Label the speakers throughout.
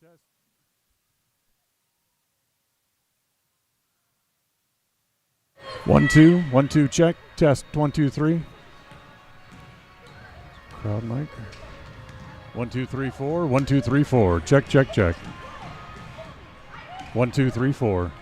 Speaker 1: test. One, two, check. Test, 1, 2, 3. Crowd mic. 1, 2, 3, 4. 1, 2, 3, 4. Check, check, check. 1, 2, 3, 4.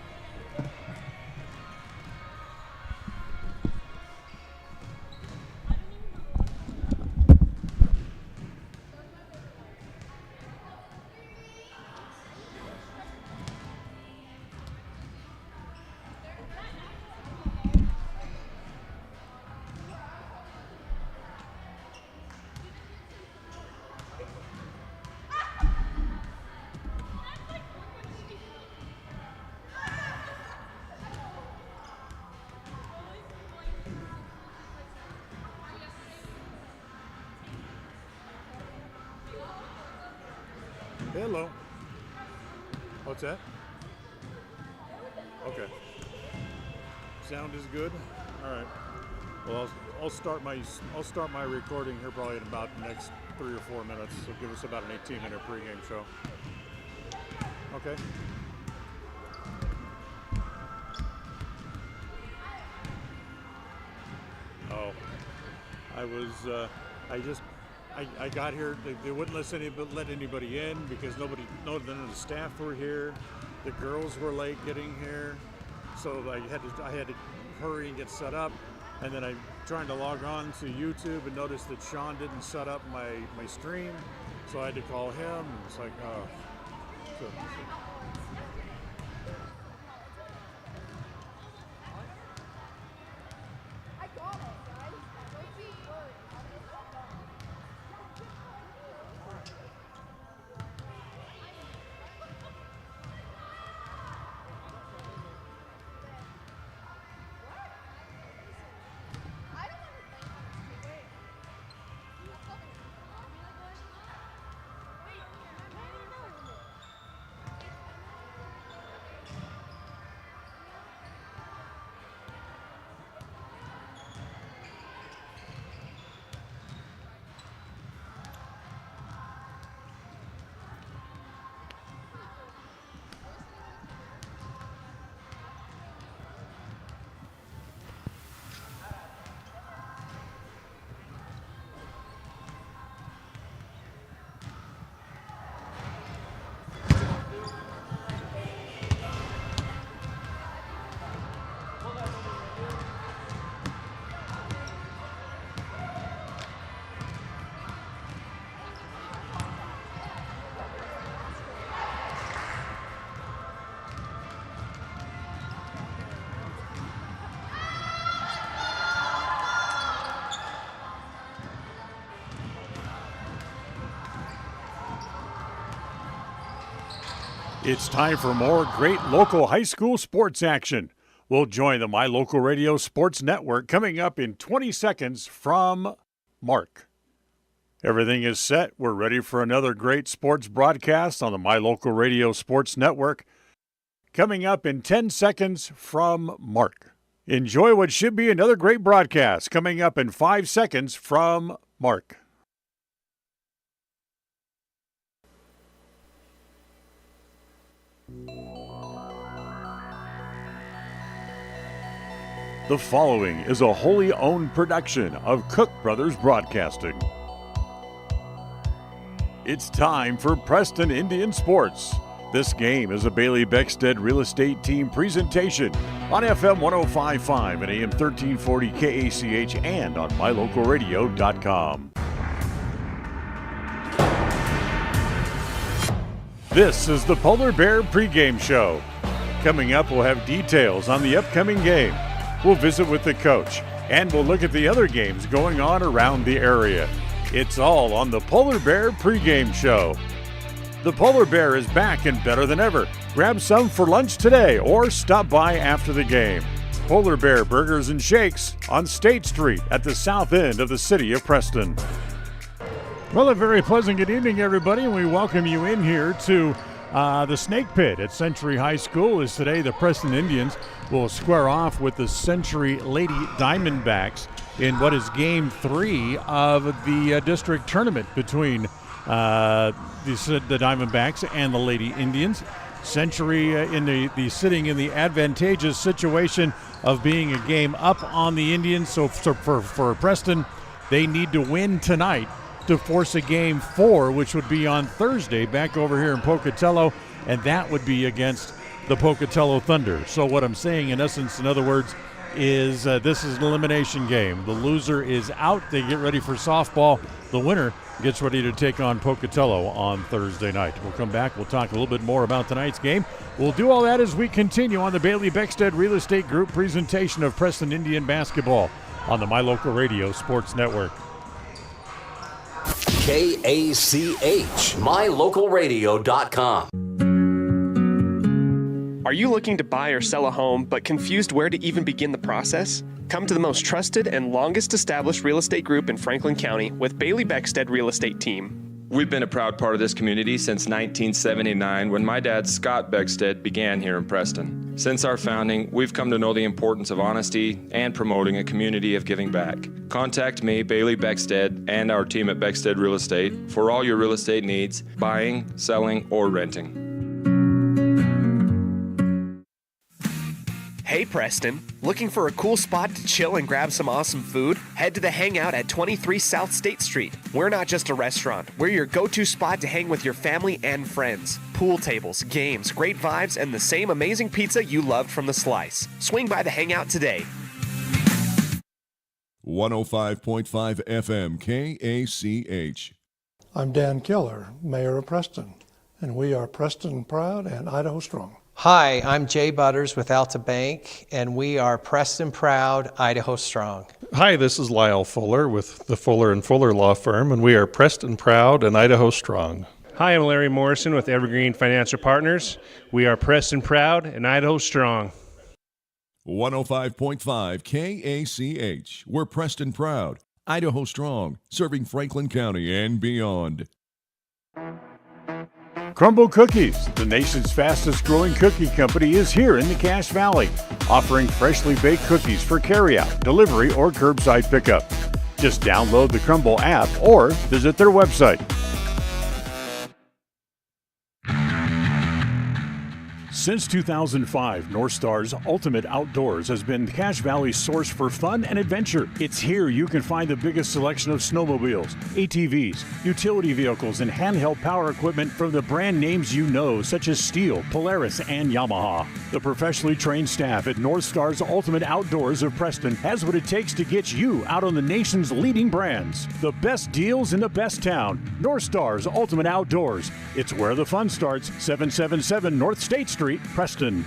Speaker 1: Hello. What's that? Okay. Sound is good. All right. Well, I'll start my recording here probably in about the next 3 or 4 minutes. So give us about an 18-minute pregame show. Okay. Oh, I got here. They wouldn't let anybody in because none of the staff were here. The girls were late getting here, so I had to hurry and get set up. And then I'm trying to log on to YouTube and noticed that Sean didn't set up my stream, so I had to call him. And it's like, oh. So, it's time for more great local high school sports action. We'll join the My Local Radio Sports Network coming up in 20 seconds from Mark. Everything is set. We're ready for another great sports broadcast on the My Local Radio Sports Network. Coming up in 10 seconds from Mark. Enjoy what should be another great broadcast coming up in 5 seconds from Mark. The following is a wholly owned production of Cook Brothers Broadcasting. It's time for Preston Indian Sports. This game is a Bailey Beckstead Real Estate Team presentation on FM 105.5 and AM 1340 KACH and on mylocalradio.com. This is the Polar Bear pregame show. Coming up, we'll have details on the upcoming game. We'll visit with the coach, and we'll look at the other games going on around the area. It's all on the Polar Bear pregame show. The Polar Bear is back and better than ever. Grab some for lunch today or stop by after the game. Polar Bear Burgers and Shakes on State Street at the south end of the city of Preston. Well, a very pleasant good evening, everybody, and we welcome you in here to the Snake Pit at Century High School. As today the Preston Indians will square off with the Century Lady Diamondbacks in what is Game 3 of the district tournament between the Diamondbacks and the Lady Indians. Century in the sitting in the advantageous situation of being a game up on the Indians. So for Preston, they need to win tonight to force a game 4, which would be on Thursday back over here in Pocatello, and that would be against the Pocatello Thunder. So what I'm saying in essence, in other words, is this is an elimination game. The loser is out. They get ready for softball. The winner gets ready to take on Pocatello on Thursday night. We'll come back. We'll talk a little bit more about tonight's game. We'll do all that as we continue on the Bailey Beckstead Real Estate Group presentation of Preston Indian basketball on the My Local Radio Sports Network.
Speaker 2: KACH, mylocalradio.com.
Speaker 3: Are you looking to buy or sell a home but confused where to even begin the process? Come to the most trusted and longest established real estate group in Franklin County with Bailey Beckstead Real Estate Team.
Speaker 4: We've been a proud part of this community since 1979 when my dad, Scott Beckstead, began here in Preston. Since our founding, we've come to know the importance of honesty and promoting a community of giving back. Contact me, Bailey Beckstead, and our team at Beckstead Real Estate for all your real estate needs, buying, selling, or renting.
Speaker 3: Hey Preston, looking for a cool spot to chill and grab some awesome food? Head to the Hangout at 23 South State Street. We're not just a restaurant, we're your go-to spot to hang with your family and friends. Pool tables, games, great vibes, and the same amazing pizza you loved from the Slice. Swing by the Hangout today.
Speaker 5: 105.5 FM KACH.
Speaker 6: I'm Dan Keller, Mayor of Preston, and we are Preston Proud and Idaho Strong.
Speaker 7: Hi, I'm Jay Butters with Alta Bank, and we are Preston Proud, Idaho Strong.
Speaker 8: Hi, this is Lyle Fuller with the Fuller & Fuller Law Firm, and we are Preston Proud and Idaho Strong.
Speaker 9: Hi, I'm Larry Morrison with Evergreen Financial Partners. We are Preston Proud and Idaho Strong.
Speaker 5: 105.5 KACH. We're Preston Proud, Idaho Strong, serving Franklin County and beyond.
Speaker 1: Crumble Cookies, the nation's fastest growing cookie company, is here in the Cache Valley, offering freshly baked cookies for carryout, delivery, or curbside pickup. Just download the Crumble app or visit their website. Since 2005, North Star's Ultimate Outdoors has been Cache Valley's source for fun and adventure. It's here you can find the biggest selection of snowmobiles, ATVs, utility vehicles, and handheld power equipment from the brand names you know, such as Steel, Polaris, and Yamaha. The professionally trained staff at North Star's Ultimate Outdoors of Preston has what it takes to get you out on the nation's leading brands. The best deals in the best town. North Star's Ultimate Outdoors. It's where the fun starts. 777 North State Street, Preston.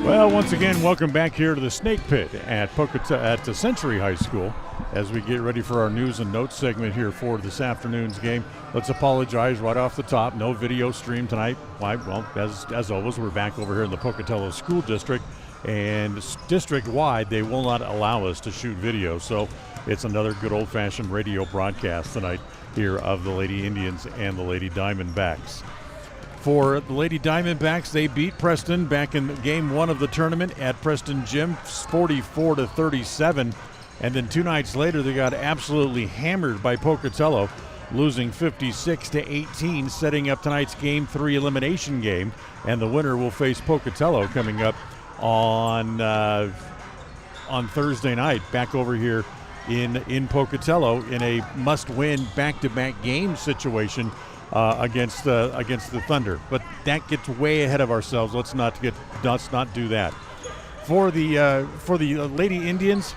Speaker 1: Well, once again, welcome back here to the Snake Pit at the Century High School as we get ready for our news and notes segment here for this afternoon's game. Let's apologize right off the top. No video stream tonight. Why? Well, as always, we're back over here in the Pocatello School District, and district-wide, they will not allow us to shoot video, so it's another good old-fashioned radio broadcast tonight here of the Lady Indians and the Lady Diamondbacks. For the Lady Diamondbacks, they beat Preston back in game 1 of the tournament at Preston Gym, 44-37. And then 2 nights later, they got absolutely hammered by Pocatello, losing 56-18, setting up tonight's game 3 elimination game. And the winner will face Pocatello coming up on Thursday night, back over here in Pocatello in a must-win back-to-back game situation against the Thunder. But that gets way ahead of ourselves. Let's not do that. For the Lady Indians,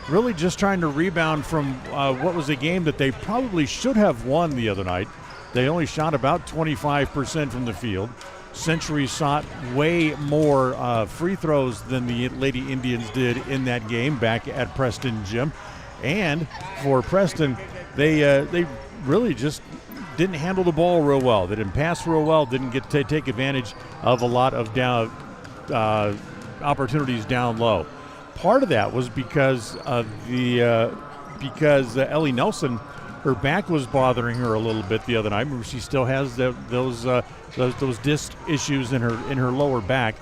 Speaker 1: really just trying to rebound from what was a game that they probably should have won the other night. They only shot about 25% from the field. Century shot way more free throws than the Lady Indians did in that game back at Preston Gym. And for Preston, they really just didn't handle the ball real well. They didn't pass real well, didn't get to take advantage of a lot of opportunities down low. Part of that was because of because Ellie Nelson, her back was bothering her a little bit the other night. Remember, she still has those disc issues in her lower back,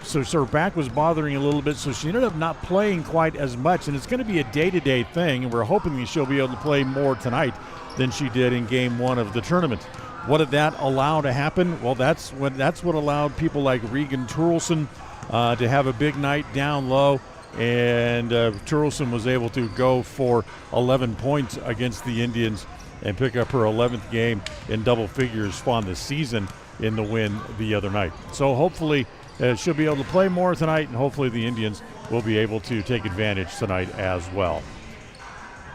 Speaker 1: So her back was bothering a little bit, so she ended up not playing quite as much, and it's going to be a day-to-day thing, and we're hoping that she'll be able to play more tonight than she did in game one of the tournament. What did that allow to happen? Well, that's what allowed people like Regan Turleson to have a big night down low, and Turleson was able to go for 11 points against the Indians and pick up her 11th game in double figures on the season in the win the other night. So hopefully she'll be able to play more tonight, and hopefully the Indians will be able to take advantage tonight as well.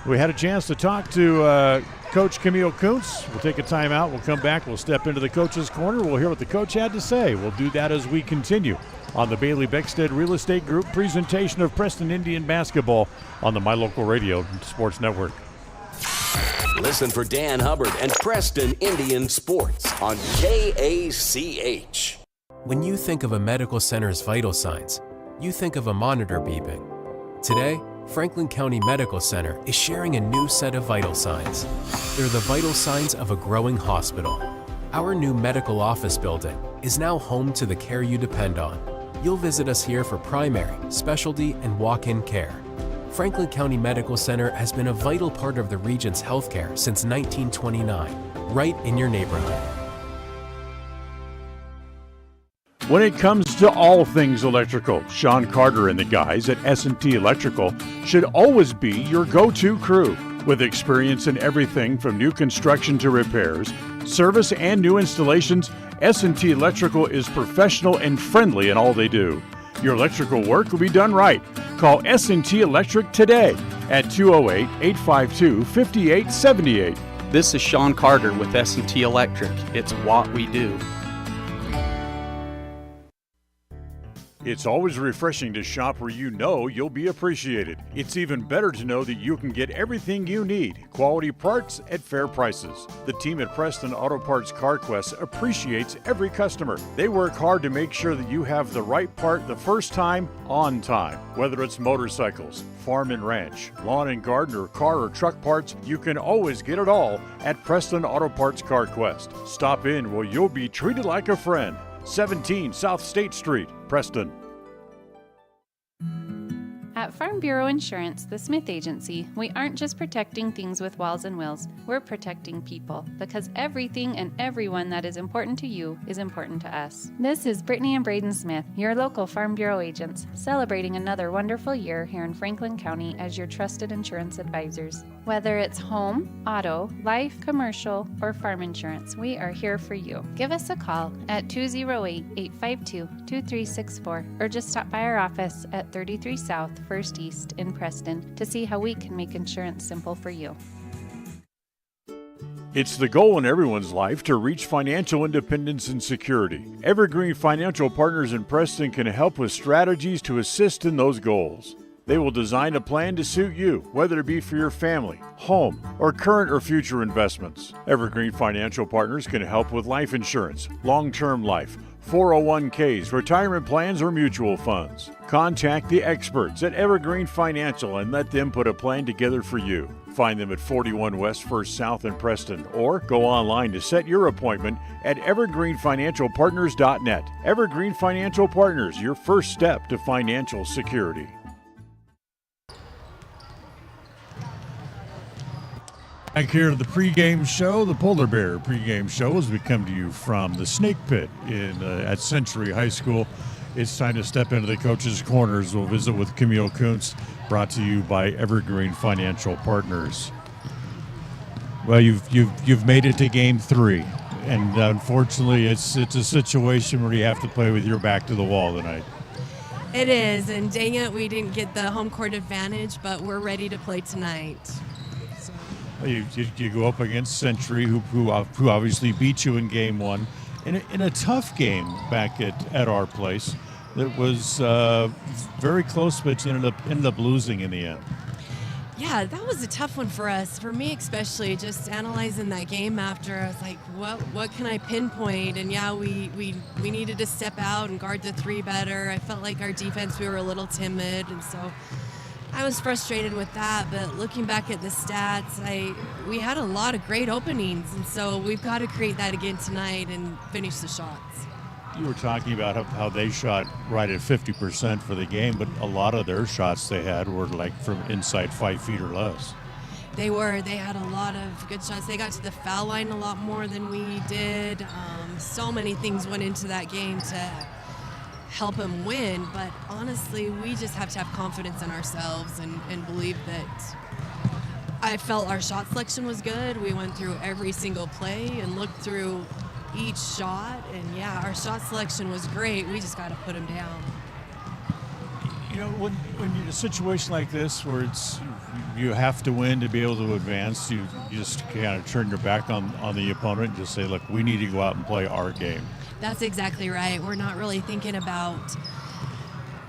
Speaker 1: We had a chance to talk to Coach Camille Kuntz. We'll take a timeout. We'll come back. We'll step into the coach's corner. We'll hear what the coach had to say. We'll do that as we continue on the Bailey Beckstead Real Estate Group presentation of Preston Indian basketball on the My Local Radio Sports Network.
Speaker 2: Listen for Dan Hubbard and Preston Indian Sports on KACH.
Speaker 10: When you think of a medical center's vital signs, you think of a monitor beeping. Today, Franklin County Medical Center is sharing a new set of vital signs. They're the vital signs of a growing hospital. Our new medical office building is now home to the care you depend on. You'll visit us here for primary, specialty, and walk-in care. Franklin County Medical Center has been a vital part of the region's healthcare since 1929, right in your neighborhood.
Speaker 1: When it comes to all things electrical, Sean Carter and the guys at S&T Electrical should always be your go-to crew. With experience in everything from new construction to repairs, service, and new installations, S&T Electrical is professional and friendly in all they do. Your electrical work will be done right. Call S&T Electric today at 208-852-5878.
Speaker 11: This is Sean Carter with S&T Electric. It's what we do.
Speaker 1: It's always refreshing to shop where you know you'll be appreciated. It's even better to know that you can get everything you need, quality parts at fair prices. The team at Preston Auto Parts CarQuest appreciates every customer. They work hard to make sure that you have the right part the first time, on time. Whether it's motorcycles, farm and ranch, lawn and garden, or car or truck parts, you can always get it all at Preston Auto Parts CarQuest. Stop in where you'll be treated like a friend. 17 South State Street, Preston.
Speaker 12: At Farm Bureau Insurance, the Smith Agency, we aren't just protecting things with walls and wheels, we're protecting people, because everything and everyone that is important to you is important to us. This is Brittany and Braden Smith, your local Farm Bureau agents, celebrating another wonderful year here in Franklin County as your trusted insurance advisors. Whether it's home, auto, life, commercial, or farm insurance, we are here for you. Give us a call at 208-852-2364 or just stop by our office at 33 South 1st East in Preston to see how we can make insurance simple for you.
Speaker 1: It's the goal in everyone's life to reach financial independence and security. Evergreen Financial Partners in Preston can help with strategies to assist in those goals. They will design a plan to suit you, whether it be for your family, home, or current or future investments. Evergreen Financial Partners can help with life insurance, long-term life, 401ks, retirement plans, or mutual funds. Contact the experts at Evergreen Financial and let them put a plan together for you. Find them at 41 West 1st South in Preston, or go online to set your appointment at evergreenfinancialpartners.net. Evergreen Financial Partners, your first step to financial security. Back here to the pregame show, the Polar Bear pregame show, as we come to you from the Snake Pit at Century High School. It's time to step into the coach's corners. We'll visit with Camille Kuntz, brought to you by Evergreen Financial Partners. Well, you've made it to Game 3, and unfortunately, it's a situation where you have to play with your back to the wall tonight.
Speaker 13: It is, and dang it, we didn't get the home court advantage, but we're ready to play tonight.
Speaker 1: You go up against Century, who obviously beat you in Game 1, in a tough game back at our place. That was very close, but ended up losing in the end.
Speaker 13: Yeah, that was a tough one for us. For me especially, just analyzing that game after, I was like, what can I pinpoint? And yeah, we needed to step out and guard the three better. I felt like our defense, we were a little timid, and so I was frustrated with that. But looking back at the stats, we had a lot of great openings, and so we've got to create that again tonight and finish the shots.
Speaker 1: You were talking about how they shot right at 50% for the game, but a lot of their shots they had were like from inside 5 feet or less.
Speaker 13: They had a lot of good shots. They got to the foul line a lot more than we did. So many things went into that game to help them win, but honestly, we just have to have confidence in ourselves and believe that. I felt our shot selection was good. We went through every single play and looked through each shot, and yeah, our shot selection was great. We just got to put them down.
Speaker 1: You know, when you're in a situation like this where you have to win to be able to advance, you just kind of turn your back on the opponent and just say, look, we need to go out and play our game.
Speaker 13: That's exactly right. We're not really thinking about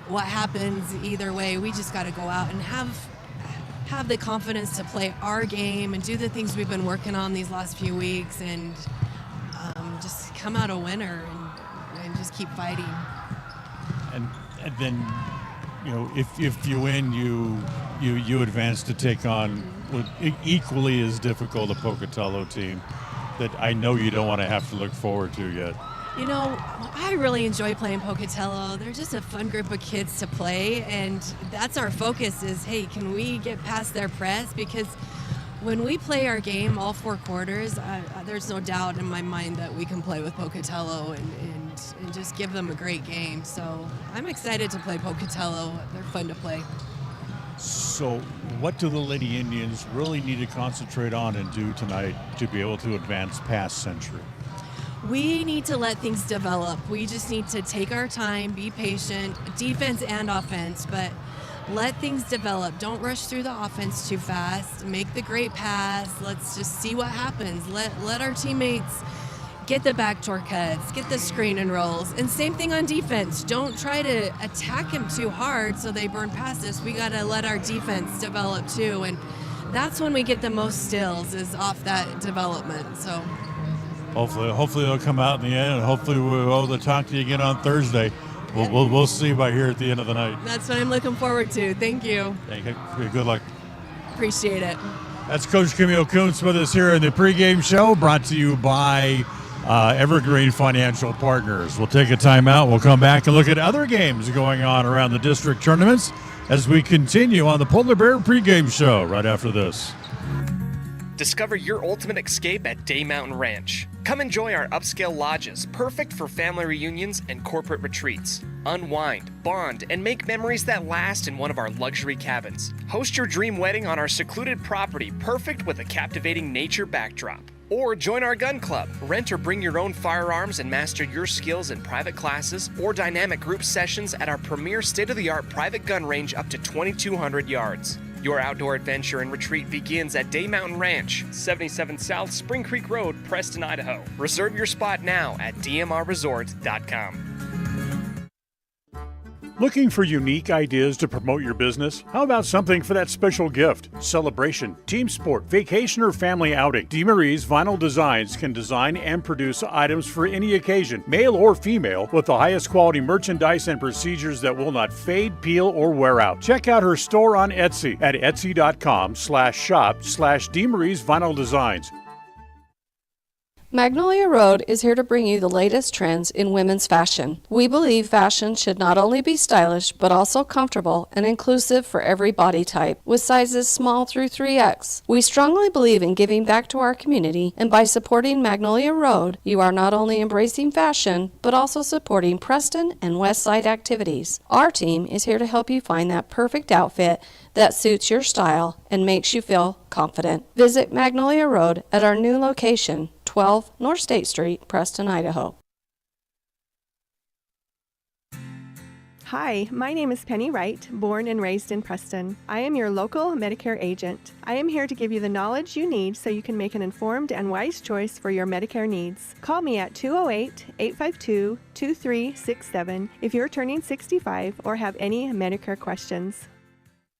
Speaker 13: what happens either way. We just got to go out and have the confidence to play our game and do the things we've been working on these last few weeks, and just come out a winner and just keep fighting.
Speaker 1: And then, you know, if you win, you advance to take on equally as difficult a Pocatello team that I know you don't want to have to look forward to yet.
Speaker 13: You know, I really enjoy playing Pocatello. They're just a fun group of kids to play, and that's our focus is, hey, can we get past their press? Because when we play our game all 4 quarters, there's no doubt in my mind that we can play with Pocatello and just give them a great game. So I'm excited to play Pocatello. They're fun to play.
Speaker 1: So what do the Lady Indians really need to concentrate on and do tonight to be able to advance past Century?
Speaker 13: We need to let things develop. We just need to take our time, be patient, defense and offense, but let things develop. Don't rush through the offense too fast. Make the great pass. Let's just see what happens. Let our teammates get the backdoor cuts, get the screen and rolls. And same thing on defense. Don't try to attack them too hard so they burn past us. We got to let our defense develop too. And that's when we get the most steals, is off that development. So
Speaker 1: hopefully they'll come out in the end, and hopefully we'll be able to talk to you again on Thursday. We'll see by here at the end of the night.
Speaker 13: That's what I'm looking forward to. Thank you.
Speaker 1: Thank you. Good luck.
Speaker 13: Appreciate it.
Speaker 1: That's Coach Camille Kuntz with us here in the pregame show, brought to you by Evergreen Financial Partners. We'll take a timeout. We'll come back and look at other games going on around the district tournaments as we continue on the Polar Bear pregame show right after this.
Speaker 3: Discover your ultimate escape at Day Mountain Ranch. Come enjoy our upscale lodges, perfect for family reunions and corporate retreats. Unwind, bond, and make memories that last in one of our luxury cabins. Host your dream wedding on our secluded property, perfect with a captivating nature backdrop. Or join our gun club. Rent or bring your own firearms and master your skills in private classes or dynamic group sessions at our premier state-of-the-art private gun range up to 2,200 yards. Your outdoor adventure and retreat begins at Day Mountain Ranch, 77 South Spring Creek Road, Preston, Idaho. Reserve your spot now at dmrresort.com.
Speaker 1: Looking for unique ideas to promote your business? How about something for that special gift, celebration, team sport, vacation, or family outing? DeMarie's Vinyl Designs can design and produce items for any occasion, male or female, with the highest quality merchandise and procedures that will not fade, peel, or wear out. Check out her store on Etsy at etsy.com/shop/DeMarie's Vinyl Designs.
Speaker 14: Magnolia Road is here to bring you the latest trends in women's fashion. We believe fashion should not only be stylish, but also comfortable and inclusive for every body type, with sizes small through 3X. We strongly believe in giving back to our community, and by supporting Magnolia Road, you are not only embracing fashion, but also supporting Preston and West Side activities. Our team is here to help you find that perfect outfit that suits your style and makes you feel confident. Visit Magnolia Road at our new location, 12 North State Street, Preston, Idaho.
Speaker 15: Hi, my name is Penny Wright, born and raised in Preston. I am your local Medicare agent. I am here to give you the knowledge you need so you can make an informed and wise choice for your Medicare needs. Call me at 208-852-2367 if you're turning 65 or have any Medicare questions.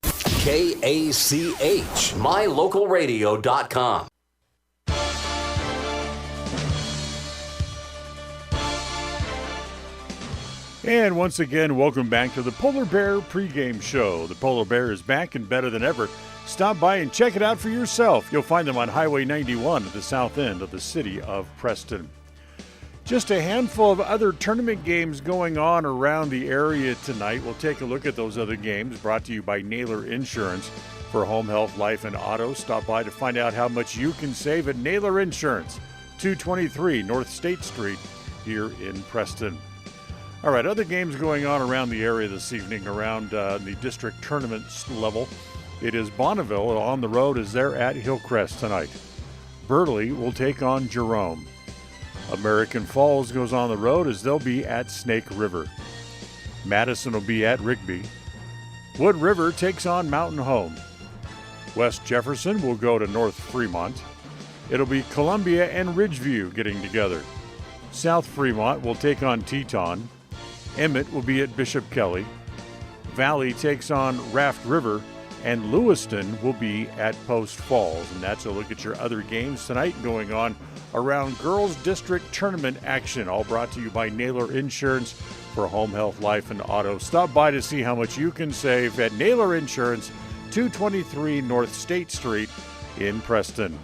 Speaker 2: KACH, mylocalradio.com.
Speaker 1: And once again, welcome back to the Polar Bear pregame show. The Polar Bear is back and better than ever. Stop by and check it out for yourself. You'll find them on Highway 91 at the south end of the city of Preston. Just a handful of other tournament games going on around the area tonight. We'll take a look at those other games, brought to you by Naylor Insurance. For home, health, life, and auto, stop by to find out how much you can save at Naylor Insurance, 223 North State Street here in Preston. All right, other games going on around the area this evening around the district tournaments level. It is Bonneville on the road as they're at Hillcrest tonight. Burley will take on Jerome. American Falls goes on the road as they'll be at Snake River. Madison will be at Rigby. Wood River takes on Mountain Home. West Jefferson will go to North Fremont. It'll be Columbia and Ridgeview getting together. South Fremont will take on Teton. Emmett will be at Bishop Kelly. Valley takes on Raft River. And Lewiston will be at Post Falls. And that's a look at your other games tonight going on around Girls District Tournament action, all brought to you by Naylor Insurance for home, health, life, and auto. Stop by to see how much you can save at Naylor Insurance, 223 North State Street in Preston.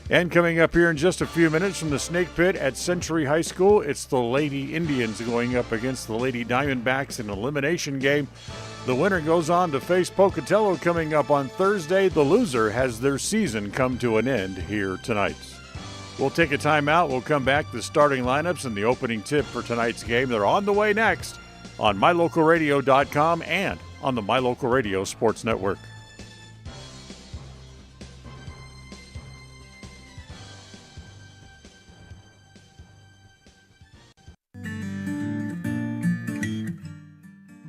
Speaker 1: And coming up here in just a few minutes from the Snake Pit at Century High School, it's the Lady Indians going up against the Lady Diamondbacks in an elimination game. The winner goes on to face Pocatello coming up on Thursday. The loser has their season come to an end here tonight. We'll take a timeout. We'll come back to the starting lineups and the opening tip for tonight's game. They're on the way next on MyLocalRadio.com and on the My Local Radio Sports Network.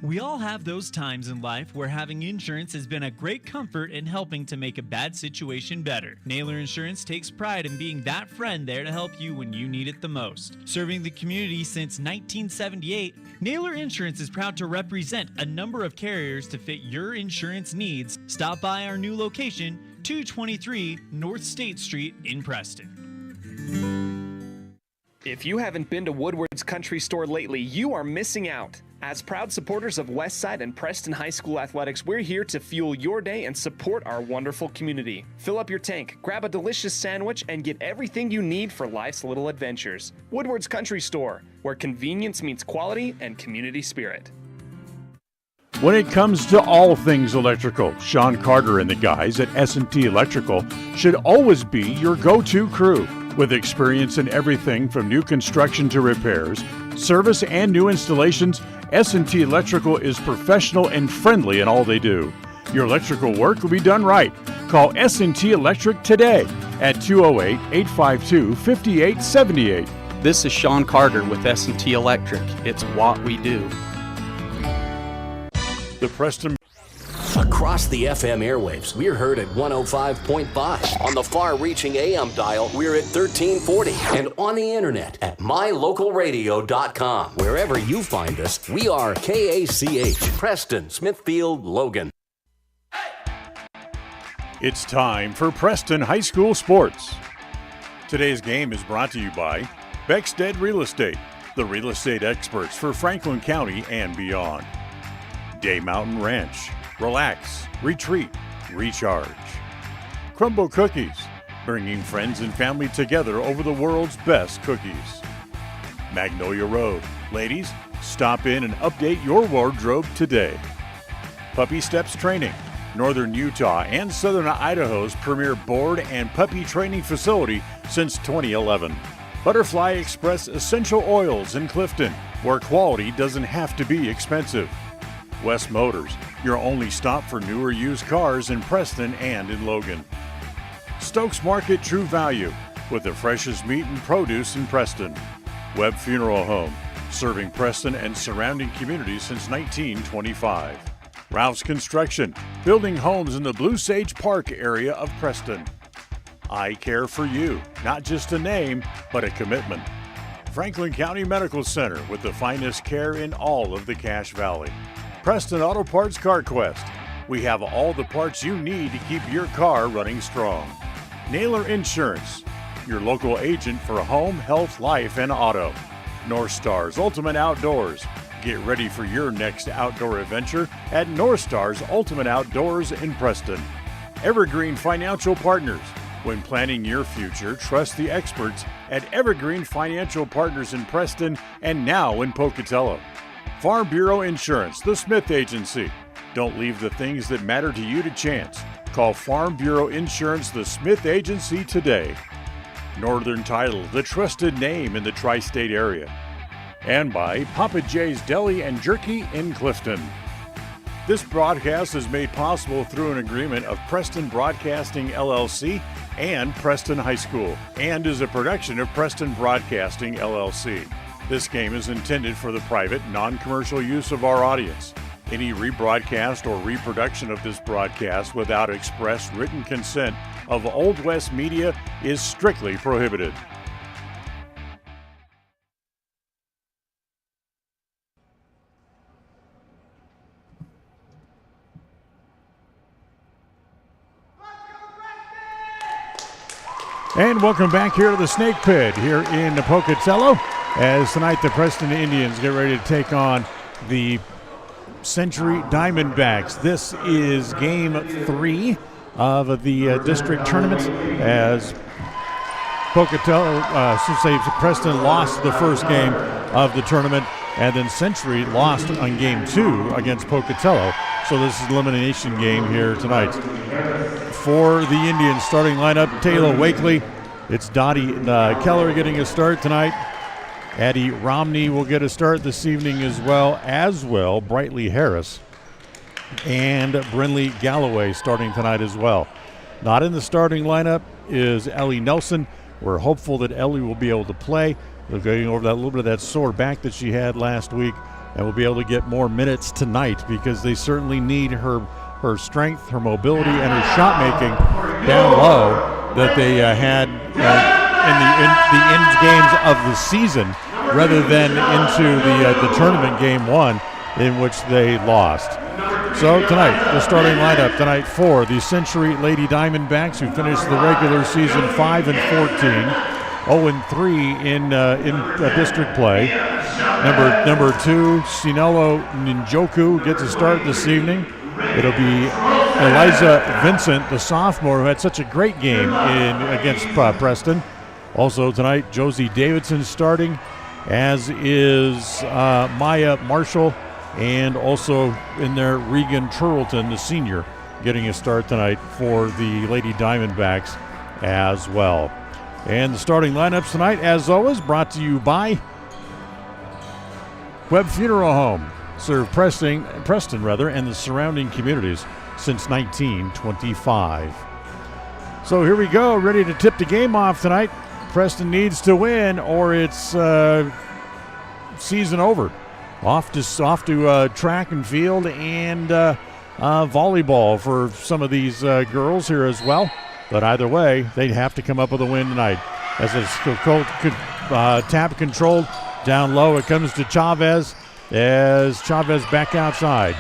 Speaker 16: We all have those times in life where having insurance has been a great comfort in helping to make a bad situation better. Naylor Insurance takes pride in being that friend there to help you when you need it the most. Serving the community since 1978, Naylor Insurance is proud to represent a number of carriers to fit your insurance needs. Stop by our new location, 223 North State Street in Preston.
Speaker 3: If you haven't been to Woodward's Country Store lately, you are missing out. As proud supporters of Westside and Preston High School athletics, we're here to fuel your day and support our wonderful community. Fill up your tank, grab a delicious sandwich, and get everything you need for life's little adventures. Woodward's Country Store, where convenience meets quality and community spirit.
Speaker 1: When it comes to all things electrical, Sean Carter and the guys at S&T Electrical should always be your go-to crew. With experience in everything from new construction to repairs, service, and new installations, S&T Electrical is professional and friendly in all they do. Your electrical work will be done right. Call S&T Electric today at 208-852-5878.
Speaker 11: This is Sean Carter with S&T Electric. It's what we do.
Speaker 1: The Preston.
Speaker 2: Across the FM airwaves, we're heard at 105.5. On the far-reaching AM dial, we're at 1340. And on the internet at MyLocalRadio.com. Wherever you find us, we are KACH, Preston, Smithfield, Logan.
Speaker 1: It's time for Preston High School Sports. Today's game is brought to you by Beckstead Real Estate, the real estate experts for Franklin County and beyond. Day Mountain Ranch. Relax, retreat, recharge. Crumble Cookies, bringing friends and family together over the world's best cookies. Magnolia Road. Ladies, stop in and update your wardrobe today. Puppy Steps Training, Northern Utah and Southern Idaho's premier board and puppy training facility since 2011. Butterfly Express Essential Oils in Clifton, where quality doesn't have to be expensive. West Motors, your only stop for newer used cars in Preston and in Logan. Stokes Market True Value, with the freshest meat and produce in Preston. Webb Funeral Home, serving Preston and surrounding communities since 1925. Ralph's Construction, building homes in the Blue Sage Park area of Preston. I Care for You, not just a name, but a commitment. Franklin County Medical Center, with the finest care in all of the Cache Valley. Preston Auto Parts Car Quest. We have all the parts you need to keep your car running strong. Naylor Insurance, your local agent for home, health, life, and auto. North Stars Ultimate Outdoors. Get ready for your next outdoor adventure at North Stars Ultimate Outdoors in Preston. Evergreen Financial Partners, When planning your future, trust the experts at Evergreen Financial Partners in Preston and now in Pocatello. Farm Bureau Insurance, the Smith Agency. Don't leave the things that matter to you to chance. Call Farm Bureau Insurance, the Smith Agency today. Northern Title, the trusted name in the tri-state area. And by Papa J's Deli and Jerky in Clifton. This broadcast is made possible through an agreement of Preston Broadcasting LLC and Preston High School, and is a production of Preston Broadcasting LLC. This game is intended for the private, non-commercial use of our audience. Any rebroadcast or reproduction of this broadcast without express written consent of Old West Media is strictly prohibited. And welcome back here to the Snake Pit here in Pocatello, as tonight the Preston Indians get ready to take on the Century Diamondbacks. This is game 3 of the district tournament, as Preston lost the first game of the tournament, and then Century lost on game 2 against Pocatello. So this is an elimination game here tonight. For the Indians starting lineup, Taylor Wakely. It's Dottie Keller getting a start tonight. Addie Romney will get a start this evening as well. Brightly Harris and Brinley Galloway starting tonight as well. Not in the starting lineup is Ellie Nelson. We're hopeful that Ellie will be able to play. They're going over that little bit of that sore back that she had last week, and will be able to get more minutes tonight because they certainly need her strength, her mobility, and her shot making down low that they had in the end games of the season, rather than into the tournament game 1, in which they lost. So tonight, the starting lineup tonight for the Century Lady Diamondbacks, who finished the regular season 5-14, 0-3 in district play. Number 2, Sinelo Ninjoku gets a start this evening. It'll be Eliza Vincent, the sophomore, who had such a great game against Preston. Also tonight, Josie Davidson starting, as is Maya Marshall, and also in there, Regan Turlton, the senior, getting a start tonight for the Lady Diamondbacks as well. And the starting lineups tonight, as always, brought to you by Webb Funeral Home. Served Preston and the surrounding communities since 1925. So here we go, ready to tip the game off tonight. Preston needs to win, or it's season over. Off to track and field and volleyball for some of these girls here as well. But either way, they'd have to come up with a win tonight. As it's tap controlled down low, it comes to Chavez. As Chavez back outside.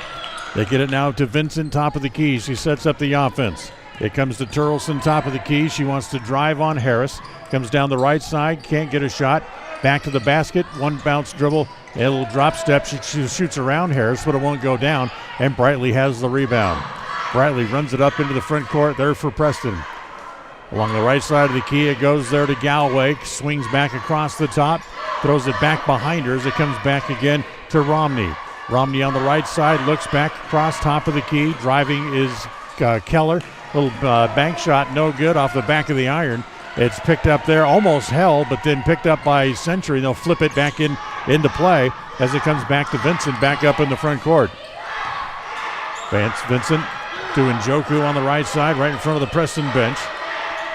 Speaker 1: They get it now to Vincent, top of the key. She sets up the offense. It comes to Turleson, top of the key. She wants to drive on Harris. Comes down the right side, can't get a shot. Back to the basket, one bounce dribble, a little drop step. She shoots around Harris, but it won't go down, and Brightly has the rebound. Brightly runs it up into the front court there for Preston. Along the right side of the key, it goes there to Galloway. Swings back across the top, throws it back behind her as it comes back again to Romney. Romney on the right side, looks back across top of the key. Driving is Keller. Little bank shot, no good, off the back of the iron. It's picked up there, almost held, but then picked up by Century. They'll flip it back into play as it comes back to Vincent, back up in the front court. Vincent to Njoku on the right side, right in front of the Preston bench.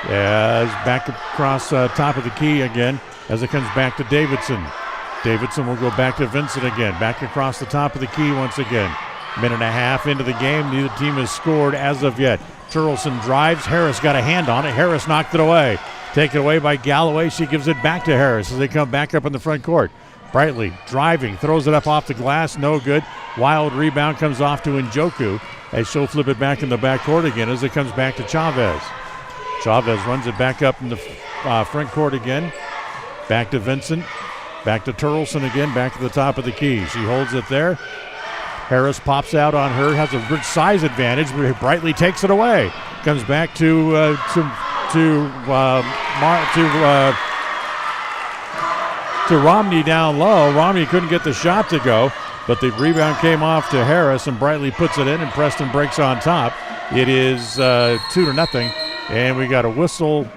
Speaker 1: As back across top of the key again as it comes back to Davidson. Davidson will go back to Vincent again, back across the top of the key once again. Minute and a half into the game, neither team has scored as of yet. Turleson drives, Harris got a hand on it, Harris knocked it away. Taken away by Galloway, she gives it back to Harris as they come back up in the front court. Brightly driving, throws it up off the glass, no good. Wild rebound comes off to Njoku as she'll flip it back in the backcourt again as it comes back to Chavez. Chavez runs it back up in the front court again. Back to Vincent. Back to Turleson again, back to the top of the key. She holds it there. Harris pops out on her, has a good size advantage, but Brightly takes it away. Comes back to to Romney down low. Romney couldn't get the shot to go, but the rebound came off to Harris, and Brightly puts it in, and Preston breaks on top. It is 2-0, and we got a whistle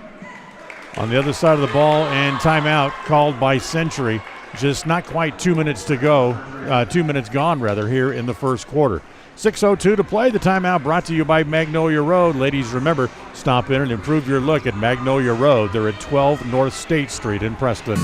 Speaker 1: on the other side of the ball and timeout called by Century. Just not quite 2 minutes to go, 2 minutes gone rather, here in the first quarter. 6:02 to play. The timeout brought to you by Magnolia Road. Ladies, remember, stop in and improve your look at Magnolia Road. They're at 12 North State Street in Preston.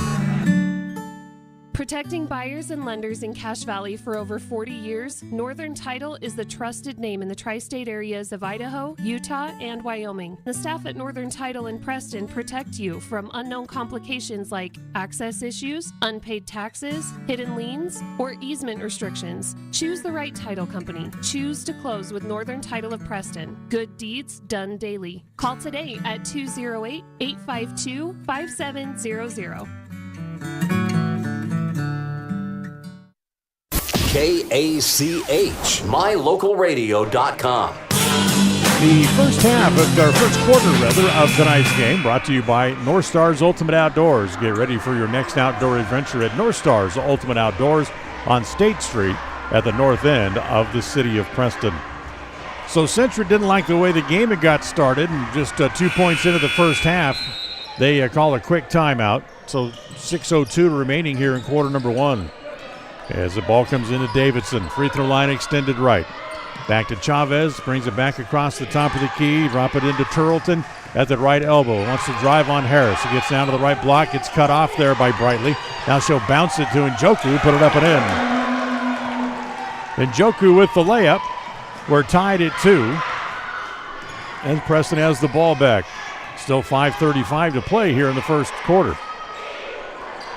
Speaker 17: Protecting buyers and lenders in Cache Valley for over 40 years, Northern Title is the trusted name in the tri-state areas of Idaho, Utah, and Wyoming. The staff at Northern Title in Preston protect you from unknown complications like access issues, unpaid taxes, hidden liens, or easement restrictions. Choose the right title company. Choose to close with Northern Title of Preston. Good deeds done daily. Call today at 208-852-5700.
Speaker 2: KACH, mylocalradio.com.
Speaker 1: The first quarter of tonight's game brought to you by North Stars Ultimate Outdoors. Get ready for your next outdoor adventure at North Stars Ultimate Outdoors on State Street at the north end of the city of Preston. So Century didn't like the way the game had got started, and just 2 points into the first half, they call a quick timeout. So 6:02 remaining here in quarter number one. As the ball comes into Davidson, free throw line extended right. Back to Chavez, brings it back across the top of the key, drop it into Turleton at the right elbow. Wants to drive on Harris. He gets down to the right block, gets cut off there by Brightly. Now she'll bounce it to Njoku, put it up and in. Njoku with the layup. We're tied at 2. And Preston has the ball back. Still 5:35 to play here in the first quarter.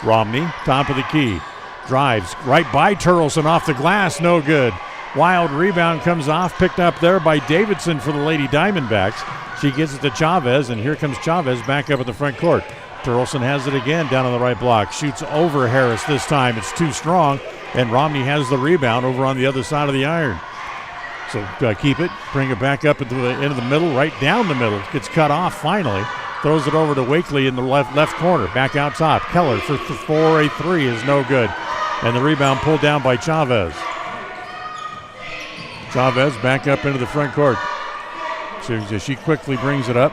Speaker 1: Romney, top of the key. Drives right by Turleson off the glass, no good. Wild rebound comes off, picked up there by Davidson for the Lady Diamondbacks. She gets it to Chavez, and here comes Chavez back up at the front court. Turleson has it again down on the right block. Shoots over Harris this time. It's too strong, and Romney has the rebound over on the other side of the iron. So keep it, bring it back up into the middle, right down the middle. Gets cut off finally. Throws it over to Wakely in the left corner. Back out top. Keller for 4, a 3 is no good. And the rebound pulled down by Chavez. Chavez back up into the front court. So she quickly brings it up.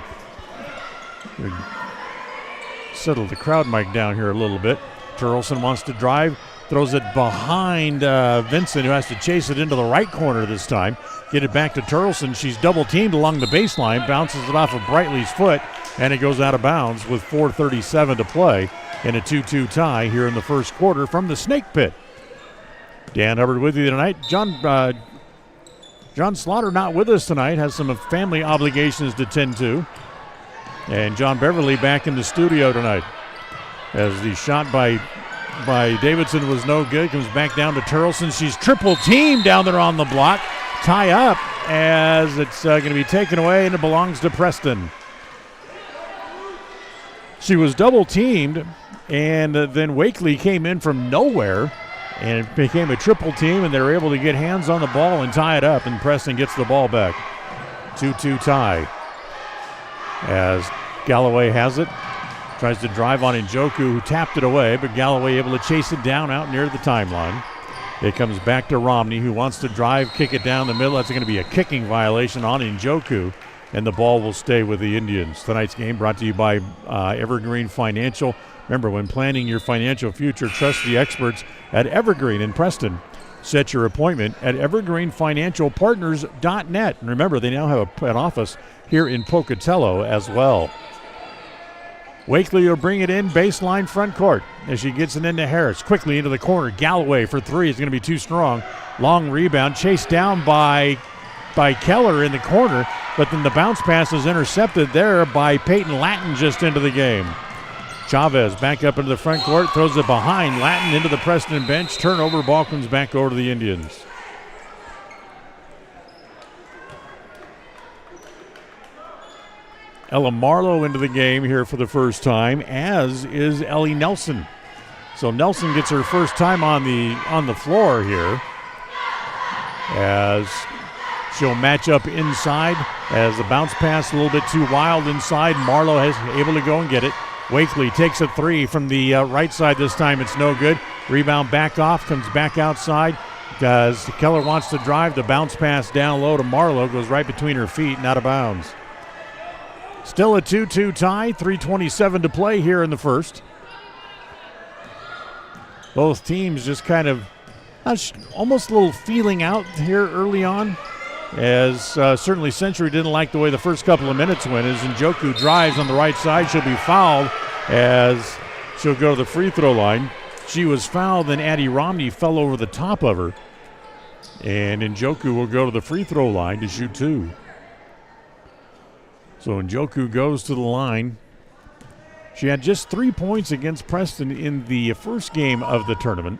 Speaker 1: Settle the crowd mic down here a little bit. Turleson wants to drive. Throws it behind Vincent, who has to chase it into the right corner this time. Get it back to Turleson. She's double teamed along the baseline. Bounces it off of Brightly's foot. And it goes out of bounds with 4:37 to play in a 2-2 tie here in the first quarter from the Snake Pit. Dan Hubbard with you tonight. John Slaughter not with us tonight. Has some family obligations to tend to. And John Beverly back in the studio tonight. As the shot by Davidson was no good. Comes back down to Turleson. She's triple teamed down there on the block. Tie up as it's going to be taken away, and it belongs to Preston. She was double teamed, and then Wakely came in from nowhere, and it became a triple team, and they were able to get hands on the ball and tie it up, and Preston gets the ball back. 2-2 tie. As Galloway has it, tries to drive on Njoku, who tapped it away, but Galloway able to chase it down out near the timeline. It comes back to Romney, who wants to drive, kick it down the middle. That's going to be a kicking violation on Njoku, and the ball will stay with the Indians. Tonight's game brought to you by Evergreen Financial. Remember, when planning your financial future, trust the experts at Evergreen in Preston. Set your appointment at evergreenfinancialpartners.net. And remember, they now have an office here in Pocatello as well. Wakely will bring it in, baseline front court as she gets it into Harris. Quickly into the corner. Galloway for 3 is going to be too strong. Long rebound, chased down by Keller in the corner, but then the bounce pass is intercepted there by Peyton Lattin just into the game. Chavez back up into the front court, throws it behind Lattin into the Preston bench. Turnover, ball comes back over to the Indians. Ella Marlowe into the game here for the first time, as is Ellie Nelson. So Nelson gets her first time on the floor here, as She'll match up inside as the bounce pass a little bit too wild inside. Marlowe is able to go and get it. Wakely takes a three from the right side this time. It's no good. Rebound back off, comes back outside. As Keller wants to drive, the bounce pass down low to Marlowe goes right between her feet and out of bounds. Still a 2-2 tie, 3:27 to play here in the first. Both teams just kind of almost a little feeling out here early on, as certainly Century didn't like the way the first couple of minutes went. As Njoku drives on the right side, she'll be fouled as she'll go to the free throw line. She was fouled, then Addie Romney fell over the top of her, and Njoku will go to the free throw line to shoot two. So Njoku goes to the line. She had just 3 points against Preston in the first game of the tournament.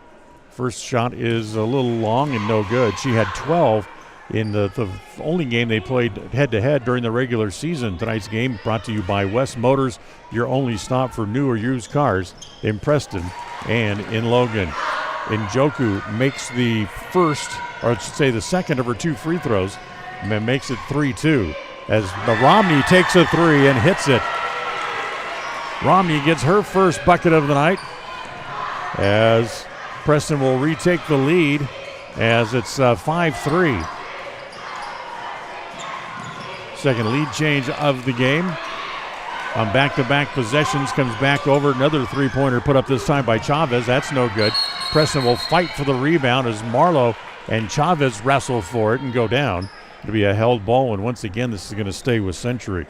Speaker 1: First shot is a little long and no good. She had 12 in the only game they played head-to-head during the regular season. Tonight's game brought to you by West Motors, your only stop for new or used cars in Preston and in Logan. Njoku makes the first, or I should say the second of her two free throws, and makes it 3-2. As Romney takes a three and hits it. Romney gets her first bucket of the night as Preston will retake the lead as it's 5-3. Second lead change of the game. On back-to-back possessions, comes back over. Another three-pointer put up this time by Chavez. That's no good. Preston will fight for the rebound as Marlowe and Chavez wrestle for it and go down. It'll be a held ball, and once again, this is going to stay with Century.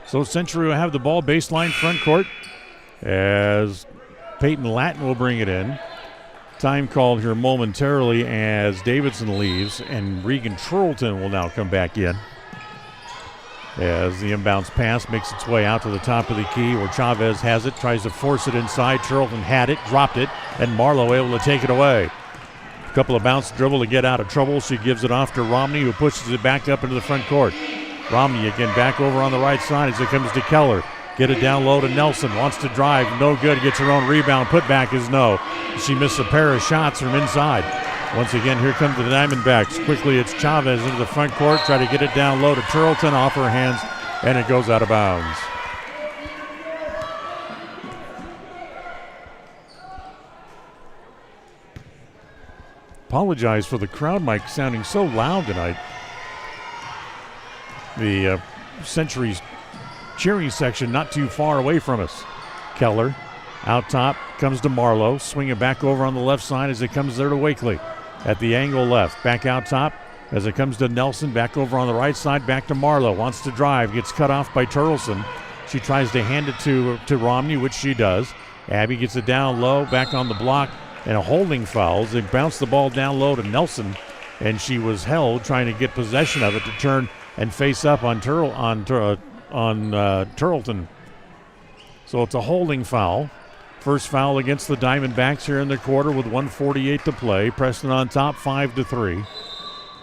Speaker 1: So Century will have the ball baseline front court as Peyton Latin will bring it in. Time called here momentarily as Davidson leaves, and Regan Turlton will now come back in as the inbounds pass makes its way out to the top of the key where Chavez has it, tries to force it inside. Turlton had it, dropped it, and Marlowe able to take it away. A couple of bounce dribble to get out of trouble. She gives it off to Romney, who pushes it back up into the front court. Romney again back over on the right side as it comes to Keller. Get it down low to Nelson. Wants to drive. No good. Gets her own rebound. Put back is no. She missed a pair of shots from inside. Once again, here come the Diamondbacks. Quickly, it's Chavez into the front court. Try to get it down low to Turlton. Off her hands, and it goes out of bounds. Apologize for the crowd mic sounding so loud tonight. The Century's cheering section not too far away from us. Keller out top, comes to Marlowe, swinging back over on the left side as it comes there to Wakely. At the angle left, back out top as it comes to Nelson, back over on the right side, back to Marlowe. Wants to drive, gets cut off by Turleson. She tries to hand it to Romney, which she does. Abby gets it down low, back on the block, and a holding foul. They bounce the ball down low to Nelson, and she was held trying to get possession of it to turn and face up on Turleton. So it's a holding foul. First foul against the Diamondbacks here in the quarter with 1:48 to play. Preston on top, 5-3.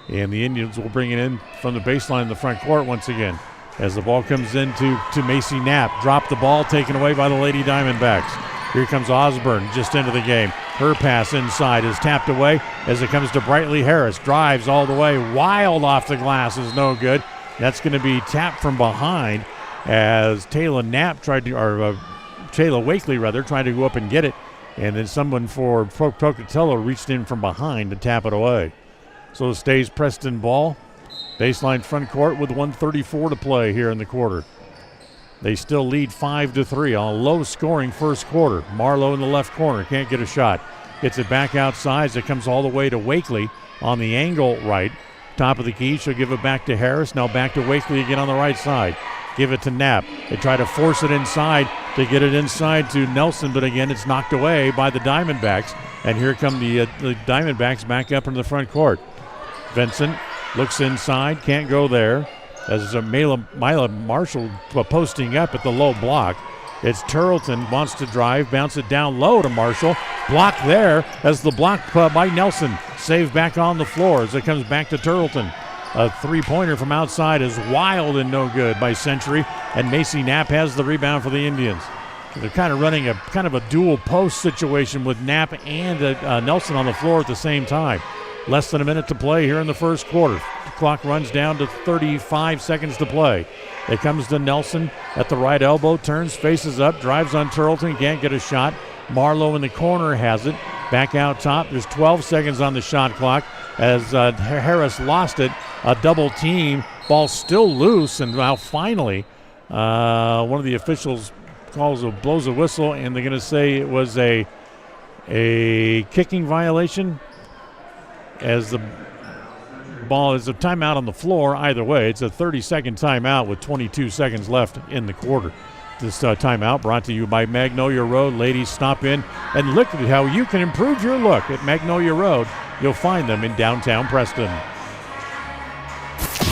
Speaker 1: And the Indians will bring it in from the baseline in the front court once again. As the ball comes in to Macy Knapp. Drop the ball, taken away by the Lady Diamondbacks. Here comes Osborne just into the game. Her pass inside is tapped away as it comes to Brightly Harris. Drives all the way. Wild off the glass is no good. That's going to be tapped from behind as Taylor Wakely tried to go up and get it. And then someone for Pocatello reached in from behind to tap it away. So it stays Preston ball. Baseline front court with 1:34 to play here in the quarter. They still lead 5-3 on a low-scoring first quarter. Marlowe in the left corner, can't get a shot. Gets it back outside as it comes all the way to Wakely on the angle right. Top of the key, she'll give it back to Harris. Now back to Wakely again on the right side. Give it to Knapp. They try to force it inside to get it inside to Nelson, but again, it's knocked away by the Diamondbacks. And here come the Diamondbacks back up into the front court. Vincent looks inside, can't go there. As Mila Marshall posting up at the low block. It's Turlton, wants to drive, bounce it down low to Marshall. Block there as the block by Nelson. Saved back on the floor as it comes back to Turlton. A three-pointer from outside is wild and no good by Century. And Macy Knapp has the rebound for the Indians. They're kind of running a dual post situation with Knapp and Nelson on the floor at the same time. Less than a minute to play here in the first quarter. The clock runs down to 35 seconds to play. It comes to Nelson at the right elbow, turns, faces up, drives on Turleton, can't get a shot. Marlowe in the corner has it. Back out top. There's 12 seconds on the shot clock as Harris lost it. A double team. Ball still loose, and now finally one of the officials blows a whistle, and they're going to say it was a kicking violation as the ball is a timeout on the floor. Either way, it's a 30-second timeout with 22 seconds left in the quarter. This timeout brought to you by Magnolia Road. Ladies, stop in and look at how you can improve your look at Magnolia Road. You'll find them in downtown Preston.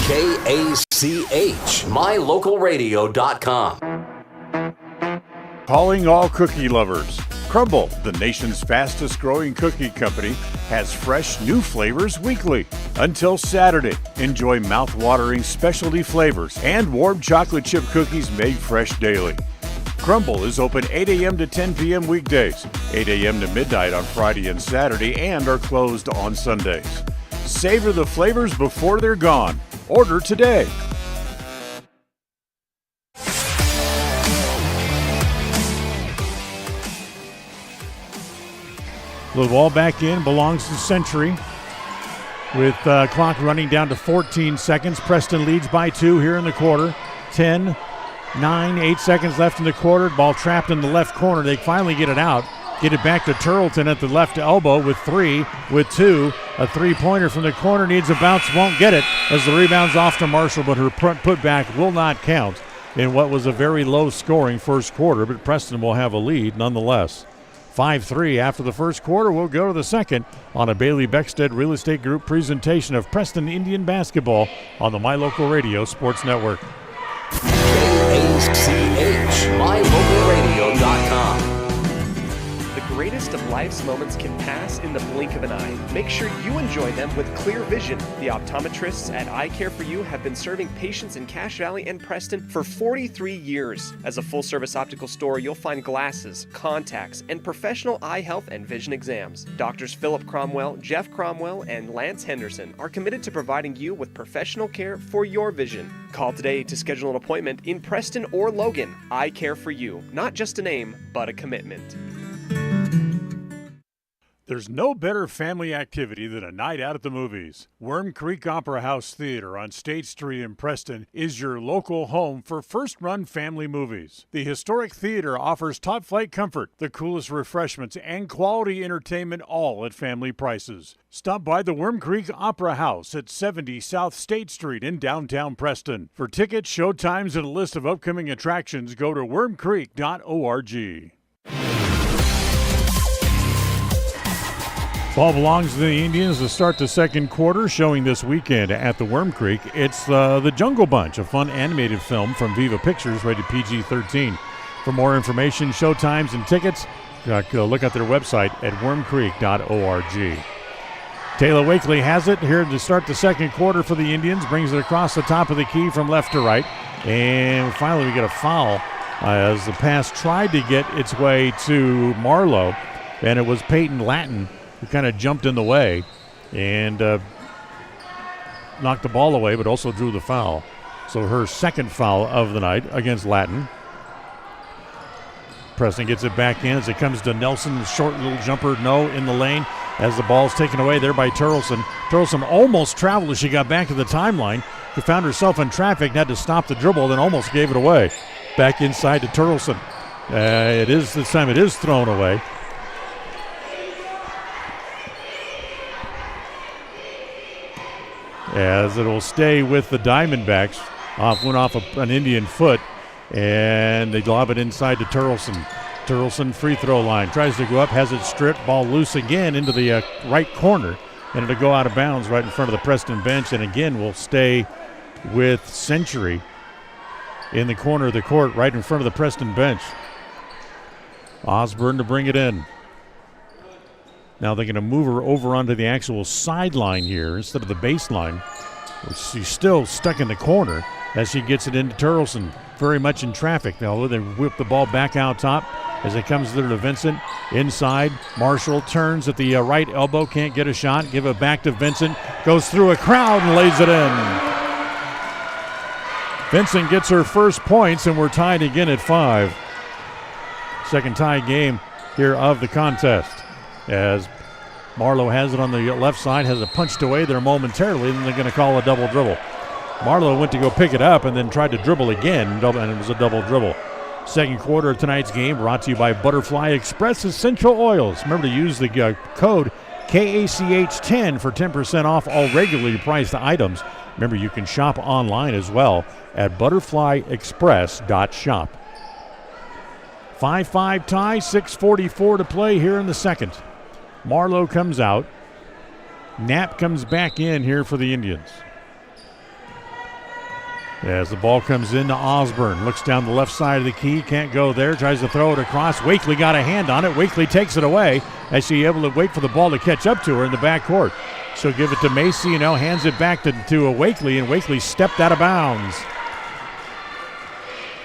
Speaker 2: KACH, mylocalradio.com.
Speaker 1: Calling all cookie lovers. Crumble, the nation's fastest growing cookie company, has fresh new flavors weekly. Until Saturday, enjoy mouth-watering specialty flavors and warm chocolate chip cookies made fresh daily. Crumble is open 8 a.m. to 10 p.m. weekdays, 8 a.m. to midnight on Friday and Saturday, and are closed on Sundays. Savor the flavors before they're gone. Order today. The ball back in belongs to Century with clock running down to 14 seconds. Preston leads by 2 here in the quarter. 10, 9, 8 seconds left in the quarter. Ball trapped in the left corner. They finally get it out. Get it back to Turleton at the left elbow with 3, with 2. A three-pointer from the corner needs a bounce, won't get it as the rebound's off to Marshall, but her putback will not count in what was a very low-scoring first quarter, but Preston will have a lead nonetheless. 5-3 after the first quarter. We'll go to the second on a Bailey Beckstead Real Estate Group presentation of Preston Indian basketball on the My Local Radio Sports Network.
Speaker 2: KACH, mylocalradio.com.
Speaker 3: The greatest of life's moments can pass in the blink of an eye. Make sure you enjoy them with clear vision. The optometrists at Eye Care for You have been serving patients in Cache Valley and Preston for 43 years. As a full-service optical store, you'll find glasses, contacts, and professional eye health and vision exams. Doctors Philip Cromwell, Jeff Cromwell, and Lance Henderson are committed to providing you with professional care for your vision. Call today to schedule an appointment in Preston or Logan. Eye Care for You, not just a name, but a commitment.
Speaker 1: There's no better family activity than a night out at the movies. Worm Creek Opera House Theater on State Street in Preston is your local home for first-run family movies. The historic theater offers top-flight comfort, the coolest refreshments, and quality entertainment, all at family prices. Stop by the Worm Creek Opera House at 70 South State Street in downtown Preston. For tickets, showtimes, and a list of upcoming attractions, go to wormcreek.org. Ball belongs to the Indians to start the second quarter, showing this weekend at the Worm Creek. It's The Jungle Bunch, a fun animated film from Viva Pictures, rated PG-13. For more information, showtimes, and tickets, look at their website at wormcreek.org. Taylor Wakely has it here to start the second quarter for the Indians, brings it across the top of the key from left to right, and finally we get a foul as the pass tried to get its way to Marlowe, and it was Peyton Lattin who kind of jumped in the way and knocked the ball away, but also drew the foul. So her second foul of the night against Lattin. Preston gets it back in as it comes to Nelson. Short little jumper, no, in the lane as the ball's taken away there by Turleton. Turleton almost traveled as she got back to the timeline. She found herself in traffic and had to stop the dribble, then almost gave it away. Back inside to Turleton. This time it is thrown away. As it'll stay with the Diamondbacks. Went off an Indian foot, and they lob it inside to Turleton. Turleton free throw line. Tries to go up, has it stripped. Ball loose again into the right corner, and it'll go out of bounds right in front of the Preston bench, and again will stay with Century in the corner of the court right in front of the Preston bench. Osborne to bring it in. Now they're going to move her over onto the actual sideline here instead of the baseline. She's still stuck in the corner as she gets it into Turleton. very much in traffic. Now they whip the ball back out top as it comes there to Vincent. Inside, Marshall turns at the right elbow, can't get a shot. Give it back to Vincent. Goes through a crowd and lays it in. Vincent gets her first points, and we're tied again at 5. Second tie game here of the contest. As Marlowe has it on the left side, has it punched away there momentarily, and then they're going to call a double dribble. Marlowe went to go pick it up and then tried to dribble again, and it was a double dribble. Second quarter of tonight's game brought to you by Butterfly Express Essential Oils. Remember to use the code KACH10 for 10% off all regularly priced items. Remember, you can shop online as well at butterflyexpress.shop. 5-5 tie, 6:44 to play here in the second. Marlowe comes out. Knapp comes back in here for the Indians. As the ball comes into Osborne, looks down the left side of the key, can't go there, tries to throw it across. Wakely got a hand on it. Wakely takes it away as she able to wait for the ball to catch up to her in the backcourt. She'll give it to Macy, and now hands it back to Wakely, and Wakely stepped out of bounds.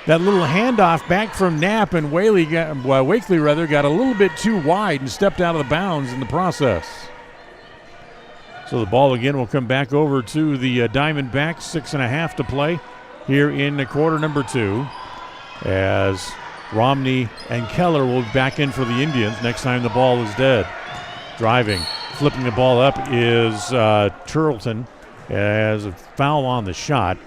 Speaker 1: That little handoff back from Knapp, and Wakely got a little bit too wide and stepped out of the bounds in the process. So the ball again will come back over to the Diamondbacks. 6.5 to play here in the quarter number 2, as Romney and Keller will be back in for the Indians next time the ball is dead. Driving, flipping the ball up is Turleton, as a foul on the shot.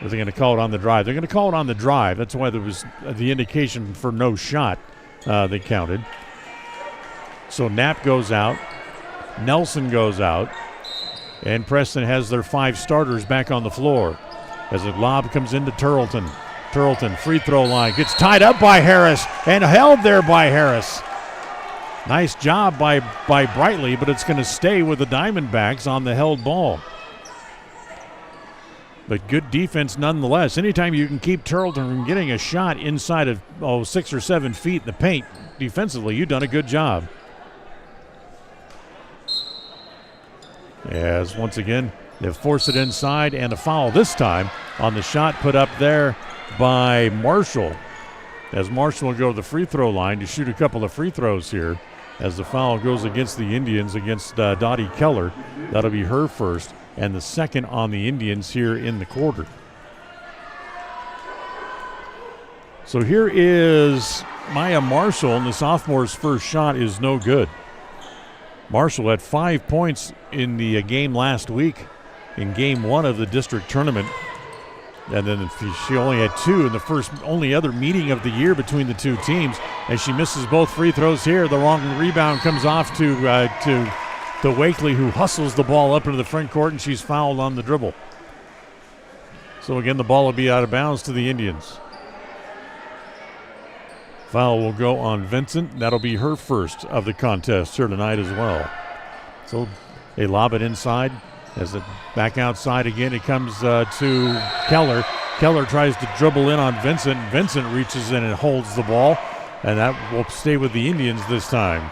Speaker 1: Are they going to call it on the drive? They're going to call it on the drive. That's why there was the indication for no shot they counted. So Knapp goes out. Nelson goes out. And Preston has their 5 starters back on the floor as a lob comes into Turleton. Turleton, free throw line, gets tied up by Harris and held there by Harris. Nice job by Brightly, but it's going to stay with the Diamondbacks on the held ball. But good defense nonetheless. Anytime you can keep Turleton from getting a shot inside of 6 or 7 feet in the paint defensively, you've done a good job. As once again, they've forced it inside, and a foul this time on the shot put up there by Marshall. As Marshall will go to the free throw line to shoot a couple of free throws here, as the foul goes against the Indians, against Dottie Keller. That'll be her first, and the second on the Indians here in the quarter. So here is Maya Marshall, and the sophomore's first shot is no good. Marshall had 5 points in the game last week in game 1 of the district tournament. And then she only had 2 in the only other meeting of the year between the two teams. And she misses both free throws here. The wrong rebound comes off to Wakely, who hustles the ball up into the front court, and she's fouled on the dribble. So again, the ball will be out of bounds to the Indians. Foul will go on Vincent. That'll be her first of the contest here tonight as well. So they lob it inside. As it back outside again, it comes to Keller. Keller tries to dribble in on Vincent. Vincent reaches in and holds the ball, and that will stay with the Indians this time.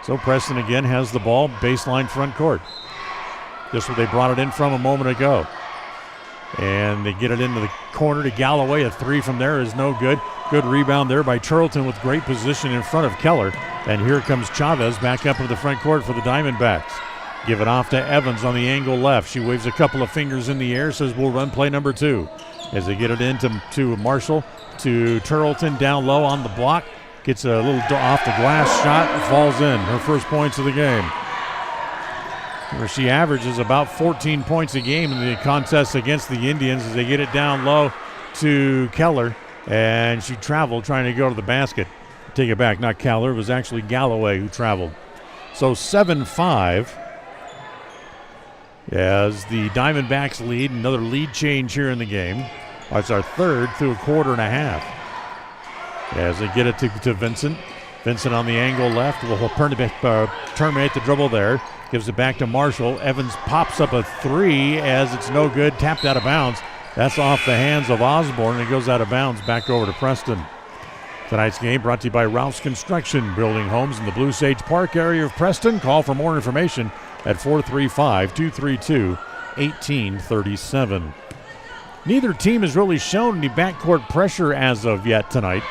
Speaker 1: So Preston again has the ball, baseline front court. Just where they brought it in from a moment ago. And they get it into the corner to Galloway. A 3 from there is no good. Good rebound there by Turleton with great position in front of Keller. And here comes Chavez back up into the front court for the Diamondbacks. Give it off to Evans on the angle left. She waves a couple of fingers in the air, says we'll run play number 2. As they get it into Marshall, to Turleton down low on the block. Gets a little off the glass shot, falls in. Her first points of the game. Where she averages about 14 points a game in the contest against the Indians as they get it down low to Keller. And she traveled trying to go to the basket. Take it back, not Keller. It was actually Galloway who traveled. So 7-5 as the Diamondbacks lead. Another lead change here in the game. It's our third through a quarter and a half. As they get it to Vincent. Vincent on the angle left will terminate the dribble there. Gives it back to Marshall. Evans pops up a 3 as it's no good. Tapped out of bounds. That's off the hands of Osborne. It goes out of bounds back over to Preston. Tonight's game brought to you by Ralph's Construction, building homes in the Blue Sage Park area of Preston. Call for more information at 435-232-1837. Neither team has really shown any backcourt pressure as of yet tonight.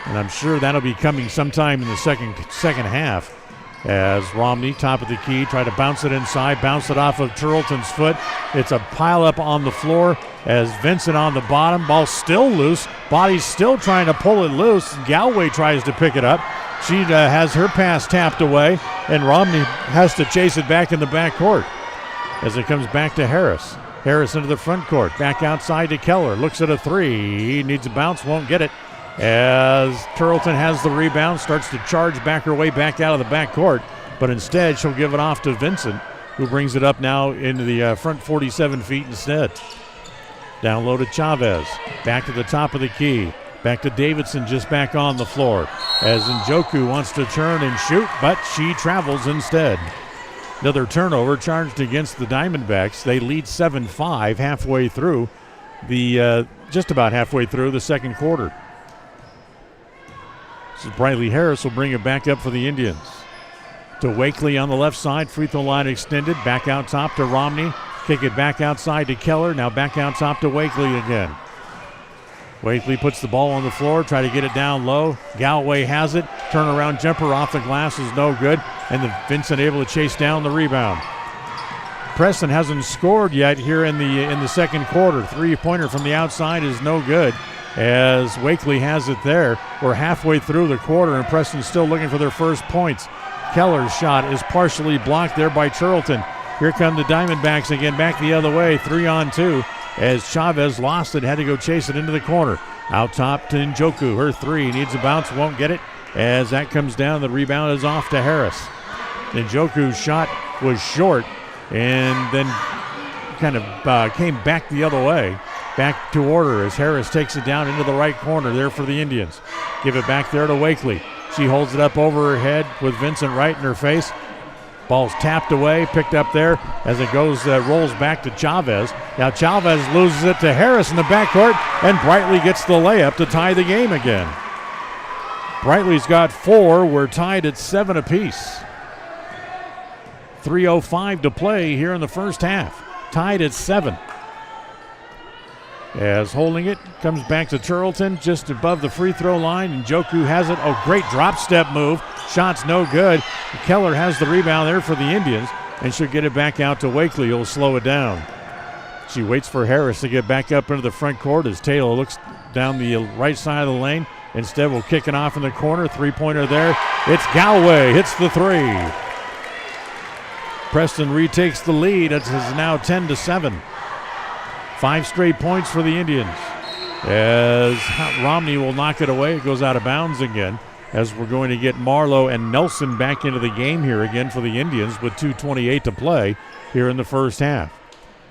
Speaker 1: And I'm sure that'll be coming sometime in the second half. As Romney, top of the key, try to bounce it inside, bounce it off of Turlton's foot. It's a pile-up on the floor as Vincent on the bottom. Ball still loose. Body's still trying to pull it loose. Galway tries to pick it up. She has her pass tapped away, and Romney has to chase it back in the backcourt as it comes back to Harris. Harris into the front court, back outside to Keller. Looks at a three. He needs a bounce, won't get it. As Turlton has the rebound, starts to charge back her way back out of the backcourt, but instead she'll give it off to Vincent, who brings it up now into the front 47 feet instead. Down low to Chavez, back to the top of the key, back to Davidson just back on the floor, as Njoku wants to turn and shoot, but she travels instead. Another turnover charged against the Diamondbacks. They lead 7-5 halfway through just about halfway through the second quarter. So Briley Harris will bring it back up for the Indians. To Wakely on the left side, free throw line extended, back out top to Romney. Kick it back outside to Keller, now back out top to Wakely again. Wakely puts the ball on the floor, try to get it down low. Galway has it, turnaround jumper off the glass is no good, and Vincent able to chase down the rebound. Preston hasn't scored yet here in the second quarter. Three-pointer from the outside is no good, as Wakely has it there. We're halfway through the quarter, and Preston's still looking for their first points. Keller's shot is partially blocked there by Turlton. Here come the Diamondbacks again, back the other way, 3-on-2, as Chavez lost it, had to go chase it into the corner. Out top to Njoku, her three, needs a bounce, won't get it. As that comes down, the rebound is off to Harris. Njoku's shot was short, and then kind of came back the other way. Back to order as Harris takes it down into the right corner there for the Indians. Give it back there to Wakely. She holds it up over her head with Vincent right in her face. Ball's tapped away, picked up there as it goes, rolls back to Chavez. Now Chavez loses it to Harris in the backcourt, and Brightly gets the layup to tie the game again. Brightly's got 4. We're tied at 7 apiece. 3:05 to play here in the first half. Tied at 7. As holding it, comes back to Turlton just above the free throw line, and Njoku has it. Oh, great drop step move. Shot's no good. Keller has the rebound there for the Indians, and she'll get it back out to Wakely. He'll slow it down. She waits for Harris to get back up into the front court as Taylor looks down the right side of the lane. Instead, we'll kick it off in the corner. Three-pointer there. It's Galway. Hits the three. Preston retakes the lead. It is now 10-7. 5 straight points for the Indians. As Romney will knock it away. It goes out of bounds again. As we're going to get Marlowe and Nelson back into the game here again for the Indians with 2:28 to play here in the first half.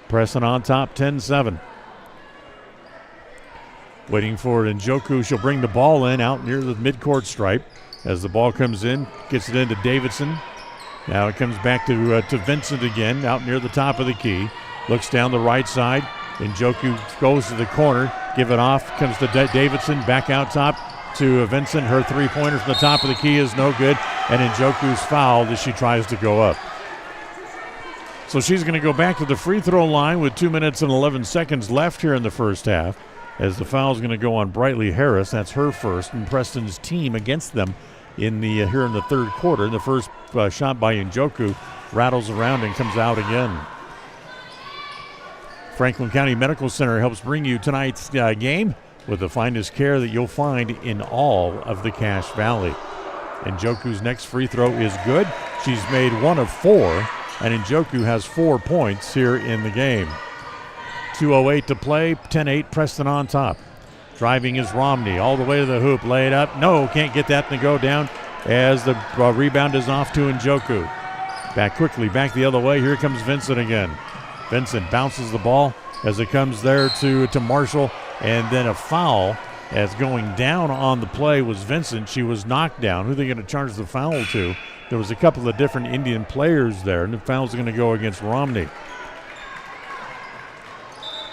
Speaker 1: Preston on top, 10-7. Waiting for Njoku. She'll bring the ball in out near the midcourt stripe. As the ball comes in, gets it into Davidson. Now it comes back to Vincent again out near the top of the key. Looks down the right side. Njoku goes to the corner. Give it off. Comes to Davidson. Back out top to Vincent. Her three-pointer from the top of the key is no good. And Njoku's fouled as she tries to go up. So she's going to go back to the free throw line with 2 minutes and 11 seconds left here in the first half. As the foul is going to go on Brightly Harris. That's her first, and Preston's team against them here in the third quarter. The first shot by Njoku rattles around and comes out again. Franklin County Medical Center helps bring you tonight's game with the finest care that you'll find in all of the Cache Valley. Njoku's next free throw is good. She's made 1 of 4, and Njoku has 4 points here in the game. 2:08 to play, 10-8, Preston on top. Driving is Romney, all the way to the hoop, lay it up. No, can't get that to go down as the rebound is off to Njoku. Back quickly, back the other way. Here comes Vincent again. Vincent bounces the ball as it comes there to Marshall, and then a foul as going down on the play was Vincent. She was knocked down. Who are they going to charge the foul to? There was a couple of different Indian players there, and the foul's going to go against Romney.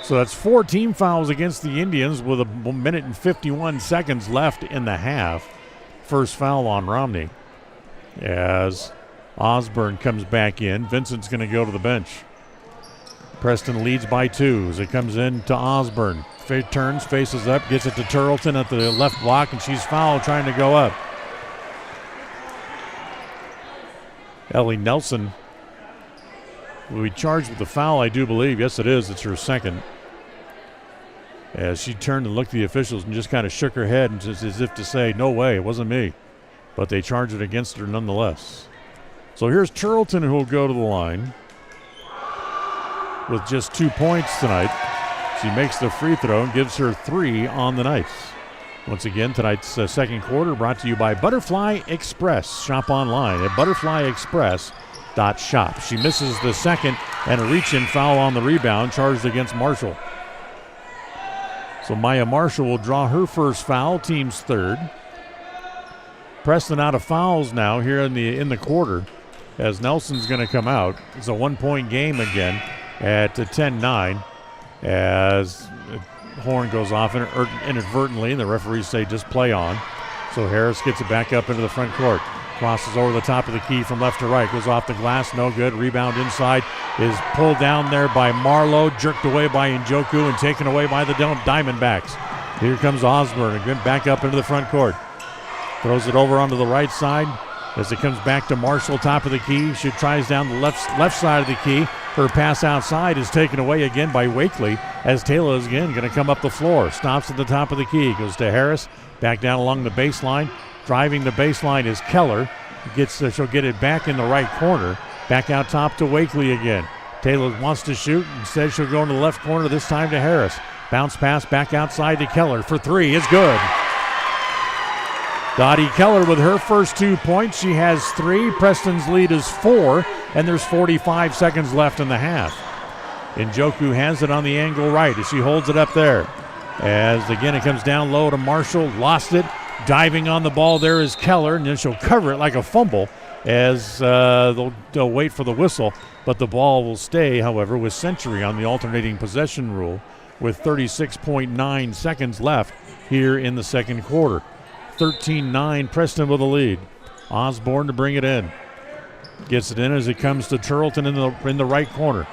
Speaker 1: So that's 4 team fouls against the Indians with 1 minute and 51 seconds left in the half. First foul on Romney as Osborne comes back in. Vincent's going to go to the bench. Preston leads by 2 as it comes in to Osborne. Turns, faces up, gets it to Turleton at the left block, and she's fouled trying to go up. Ellie Nelson will be charged with the foul, I do believe. Yes, it is. It's her second. As she turned and looked at the officials and just kind of shook her head and just as if to say, no way, it wasn't me. But they charged it against her nonetheless. So here's Turleton, who will go to the line with just 2 points tonight. She makes the free throw and gives her 3 on the night. Once again, tonight's second quarter brought to you by Butterfly Express. Shop online at butterflyexpress.shop. She misses the second and a reach-in foul on the rebound charged against Marshall. So Maya Marshall will draw her first foul, team's third. Preston out of fouls now here in the quarter as Nelson's going to come out. It's a 1-point game again at 10-9 as horn goes off inadvertently, and the referees say just play on. So Harris gets it back up into the front court. Crosses over the top of the key from left to right. Goes off the glass, no good. Rebound inside is pulled down there by Marlowe, jerked away by Njoku, and taken away by the Diamondbacks. Here comes Osborne again back up into the front court. Throws it over onto the right side as it comes back to Marshall, top of the key. She tries down the left side of the key. Her pass outside is taken away again by Wakely as Taylor is again going to come up the floor. Stops at the top of the key. Goes to Harris. Back down along the baseline. Driving the baseline is Keller. She'll get it back in the right corner. Back out top to Wakely again. Taylor wants to shoot. Instead, she'll go in the left corner, this time to Harris. Bounce pass back outside to Keller for 3 is good. Dottie Keller with her first 2 points. She has 3. Preston's lead is 4, and there's 45 seconds left in the half. Njoku has it on the angle right as she holds it up there. As again it comes down low to Marshall. Lost it. Diving on the ball there is Keller, and then she'll cover it like a fumble as they'll wait for the whistle. But the ball will stay, however, with Century on the alternating possession rule with 36.9 seconds left here in the second quarter. 13-9, Preston with the lead. Osborne to bring it in. Gets it in as it comes to Turleton in the right corner.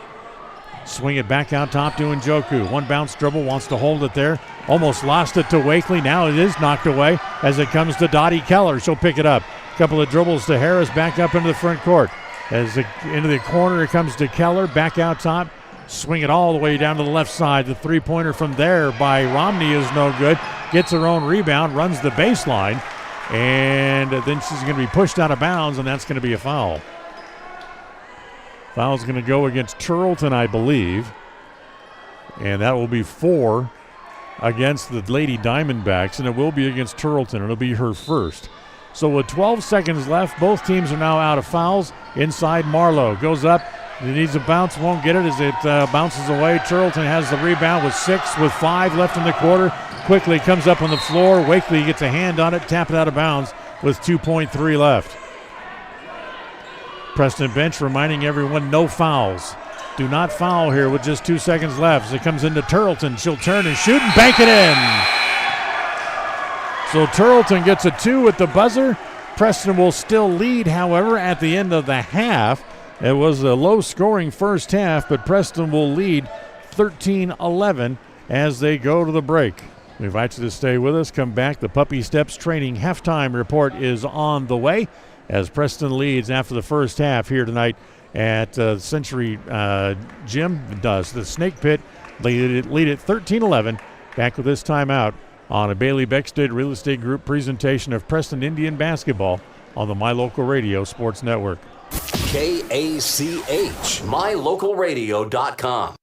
Speaker 1: Swing it back out top to Njoku. One bounce dribble, wants to hold it there. Almost lost it to Wakely. Now it is knocked away as it comes to Dottie Keller. She'll pick it up. Couple of dribbles to Harris, back up into the front court. Into the corner it comes to Keller, back out top. Swing it all the way down to the left side. The three-pointer from there by Romney is no good. Gets her own rebound, runs the baseline, and then she's going to be pushed out of bounds, and that's going to be a foul. Foul's going to go against Turleton, I believe, and that will be 4 against the Lady Diamondbacks, and it will be against Turleton. It'll be her first. So with 12 seconds left, both teams are now out of fouls. Inside, Marlowe goes up. He needs a bounce, won't get it as it bounces away. Turleton has the rebound with 6, with 5 left in the quarter. Quickly comes up on the floor. Wakely gets a hand on it, tap it out of bounds with 2.3 left. Preston bench reminding everyone no fouls. Do not foul here with just 2 seconds left. As it comes into Turleton, she'll turn and shoot and bank it in. So Turleton gets a 2 at the buzzer. Preston will still lead, however, at the end of the half. It was a low-scoring first half, but Preston will lead 13-11 as they go to the break. We invite you to stay with us. Come back. The Puppy Steps Training halftime report is on the way as Preston leads after the first half here tonight at Century Gym. Does the Snake Pit lead it 13-11. Back with this timeout on a Bailey Beckstead Real Estate Group presentation of Preston Indian basketball on the My Local Radio Sports Network.
Speaker 2: KACH, mylocalradio.com.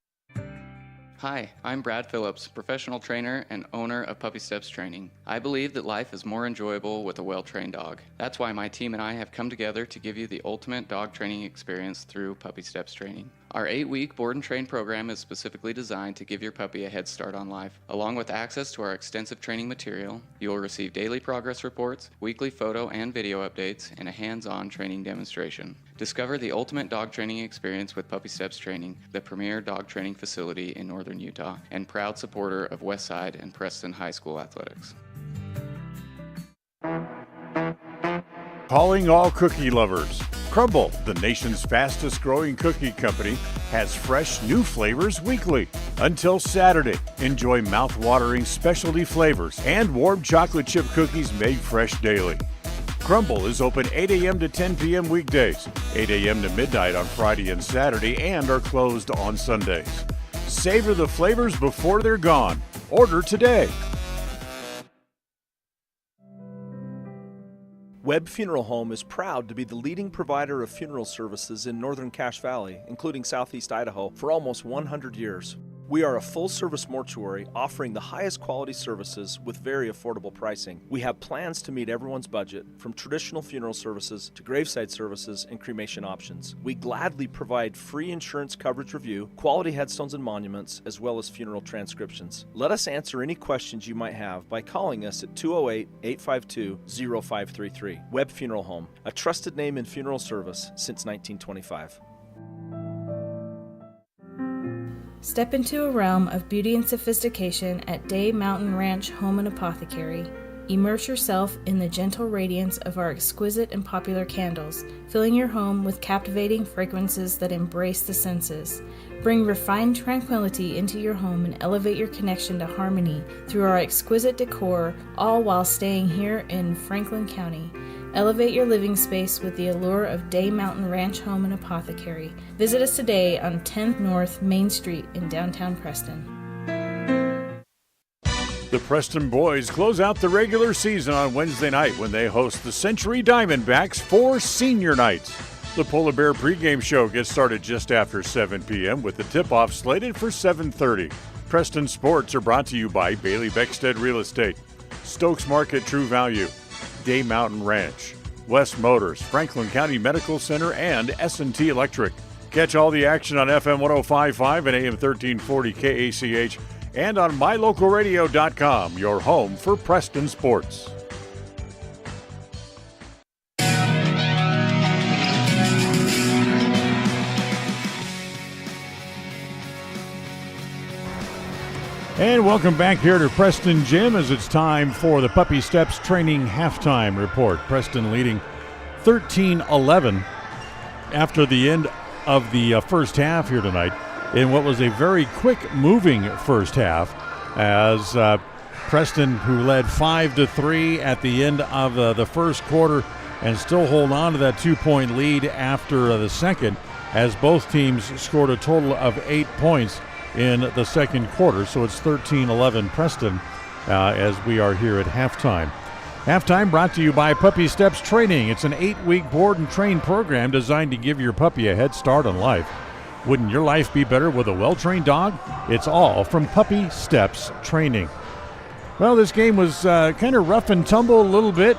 Speaker 11: Hi, I'm Brad Phillips, professional trainer and owner of Puppy Steps Training. I believe that life is more enjoyable with a well-trained dog. That's why my team and I have come together to give you the ultimate dog training experience through Puppy Steps Training. Our 8-week board and train program is specifically designed to give your puppy a head start on life. Along with access to our extensive training material, you will receive daily progress reports, weekly photo and video updates, and a hands-on training demonstration. Discover the ultimate dog training experience with Puppy Steps Training, the premier dog training facility in northern Utah, and proud supporter of Westside and Preston High School athletics.
Speaker 1: Calling all cookie lovers. Crumble, the nation's fastest growing cookie company, has fresh new flavors weekly. Until Saturday, enjoy mouth-watering specialty flavors and warm chocolate chip cookies made fresh daily. Crumble is open 8 a.m. to 10 p.m. weekdays, 8 a.m. to midnight on Friday and Saturday, and are closed on Sundays. Savor the flavors before they're gone. Order today.
Speaker 18: Webb Funeral Home is proud to be the leading provider of funeral services in northern Cache Valley, including southeast Idaho, for almost 100 years. We are a full-service mortuary offering the highest quality services with very affordable pricing. We have plans to meet everyone's budget, from traditional funeral services to graveside services and cremation options. We gladly provide free insurance coverage review, quality headstones and monuments, as well as funeral transcriptions. Let us answer any questions you might have by calling us at 208-852-0533. Webb Funeral Home, a trusted name in funeral service since 1925.
Speaker 19: Step into a realm of beauty and sophistication at Day Mountain Ranch Home and Apothecary. Immerse yourself in the gentle radiance of our exquisite and popular candles, filling your home with captivating fragrances that embrace the senses. Bring refined tranquility into your home and elevate your connection to harmony through our exquisite decor, all while staying here in Franklin County. Elevate your living space with the allure of Day Mountain Ranch Home and Apothecary. Visit us today on 10th North Main Street in downtown Preston.
Speaker 1: The Preston boys close out the regular season on Wednesday night when they host the Century Diamondbacks for senior night. The Polar Bear pregame show gets started just after 7 p.m. with the tip-off slated for 7:30. Preston sports are brought to you by Bailey Beckstead Real Estate, Stokes Market True Value, Day Mountain Ranch, West Motors, Franklin County Medical Center, and S&T Electric. Catch all the action on FM 105.5 and AM 1340 KACH and on mylocalradio.com, your home for Preston sports. And welcome back here to Preston Gym as it's time for the Puppy Steps Training Halftime Report. Preston leading 13-11 after the end of the first half here tonight in what was a very quick moving first half as Preston, who led 5-3 at the end of the first quarter and still hold on to that 2-point lead after the second, as both teams scored a total of 8 points in the second quarter. So it's 13-11 Preston as we are here at halftime. Halftime brought to you by Puppy Steps Training. It's an 8-week board and train program designed to give your puppy a head start on life. Wouldn't your life be better with a well-trained dog? It's all from Puppy Steps Training. Well, this game was kind of rough and tumble a little bit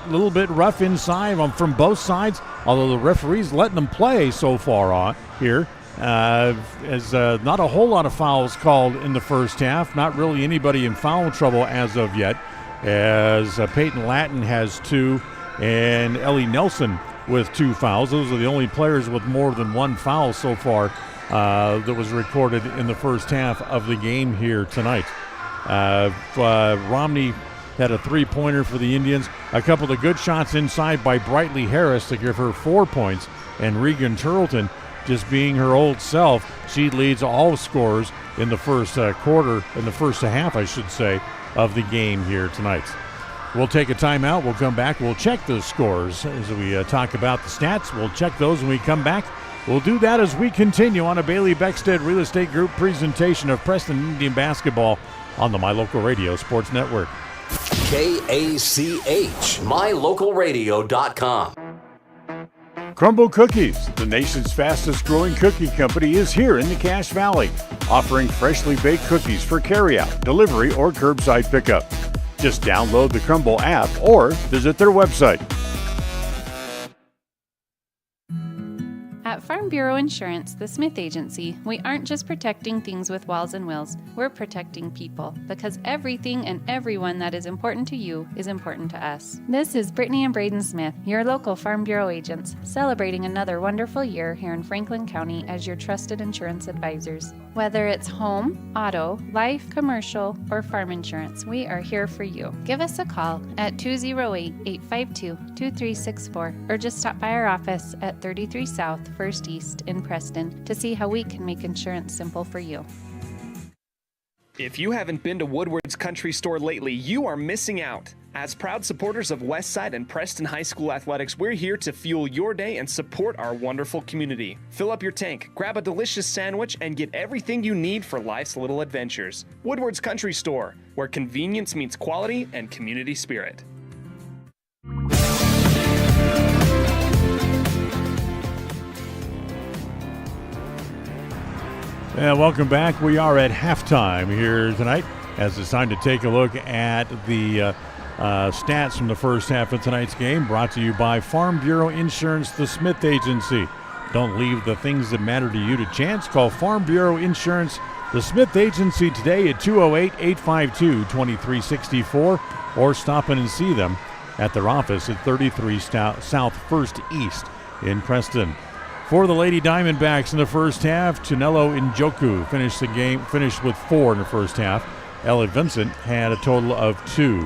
Speaker 1: rough inside from both sides, although the referee's letting them play so far on here. As not a whole lot of fouls called in the first half. Not really anybody in foul trouble as of yet, as Peyton Lattin has 2 and Ellie Nelson with 2 fouls. Those are the only players with more than 1 foul so far that was recorded in the first half of the game here tonight. Romney had a 3-pointer for the Indians. A couple of good shots inside by Brightly Harris to give her 4 points, and Regan Turleton, just being her old self, she leads all scorers in the first quarter, in the first half, I should say, of the game here tonight. We'll take a timeout. We'll come back. We'll check those scores as we talk about the stats. We'll check those when we come back. We'll do that as we continue on a Bailey Beckstead Real Estate Group presentation of Preston Indian basketball on the My Local Radio Sports Network.
Speaker 2: KACH, mylocalradio.com.
Speaker 1: Crumble Cookies, the nation's fastest growing cookie company, is here in the Cache Valley, offering freshly baked cookies for carryout, delivery, or curbside pickup. Just download the Crumble app or visit their website.
Speaker 12: At At Farm Bureau Insurance, the Smith Agency, we aren't just protecting things with walls and wheels, we're protecting people, because everything and everyone that is important to you is important to us. This is Brittany and Braden Smith, your local Farm Bureau agents, celebrating another wonderful year here in Franklin County as your trusted insurance advisors. Whether it's home, auto, life, commercial, or farm insurance, we are here for you. Give us a call at 208-852-2364 or just stop by our office at 33 South 1st East in Preston to see how we can make insurance simple for you.
Speaker 3: If you haven't been to Woodward's Country Store lately, you are missing out. As proud supporters of Westside and Preston High School athletics, we're here to fuel your day and support our wonderful community. Fill up your tank, grab a delicious sandwich, and get everything you need for life's little adventures. Woodward's Country Store, where convenience meets quality and community spirit.
Speaker 1: Welcome back. We are at halftime here tonight as it's time to take a look at the stats from the first half of tonight's game, brought to you by Farm Bureau Insurance, the Smith Agency. Don't leave the things that matter to you to chance. Call Farm Bureau Insurance, the Smith Agency today at 208-852-2364 or stop in and see them at their office at 33 South 1st East in Preston. For the Lady Diamondbacks in the first half, Tunello Njoku finished with 4 in the first half. Ellie Vincent had a total of 2.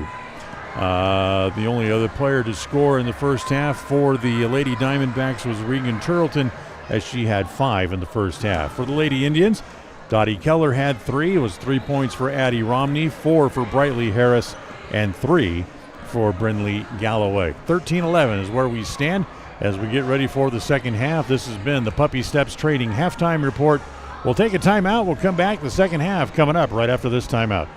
Speaker 1: The only other player to score in the first half for the Lady Diamondbacks was Regan Turleton, as she had 5 in the first half. For the Lady Indians, Dottie Keller had 3. It was 3 points for Addie Romney, 4 for Brightly Harris, and 3 for Brindley Galloway. 13-11 is where we stand as we get ready for the second half. This has been the Puppy Steps Trading Halftime Report. We'll take a timeout. We'll come back. The second half coming up right after this timeout.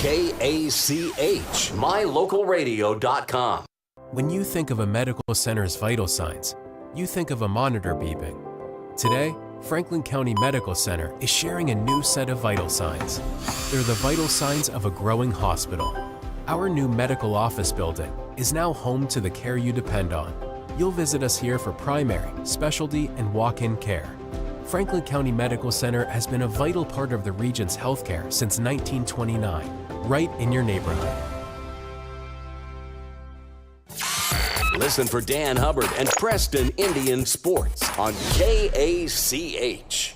Speaker 2: KACH, mylocalradio.com.
Speaker 10: When you think of a medical center's vital signs, you think of a monitor beeping. Today, Franklin County Medical Center is sharing a new set of vital signs. They're the vital signs of a growing hospital. Our new medical office building is now home to the care you depend on. You'll visit us here for primary, specialty, and walk-in care. Franklin County Medical Center has been a vital part of the region's healthcare since 1929, right in your neighborhood.
Speaker 2: Listen for Dan Hubbard and Preston Indian Sports on KACH.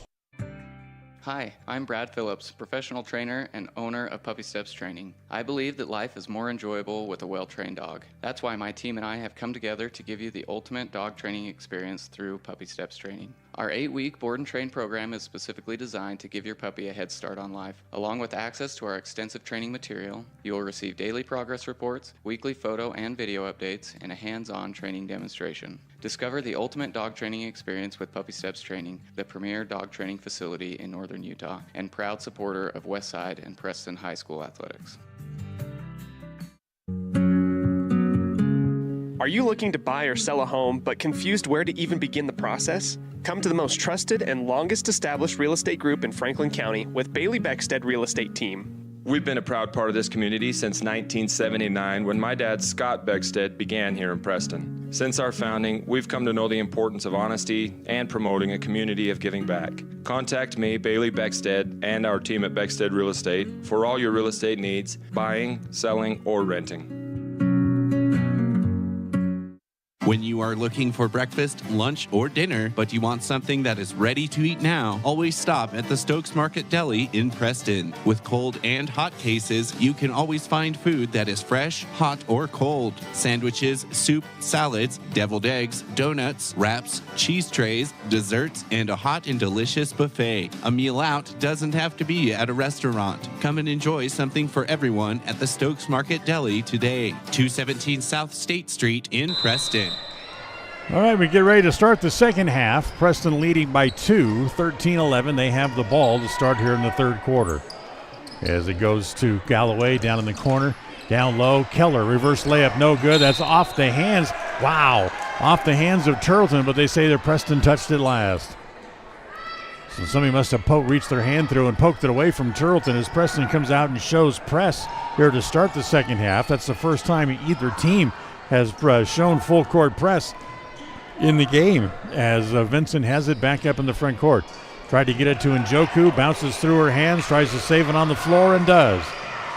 Speaker 11: Hi, I'm Brad Phillips, professional trainer and owner of Puppy Steps Training. I believe that life is more enjoyable with a well-trained dog. That's why my team and I have come together to give you the ultimate dog training experience through Puppy Steps Training. Our 8-week board and train program is specifically designed to give your puppy a head start on life. Along with access to our extensive training material, you will receive daily progress reports, weekly photo and video updates, and a hands-on training demonstration. Discover the ultimate dog training experience with Puppy Steps Training, the premier dog training facility in northern Utah, and proud supporter of Westside and Preston High School athletics.
Speaker 3: Are you looking to buy or sell a home but confused where to even begin the process? Come to the most trusted and longest established real estate group in Franklin County with Bailey Beckstead Real Estate Team.
Speaker 4: We've been a proud part of this community since 1979 when my dad, Scott Beckstead, began here in Preston. Since our founding, we've come to know the importance of honesty and promoting a community of giving back. Contact me, Bailey Beckstead, and our team at Beckstead Real Estate for all your real estate needs, buying, selling, or renting.
Speaker 20: When you are looking for breakfast, lunch, or dinner, but you want something that is ready to eat now, always stop at the Stokes Market Deli in Preston. With cold and hot cases, you can always find food that is fresh, hot, or cold. Sandwiches, soup, salads, deviled eggs, donuts, wraps, cheese trays, desserts, and a hot and delicious buffet. A meal out doesn't have to be at a restaurant. Come and enjoy something for everyone at the Stokes Market Deli today. 217 South State Street in Preston.
Speaker 1: All right, we get ready to start the second half. Preston leading by 2, 13-11. They have the ball to start here in the third quarter. As it goes to Galloway down in the corner, down low. Keller, reverse layup, no good. That's off the hands. Wow, off the hands of Turleton, but they say that Preston touched it last. So somebody must have reached their hand through and poked it away from Turleton as Preston comes out and shows press here to start the second half. That's the first time either team has shown full court press in the game as Vincent has it back up in the front court. Tried to get it to Njoku, bounces through her hands, tries to save it on the floor and does.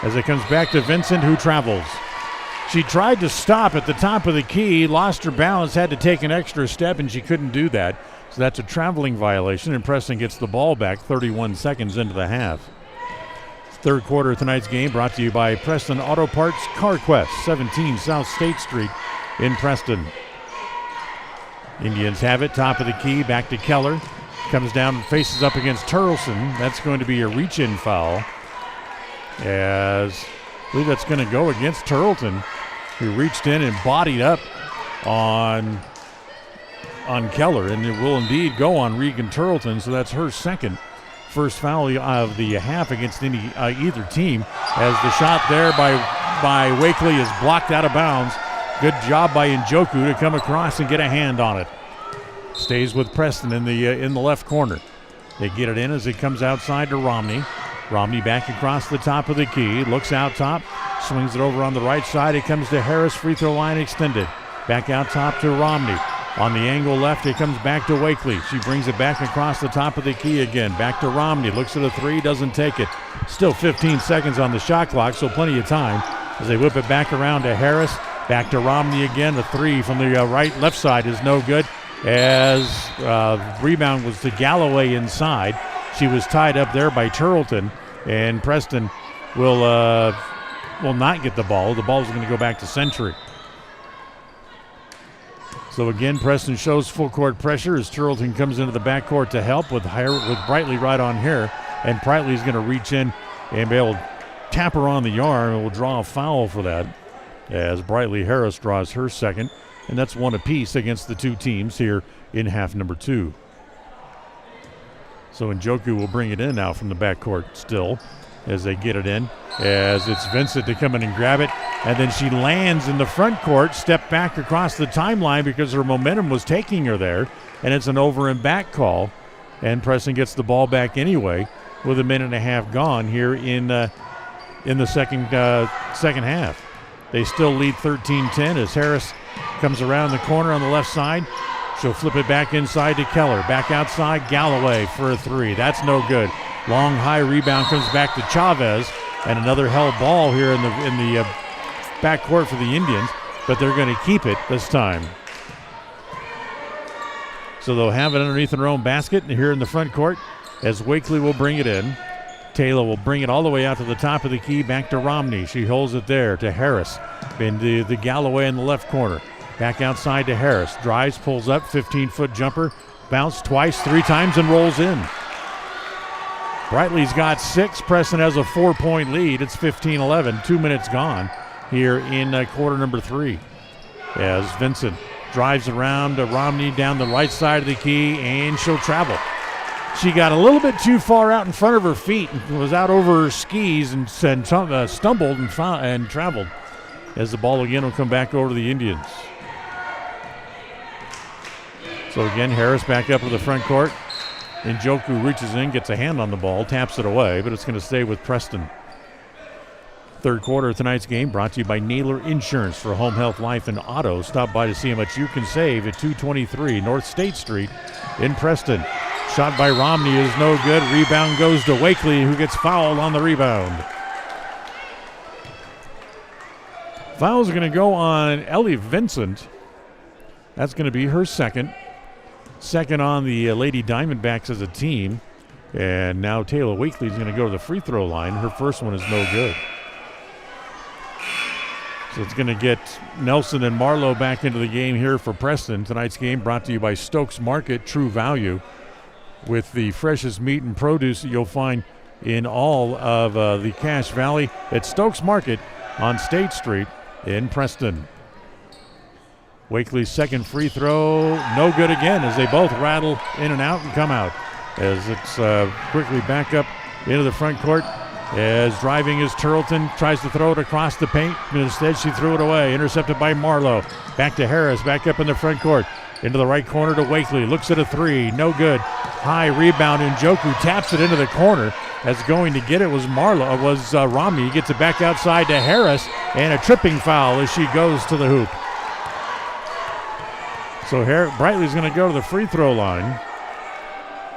Speaker 1: As it comes back to Vincent, who travels. She tried to stop at the top of the key, lost her balance, had to take an extra step, and she couldn't do that. So that's a traveling violation, and Preston gets the ball back 31 seconds into the half. Third quarter of tonight's game brought to you by Preston Auto Parts CarQuest, 17 South State Street in Preston. Indians have it, top of the key, back to Keller. Comes down and faces up against Turleson. That's going to be a reach-in foul. As I believe that's going to go against Turleton, who reached in and bodied up on Keller, and it will indeed go on Regan Turleton, so that's her first foul of the half against either team, as the shot there by Wakely is blocked out of bounds. Good job by Njoku to come across and get a hand on it. Stays with Preston in the left corner. They get it in as it comes outside to Romney. Romney back across the top of the key, looks out top, swings it over on the right side. It comes to Harris, free throw line extended. Back out top to Romney. On the angle left, it comes back to Wakely. She brings it back across the top of the key again. Back to Romney, looks at a three, doesn't take it. Still 15 seconds on the shot clock, so plenty of time as they whip it back around to Harris. Back to Romney again. The three from the left side is no good, as rebound was to Galloway inside. She was tied up there by Turleton, and Preston will not get the ball. The ball is going to go back to Century. So again, Preston shows full court pressure as Turleton comes into the backcourt to help with Brightly right on here, and Brightly is going to reach in and be able to tap her on the arm, and will draw a foul for that, as Brightly Harris draws her second, and that's one apiece against the two teams here in half number 2. So Njoku will bring it in now from the backcourt still as they get it in, as it's Vincent to come in and grab it, and then she lands in the front court, step back across the timeline because her momentum was taking her there, and it's an over and back call, and Preston gets the ball back anyway with a minute and a half gone here in the second half. They still lead 13-10 as Harris comes around the corner on the left side. She'll flip it back inside to Keller. Back outside, Galloway for a three. That's no good. Long high rebound comes back to Chavez, and another held ball here in the backcourt for the Indians, but they're going to keep it this time. So they'll have it underneath their own basket here in the front court as Wakely will bring it in. Taylor will bring it all the way out to the top of the key, back to Romney. She holds it there to Harris. Been the Galloway in the left corner. Back outside to Harris. Drives, pulls up, 15-foot jumper. Bounced twice, 3 times, and rolls in. Brightly's got 6. Preston has a 4-point lead. It's 15-11. 2 minutes gone here in quarter number 3. As Vincent drives around to Romney down the right side of the key, and she'll travel. She got a little bit too far out in front of her feet and was out over her skis and stumbled and traveled, as the ball again will come back over to the Indians. So again, Harris back up to the front court. Njoku reaches in, gets a hand on the ball, taps it away, but it's going to stay with Preston. Third quarter of tonight's game brought to you by Naylor Insurance for home, health, life, and auto. Stop by to see how much you can save at 223 North State Street in Preston. Shot by Romney is no good. Rebound goes to Wakely, who gets fouled on the rebound. Foul's going to go on Ellie Vincent. That's going to be her second. Second on the Lady Diamondbacks as a team. And now Taylor Wakely is going to go to the free throw line. Her first one is no good. So it's going to get Nelson and Marlowe back into the game here for Preston. Tonight's game brought to you by Stokes Market, True Value, with the freshest meat and produce that you'll find in all of the Cache Valley at Stokes Market on State Street in Preston. Wakely's second free throw, no good again, as they both rattle in and out and come out. As it's quickly back up into the front court, as driving is Turleton, tries to throw it across the paint, but instead she threw it away, intercepted by Marlowe. Back to Harris, back up in the front court, into the right corner to Wakely, looks at a three, no good. High rebound, Njoku taps it into the corner, as going to get it was Romney. He gets it back outside to Harris, and a tripping foul as she goes to the hoop. So Brightly's going to go to the free throw line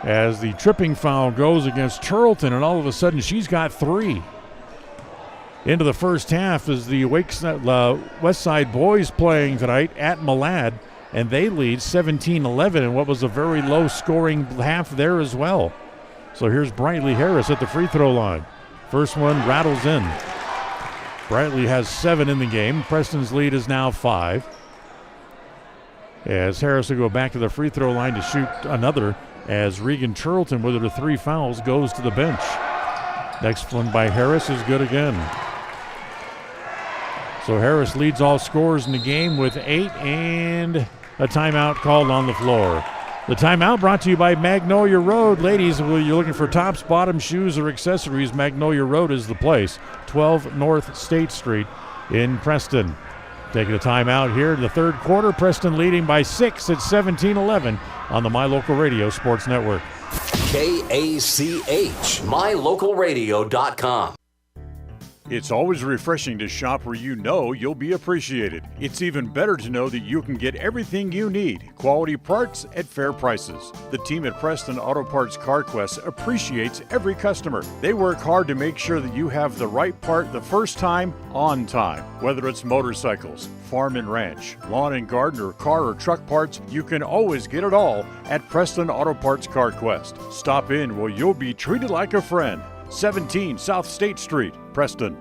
Speaker 1: as the tripping foul goes against Charlton, and all of a sudden she's got 3. Into the first half is the West Side boys playing tonight at Malad, and they lead 17-11 in what was a very low-scoring half there as well. So here's Brightly Harris at the free throw line. First one rattles in. Brightly has 7 in the game. Preston's lead is now 5. As Harris will go back to the free throw line to shoot another, as Regan Charlton, with her 3 fouls, goes to the bench. Next one by Harris is good again. So Harris leads all scorers in the game with 8, and a timeout called on the floor. The timeout brought to you by Magnolia Road. Ladies, whether you're looking for tops, bottoms, shoes, or accessories, Magnolia Road is the place. 12 North State Street in Preston. Taking a timeout here in the third quarter. Preston leading by 6 at 17-11 on the My Local Radio Sports Network.
Speaker 2: KACH, mylocalradio.com.
Speaker 1: It's always refreshing to shop where you know you'll be appreciated. It's even better to know that you can get everything you need, quality parts at fair prices. The team at Preston Auto Parts CarQuest appreciates every customer. They work hard to make sure that you have the right part the first time, on time. Whether it's motorcycles, farm and ranch, lawn and garden, or car or truck parts, you can always get it all at Preston Auto Parts CarQuest. Stop in where you'll be treated like a friend. 17 South State Street, Preston.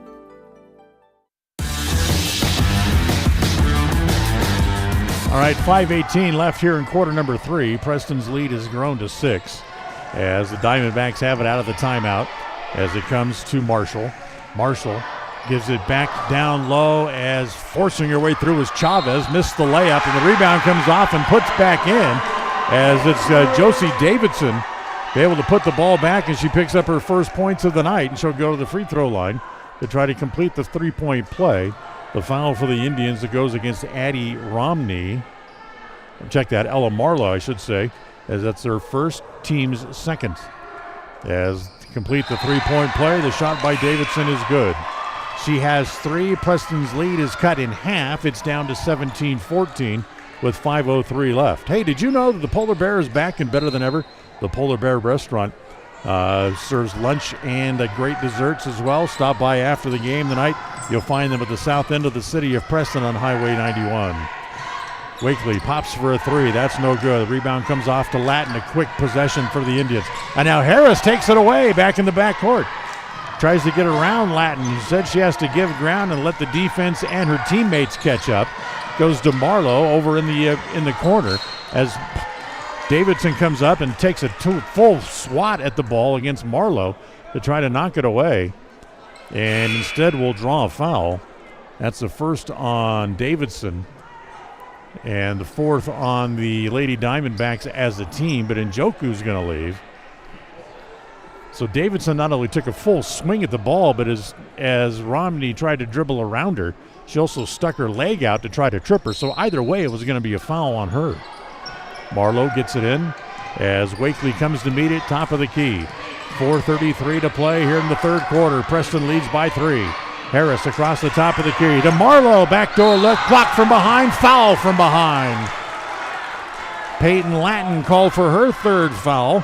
Speaker 1: All right, 5:18 left here in quarter number 3. Preston's lead has grown to 6 as the Diamondbacks have it out of the timeout as it comes to Marshall. Marshall gives it back down low as forcing her way through is Chavez. Missed the layup, and the rebound comes off and puts back in as it's Josie Davidson be able to put the ball back, and she picks up her first points of the night, and she'll go to the free throw line to try to complete the three-point play. The foul for the Indians that goes against Addie Romney. Check that, Ella Marlowe, I should say, as that's their first, team's second. As to complete the three-point play, the shot by Davidson is good. She has 3. Preston's lead is cut in half. It's down to 17-14 with 5:03 left. Hey, did you know that the Polar Bear is back and better than ever? The Polar Bear Restaurant serves lunch and great desserts as well. Stop by after the game tonight. You'll find them at the south end of the city of Preston on Highway 91. Wakely pops for a 3. That's no good. The rebound comes off to Latin. A quick possession for the Indians. And now Harris takes it away back in the backcourt. Tries to get around Latin. Said she has to give ground and let the defense and her teammates catch up. Goes to Marlowe over in the corner as Davidson comes up and takes a full swat at the ball against Marlowe to try to knock it away. And instead will draw a foul. That's the first on Davidson and the 4th on the Lady Diamondbacks as a team, but Njoku's going to leave. So Davidson not only took a full swing at the ball, but as Romney tried to dribble around her, she also stuck her leg out to try to trip her. So either way, it was going to be a foul on her. Marlowe gets it in as Wakely comes to meet it, top of the key. 4:33 to play here in the third quarter. Preston leads by 3. Harris across the top of the key to Marlowe. Backdoor look, blocked from behind, foul from behind. Peyton Latin called for her 3rd foul.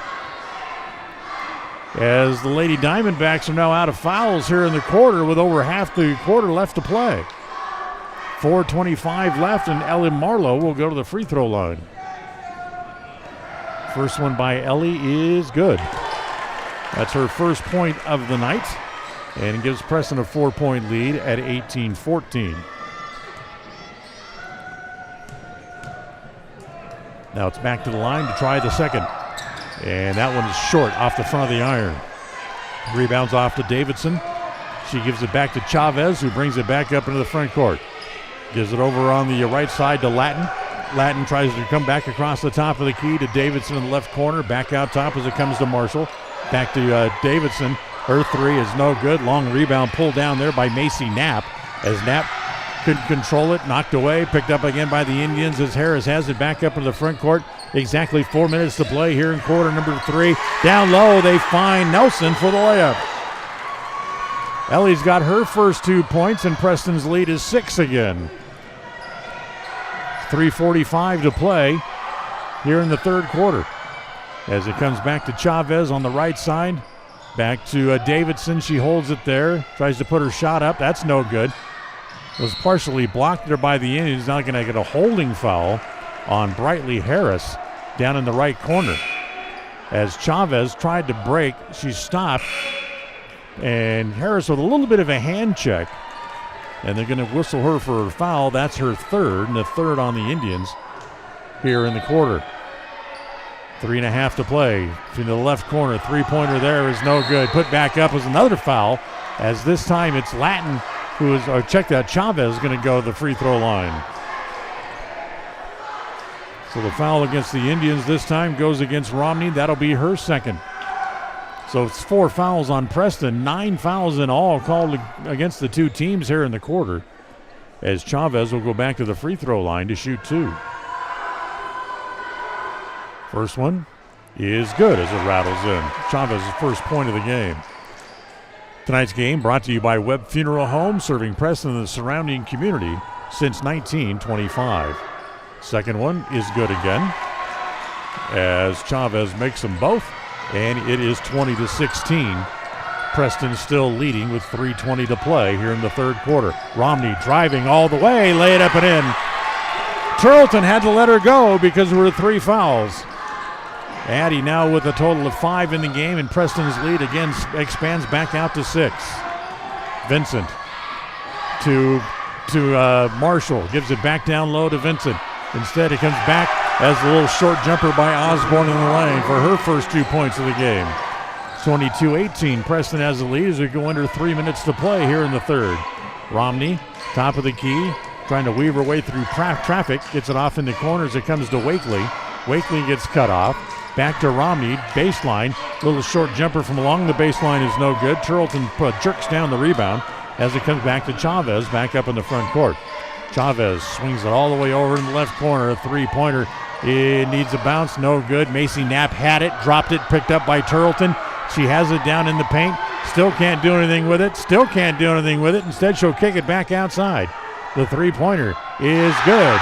Speaker 1: As the Lady Diamondbacks are now out of fouls here in the quarter with over half the quarter left to play. 4:25 left, and Ellie Marlowe will go to the free throw line. First one by Ellie is good. That's her first point of the night, and it gives Preston a 4-point lead at 18-14. Now it's back to the line to try the second. And that one is short off the front of the iron. Rebounds off to Davidson. She gives it back to Chavez, who brings it back up into the front court. Gives it over on the right side to Latin. Latin tries to come back across the top of the key to Davidson in the left corner. Back out top as it comes to Marshall. Back to Davidson. Her 3 is no good. Long rebound pulled down there by Macy Knapp. As Knapp couldn't control it, knocked away, picked up again by the Indians as Harris has it back up in the front court. Exactly 4 minutes to play here in quarter number 3. Down low, they find Nelson for the layup. Ellie's got her first 2 points, and Preston's lead is 6 again. 3:45 to play here in the third quarter. As it comes back to Chavez on the right side. Back to Davidson. She holds it there. Tries to put her shot up. That's no good. Was partially blocked there by the Indians. Now going to get a holding foul on Brightly Harris down in the right corner. As Chavez tried to break, she stopped. And Harris with a little bit of a hand check. And they're going to whistle her for a foul. That's her third, and the third on the Indians here in the quarter. 3.5 to play. To the left corner, three-pointer there is no good. Put back up was another foul, as this time it's Latin who is, or check that, Chavez is going to go to the free throw line. So the foul against the Indians this time goes against Romney. That'll be her second. So it's 4 fouls on Preston, 9 fouls in all called against the two teams here in the quarter, as Chavez will go back to the free throw line to shoot 2. First one is good as it rattles in. Chavez's first point of the game. Tonight's game brought to you by Webb Funeral Home, serving Preston and the surrounding community since 1925. Second one is good again, as Chavez makes them both, and it is 20-16. Preston still leading with 3:20 to play here in the third quarter. Romney driving all the way, lay it up and in. Turleton had to let her go because there were 3 fouls. Addie now with a total of 5 in the game, and Preston's lead again expands back out to 6. Vincent to Marshall, gives it back down low to Vincent. Instead, it comes back as a little short jumper by Osborne in the lane for her first 2 points of the game. 22-18, Preston has the lead as we go under 3 minutes to play here in the third. Romney, top of the key, trying to weave her way through traffic, gets it off in the corners. It comes to Wakely. Wakely gets cut off. Back to Romney, baseline. Little short jumper from along the baseline is no good. Turleton jerks down the rebound as it comes back to Chavez, back up in the front court. Chavez swings it all the way over in the left corner. A three-pointer. It needs a bounce, no good. Macy Knapp had it, dropped it, picked up by Turleton. She has it down in the paint. Still can't do anything with it. Instead, she'll kick it back outside. The three-pointer is good.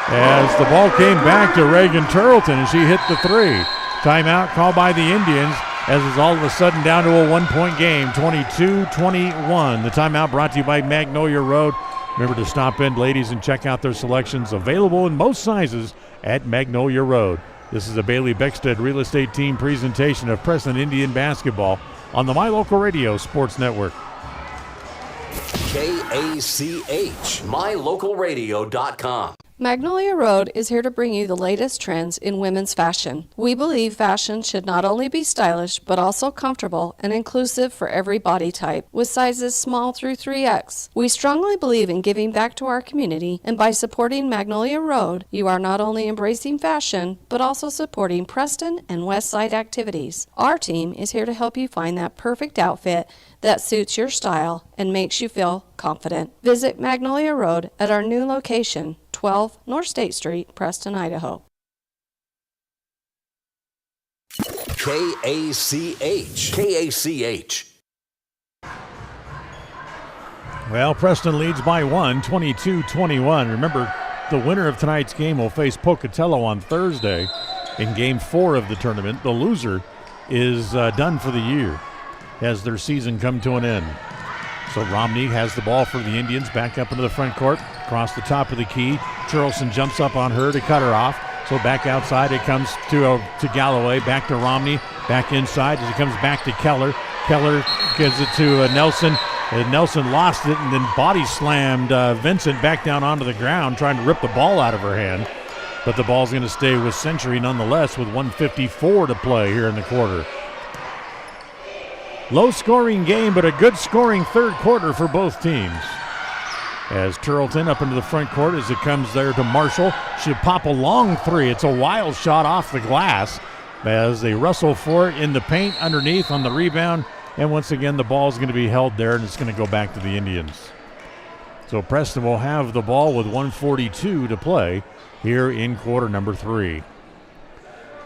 Speaker 1: As the ball came back to Reagan Turleton, and she hit the 3. Timeout called by the Indians, as it's all of a sudden down to a 1-point game, 22-21. The timeout brought to you by Magnolia Road. Remember to stop in, ladies, and check out their selections, available in most sizes at Magnolia Road. This is a Bailey Beckstead Real Estate Team presentation of Preston Indian basketball on the My Local Radio Sports Network.
Speaker 2: KACH, MyLocalRadio.com.
Speaker 14: Magnolia Road is here to bring you the latest trends in women's fashion. We believe fashion should not only be stylish, but also comfortable and inclusive for every body type, with sizes small through 3X. We strongly believe in giving back to our community, and by supporting Magnolia Road, you are not only embracing fashion, but also supporting Preston and West Side activities. Our team is here to help you find that perfect outfit that suits your style and makes you feel confident. Visit Magnolia Road at our new location, 12 North State Street, Preston, Idaho.
Speaker 2: KACH.
Speaker 1: Well, Preston leads by 1, 22-21. Remember, the winner of tonight's game will face Pocatello on Thursday in Game 4 of the tournament. The loser is done for the year as their season come to an end. So Romney has the ball for the Indians, back up into the front court, across the top of the key. Charleston jumps up on her to cut her off. So back outside, it comes to Galloway, back to Romney, back inside as it comes back to Keller. Keller gives it to Nelson. Nelson lost it and then body slammed Vincent back down onto the ground, trying to rip the ball out of her hand. But the ball's going to stay with Century nonetheless, with 1:54 to play here in the quarter. Low-scoring game, but a good scoring third quarter for both teams. As Turleton up into the front court as it comes there to Marshall. She'll pop a long 3. It's a wild shot off the glass as they wrestle for it in the paint underneath on the rebound. And once again, the ball's going to be held there, and it's going to go back to the Indians. So Preston will have the ball with 1:42 to play here in quarter number 3.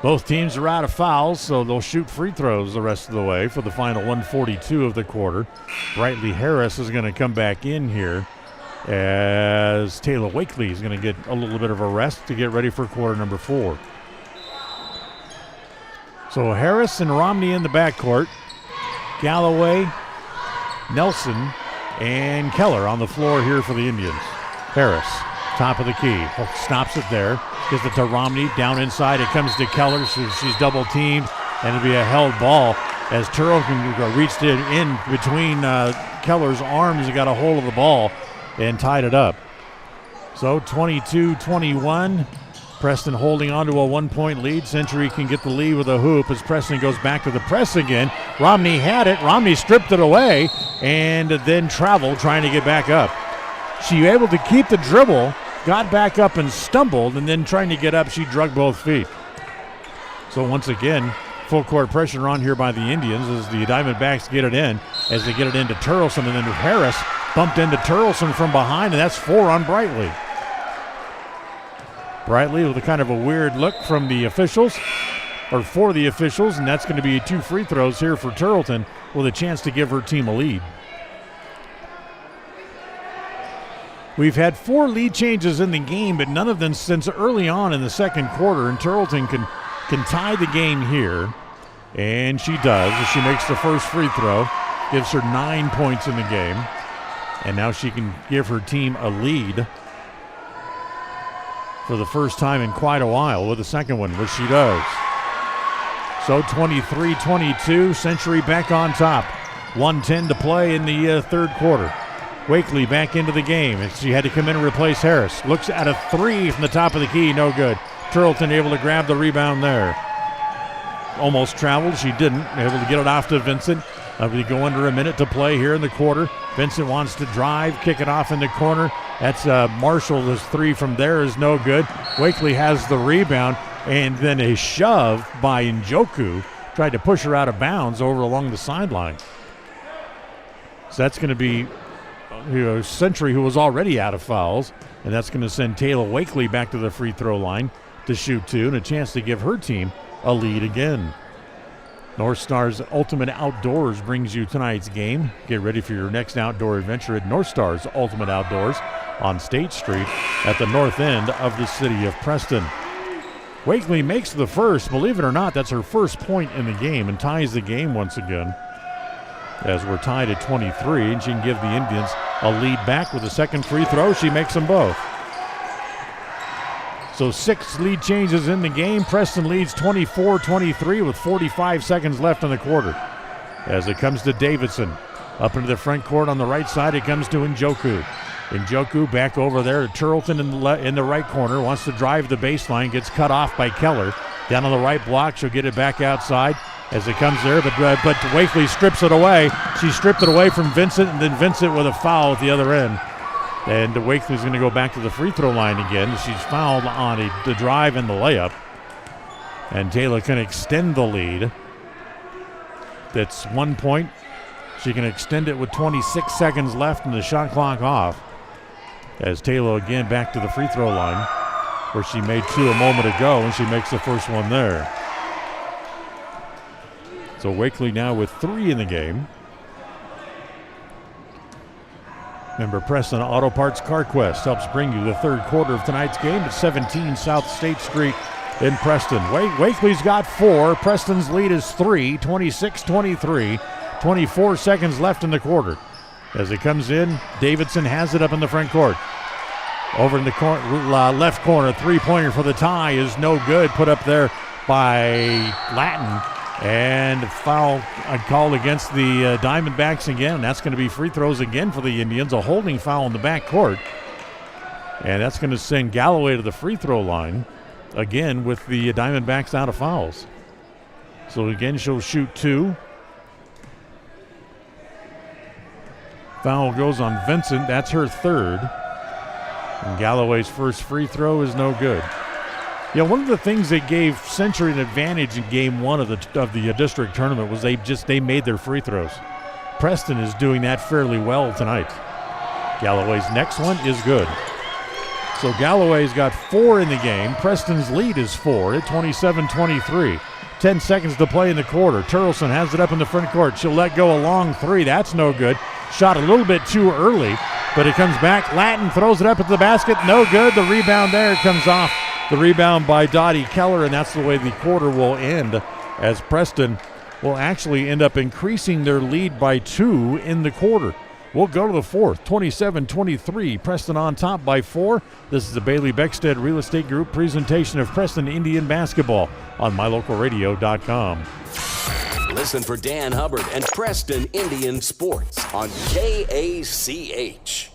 Speaker 1: Both teams are out of fouls, so they'll shoot free throws the rest of the way for the final 1:42 of the quarter. Brightly Harris is going to come back in here as Taylor Wakely is going to get a little bit of a rest to get ready for quarter number 4. So Harris and Romney in the backcourt. Galloway, Nelson, and Keller on the floor here for the Indians. Harris, top of the key, stops it there, gives it to Romney, down inside, it comes to Keller, so she's double teamed, and it'll be a held ball as Turlton reached it in between Keller's arms and got a hold of the ball and tied it up. So 22-21, Preston holding on to a 1-point lead. Century can get the lead with a hoop as Preston goes back to the press again. Romney had it. Romney stripped it away and then traveled trying to get back up. She was able to keep the dribble, got back up and stumbled, and then trying to get up, she drug both feet. So once again, full court pressure on here by the Indians as the Diamondbacks get it in, as they get it into Turleson, and then Harris bumped into Turleson from behind, and that's 4 on Brightly. Brightly with a kind of a weird look from the officials, or for the officials, and that's going to be 2 free throws here for Turleton with a chance to give her team a lead. We've had 4 lead changes in the game, but none of them since early on in the second quarter, and Turleton can tie the game here, and she does as she makes the first free throw, gives her 9 points in the game, and now she can give her team a lead for the first time in quite a while with the second one, which she does. So 23-22, Century back on top. 1:10 to play in the third quarter. Wakely back into the game, and she had to come in and replace Harris. Looks at a 3 from the top of the key, no good. Turleton able to grab the rebound there. Almost traveled, she didn't. Able to get it off to Vincent. We go under a minute to play here in the quarter. Vincent wants to drive, kick it off in the corner. That's Marshall's 3 from there is no good. Wakely has the rebound, and then a shove by Njoku. Tried to push her out of bounds over along the sideline. So that's going to be Century, who was already out of fouls, and that's going to send Taylor Wakely back to the free throw line to shoot 2, and a chance to give her team a lead again. North Stars Ultimate Outdoors brings you tonight's game. Get ready for your next outdoor adventure at North Stars Ultimate Outdoors on State Street at the north end of the city of Preston. Wakely makes the first. Believe it or not, that's her first point in the game and ties the game once again. As we're tied at 23, and she can give the Indians a lead back with a second free throw. She makes them both. So 6 lead changes in the game. Preston leads 24-23 with 45 seconds left in the quarter. As it comes to Davidson. Up into the front court on the right side, it comes to Njoku. Njoku back over there to Turleton in the right corner. Wants to drive the baseline. Gets cut off by Keller. Down on the right block, she'll get it back outside as it comes there. But Wakely strips it away. She stripped it away from Vincent, and then Vincent with a foul at the other end. And Wakely's going to go back to the free throw line again. She's fouled on the drive and the layup. And Taylor can extend the lead. That's 1 point. She can extend it with 26 seconds left and the shot clock off. As Taylor again back to the free throw line, where she made 2 a moment ago, and she makes the first one there. So Wakely now with 3 in the game. Remember, Preston Auto Parts CarQuest helps bring you the third quarter of tonight's game at 17 South State Street in Preston. Wakely's got 4. Preston's lead is 3, 26-23. 24 seconds left in the quarter. As it comes in, Davidson has it up in the front court. Over in the left corner, 3-pointer for the tie is no good. Put up there by Latin. And foul called against the Diamondbacks again. And that's going to be free throws again for the Indians. A holding foul in the backcourt. And that's going to send Galloway to the free throw line. Again with the Diamondbacks out of fouls. So again, she'll shoot 2. Foul goes on Vincent. That's her 3rd. And Galloway's first free throw is no good. Yeah, one of the things that gave Century an advantage in game 1 of the district tournament was they made their free throws. Preston is doing that fairly well tonight. Galloway's next one is good. So Galloway's got 4 in the game. Preston's lead is 4 at 27-23. 10 seconds to play in the quarter. Turleson has it up in the front court. She'll let go a long 3. That's no good. Shot a little bit too early, but it comes back. Latin throws it up at the basket. No good. The rebound there comes off. The rebound by Dottie Keller, and that's the way the quarter will end, as Preston will actually end up increasing their lead by 2 in the quarter. We'll go to the fourth, 27-23. Preston on top by 4. This is the Bailey Beckstead Real Estate Group presentation of Preston Indian basketball on mylocalradio.com.
Speaker 2: Listen for Dan Hubbard and Preston Indian Sports on KACH.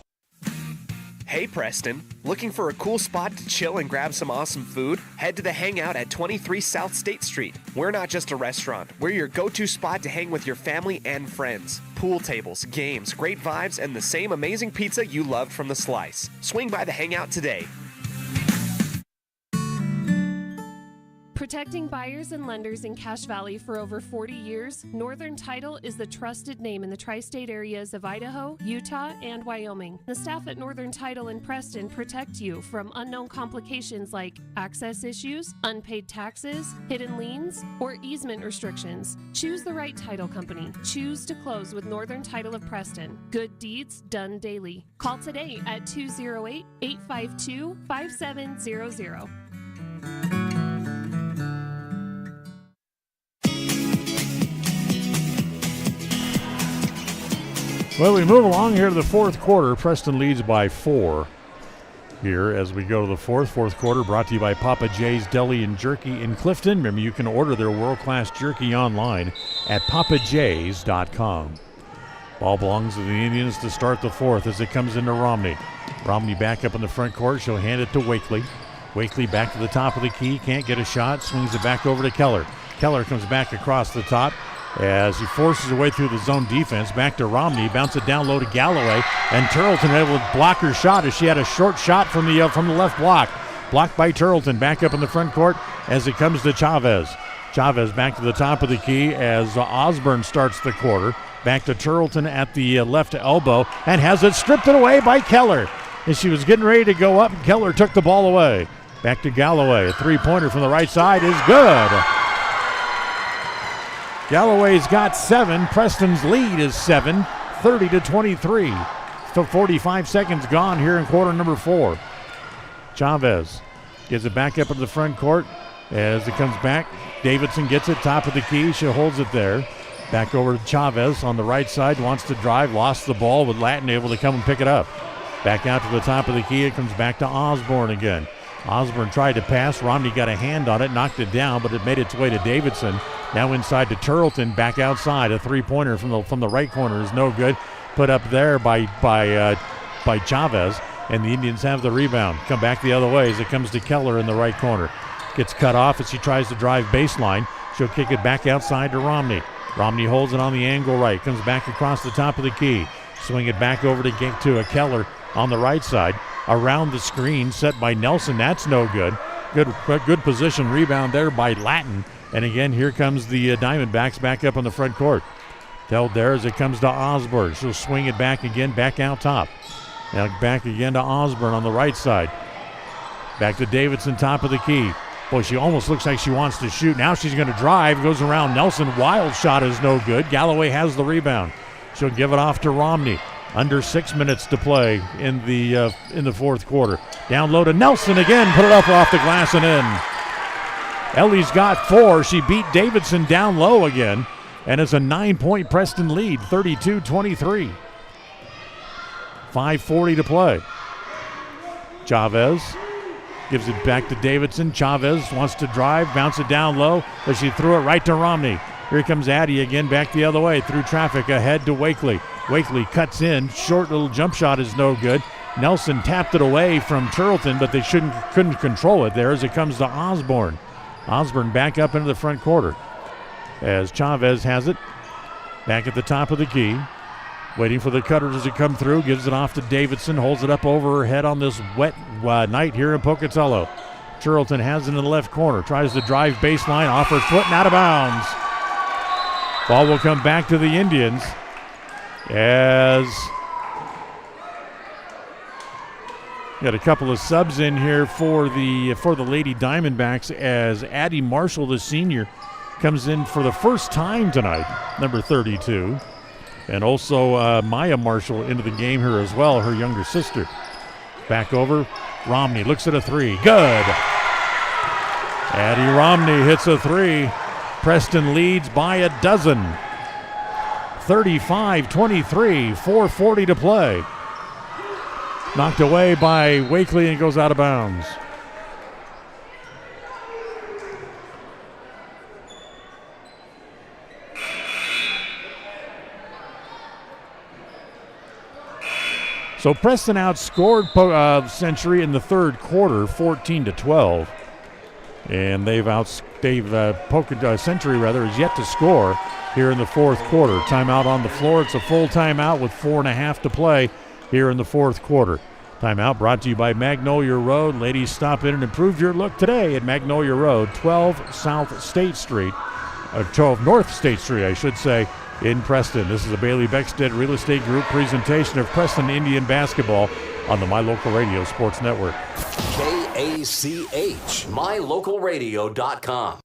Speaker 3: Hey Preston, looking for a cool spot to chill and grab some awesome food? Head to the Hangout at 23 South State Street. We're not just a restaurant, we're your go-to spot to hang with your family and friends. Pool tables, games, great vibes, and the same amazing pizza you loved from the Slice. Swing by the Hangout today.
Speaker 17: Protecting buyers and lenders in Cache Valley for over 40 years, Northern Title is the trusted name in the tri-state areas of Idaho, Utah, and Wyoming. The staff at Northern Title in Preston protect you from unknown complications like access issues, unpaid taxes, hidden liens, or easement restrictions. Choose the right title company. Choose to close with Northern Title of Preston. Good deeds done daily. Call today at 208-852-5700.
Speaker 1: Well, we move along here to the fourth quarter. Preston leads by 4 here as we go to the fourth quarter, brought to you by Papa J's Deli and Jerky in Clifton. Remember, you can order their world-class jerky online at papajays.com. Ball belongs to the Indians to start the fourth as it comes into Romney. Romney back up in the front court. She'll hand it to Wakely. Wakely back to the top of the key. Can't get a shot. Swings it back over to Keller. Keller comes back across the top as he forces her way through the zone defense. Back to Romney. Bounce it down low to Galloway. And Turleton able to block her shot as she had a short shot from the left block. Blocked by Turleton. Back up in the front court as it comes to Chavez. Chavez back to the top of the key as Osborne starts the quarter. Back to Turleton at the left elbow and has it stripped away by Keller. As she was getting ready to go up, Keller took the ball away. Back to Galloway. A three-pointer from the right side is good. Galloway's got 7. Preston's lead is 7, 30-23. 45 seconds gone here in quarter number 4. Chavez gives it back up into the front court as it comes back. Davidson gets it, top of the key. She holds it there. Back over to Chavez on the right side, wants to drive, lost the ball with Latin able to come and pick it up. Back out to the top of the key, it comes back to Osborne again. Osborne tried to pass, Romney got a hand on it, knocked it down, but it made its way to Davidson. Now inside to Turleton, back outside. A three-pointer from the right corner is no good. Put up there by Chavez, and the Indians have the rebound. Come back the other way as it comes to Keller in the right corner. Gets cut off as she tries to drive baseline. She'll kick it back outside to Romney. Romney holds it on the angle right, comes back across the top of the key. Swing it back over to a Keller on the right side. Around the screen set by Nelson. That's no good. Good position rebound there by Latin. And again, here comes the Diamondbacks back up on the front court. Held there as it comes to Osborne. She'll swing it back again, back out top. Now back again to Osborne on the right side. Back to Davidson, top of the key. Boy, she almost looks like she wants to shoot. Now she's going to drive. Goes around Nelson. Wild shot is no good. Galloway has the rebound. She'll give it off to Romney. Under 6 minutes to play in the fourth quarter. Down low to Nelson again. Put it up off the glass and in. Ellie's got 4. She beat Davidson down low again. And it's a 9-point Preston lead, 32-23. 5:40 to play. Chavez gives it back to Davidson. Chavez wants to drive, bounce it down low, but she threw it right to Romney. Here comes Addy again, back the other way, through traffic, ahead to Wakely. Wakely cuts in, short little jump shot is no good. Nelson tapped it away from Turleton, but they couldn't control it there as it comes to Osborne. Osborne back up into the front quarter as Chavez has it, back at the top of the key. Waiting for the cutters to come through, gives it off to Davidson, holds it up over her head on this wet night here in Pocatello. Turleton has it in the left corner, tries to drive baseline, off her foot and out of bounds. Ball will come back to the Indians as got a couple of subs in here for the Lady Diamondbacks as Addie Marshall, the senior, comes in for the first time tonight, number 32. And also Maya Marshall into the game here as well, her younger sister. Back over, Romney looks at a three. Good. Addie Romney hits a three. Preston leads by a dozen. 35-23, 4:40 to play. Knocked away by Wakely and goes out of bounds. So Preston outscored Century in the third quarter, 14-12. And Century is yet to score here in the fourth quarter. Timeout on the floor. It's a full timeout with 4.5 to play here in the fourth quarter. Timeout brought to you by Magnolia Road. Ladies, stop in and improve your look today at Magnolia Road, 12 South State Street, 12 North State Street, I should say, in Preston. This is a Bailey Beckstead Real Estate Group presentation of Preston Indian basketball on the My Local Radio Sports Network.
Speaker 2: KACH, mylocalradio.com.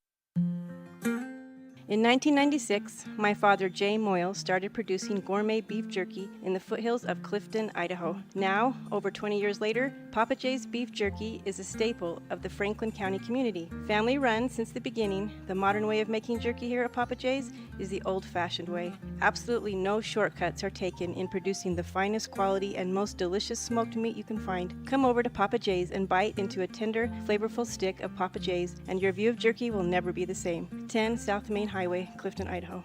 Speaker 21: In 1996, my father, Jay Moyle, started producing gourmet beef jerky in the foothills of Clifton, Idaho. Now, over 20 years later, Papa Jay's beef jerky is a staple of the Franklin County community. Family run since the beginning, the modern way of making jerky here at Papa Jay's is the old-fashioned way. Absolutely no shortcuts are taken in producing the finest quality and most delicious smoked meat you can find. Come over to Papa Jay's and bite into a tender, flavorful stick of Papa Jay's, and your view of jerky will never be the same. 10 South Main Highway, Clifton, Idaho.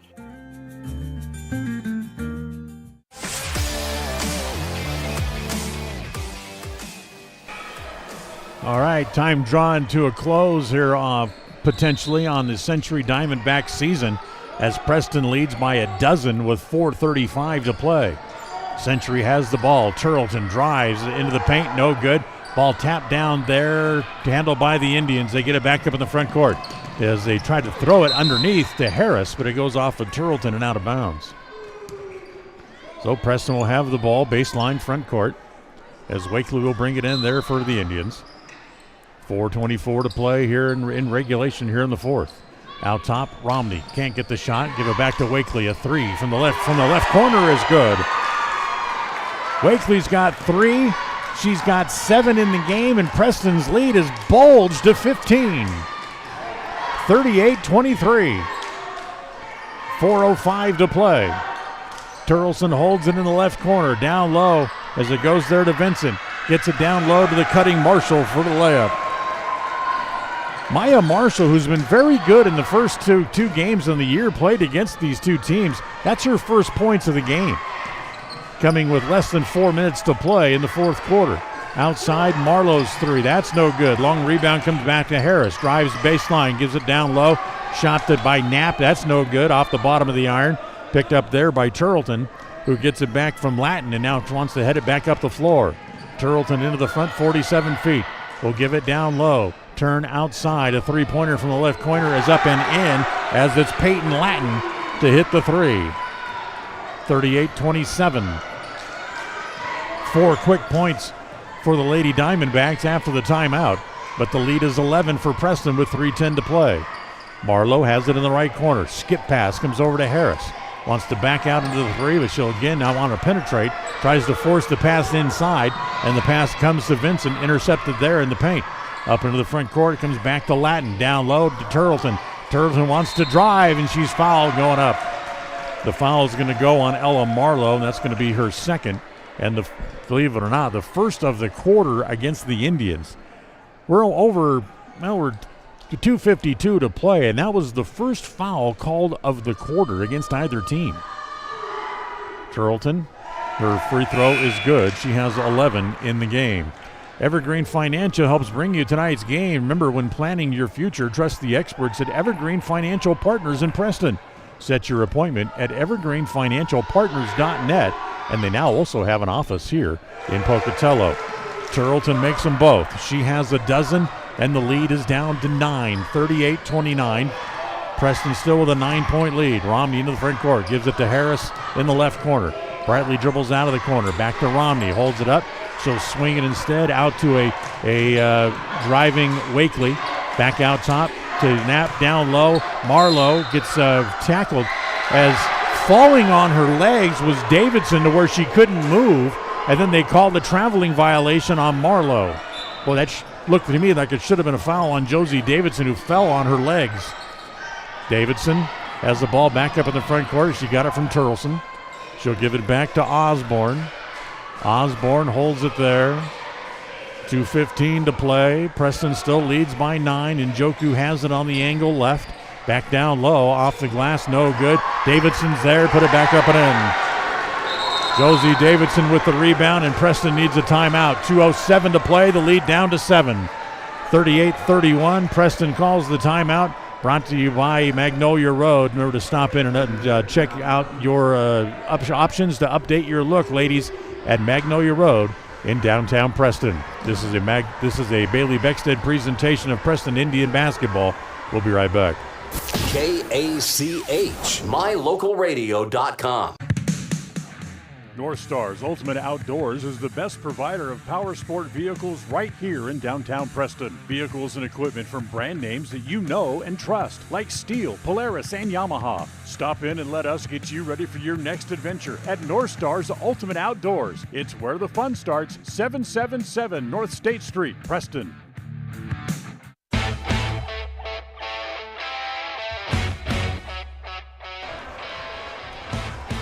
Speaker 1: All right, time drawn to a close here potentially on the Century Diamondback season as Preston leads by a dozen with 4:35 to play. Century has the ball. Turleton drives into the paint, no good. Ball tapped down there, handled by the Indians. They get it back up in the front court as they try to throw it underneath to Harris, but it goes off of Turleton and out of bounds. So Preston will have the ball, baseline front court, as Wakely will bring it in there for the Indians. 4:24 to play here in regulation here in the fourth. Out top, Romney can't get the shot. Give it back to Wakely. A three from the left corner is good. Wakely's got three. She's got 7 in the game, and Preston's lead is bulged to 15. 38-23. 4:05 to play. Turleson holds it in the left corner, down low as it goes there to Vincent. Gets it down low to the cutting Marshall for the layup. Maya Marshall, who's been very good in the first two games of the year, played against these two teams. That's her first points of the game, coming with less than 4 minutes to play in the fourth quarter. Outside, Marlowe's three. That's no good. Long rebound comes back to Harris. Drives baseline, gives it down low. Shot by Knapp. That's no good. Off the bottom of the iron. Picked up there by Turleton, who gets it back from Latin and now wants to head it back up the floor. Turleton into the front, 47 feet. Will give it down low. Turn outside. A three-pointer from the left corner is up and in as it's Peyton Latin to hit the three. 38-27. 4 quick points for the Lady Diamondbacks after the timeout, but the lead is 11 for Preston with 3:10 to play. Marlowe has it in the right corner. Skip pass comes over to Harris. Wants to back out into the three, but she'll again now want to penetrate. Tries to force the pass inside, and the pass comes to Vincent, intercepted there in the paint. Up into the front court, it comes back to Latin. Down low to Turleton. Turleton wants to drive, and she's fouled going up. The foul is going to go on Ella Marlowe, and that's going to be her second. And believe it or not, the first of the quarter against the Indians. We're 2:52 to play, and that was the first foul called of the quarter against either team. Turleton, her free throw is good. She has 11 in the game. Evergreen Financial helps bring you tonight's game. Remember, when planning your future, trust the experts at Evergreen Financial Partners in Preston. Set your appointment at evergreenfinancialpartners.net, and they now also have an office here in Pocatello. Turleton makes them both. She has a dozen, and the lead is down to 9, 38-29. Preston still with a 9-point lead. Romney into the front court, gives it to Harris in the left corner. Bradley dribbles out of the corner, back to Romney, holds it up. She'll swing it instead out to a driving Wakely. Back out top to Knapp, down low. Marlowe gets tackled as falling on her legs was Davidson to where she couldn't move, and then they called the traveling violation on Marlowe. Well, that looked to me like it should have been a foul on Josie Davidson, who fell on her legs. Davidson has the ball back up in the front court. She got it from Turleson. She'll give it back to Osborne. Osborne holds it there. 2:15 to play. Preston still leads by 9. Njoku has it on the angle left. Back down low, off the glass, no good. Davidson's there, put it back up and in. Josie Davidson with the rebound, and Preston needs a timeout. 2:07 to play, the lead down to 7. 38-31, Preston calls the timeout. Brought to you by Magnolia Road. Remember to stop in and check out your options to update your look, ladies, at Magnolia Road in downtown Preston. This is a Bailey Beckstead presentation of Preston Indian basketball. We'll be right back.
Speaker 2: KACH, mylocalradio.com.
Speaker 1: North Star's Ultimate Outdoors is the best provider of power sport vehicles right here in downtown Preston. Vehicles and equipment from brand names that you know and trust, like Steel, Polaris, and Yamaha. Stop in and let us get you ready for your next adventure at North Star's Ultimate Outdoors. It's where the fun starts, 777 North State Street, Preston.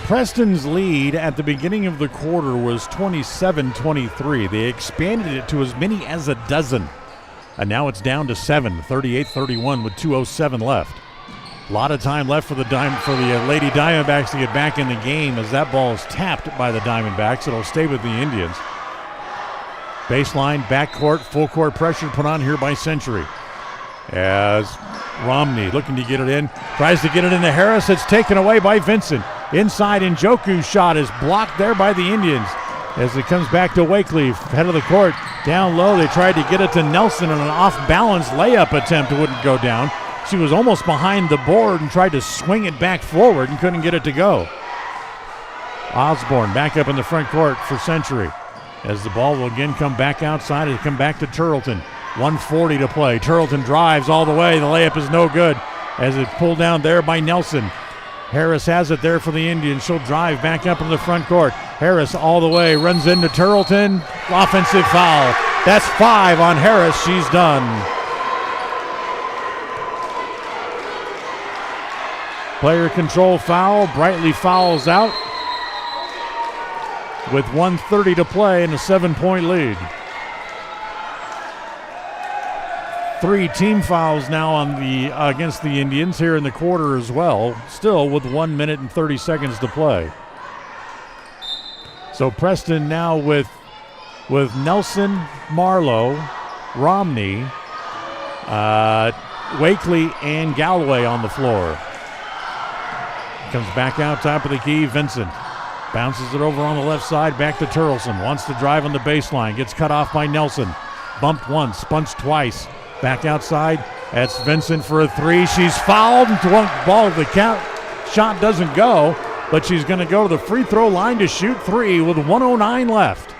Speaker 1: Preston's lead at the beginning of the quarter was 27-23. They expanded it to as many as a dozen. And now it's down to 7, 38-31 with 2:07 left. A lot of time left for the Lady Diamondbacks to get back in the game, as that ball is tapped by the Diamondbacks. It'll stay with the Indians. Baseline, backcourt, full court pressure put on here by Century. As Romney looking to get it in, tries to get it into Harris. It's taken away by Vincent. Inside, Njoku's shot is blocked there by the Indians. As it comes back to Wakely, head of the court, down low. They tried to get it to Nelson, and an off-balance layup attempt wouldn't go down. She was almost behind the board and tried to swing it back forward and couldn't get it to go. Osborne back up in the front court for Century. As the ball will again come back outside, it'll come back to Turleton. 1:40 to play. Turleton drives all the way. The layup is no good as it's pulled down there by Nelson. Harris has it there for the Indians. She'll drive back up in the front court. Harris all the way, runs into Turleton. Offensive foul. That's 5 on Harris. She's done. Player control foul. Brightly fouls out with 1:30 to play and a 7-point lead. 3 team fouls now on against the Indians here in the quarter as well, still with 1 minute and 30 seconds to play. So Preston now with Nelson, Marlowe, Romney, Wakely, and Galloway on the floor. Comes back out top of the key, Vincent. Bounces it over on the left side, back to Turleson. Wants to drive on the baseline, gets cut off by Nelson. Bumped once, punched twice. Back outside, that's Vincent for a 3. She's fouled, and the count shot doesn't go, but she's going to go to the free throw line to shoot 3 with 1:09 left.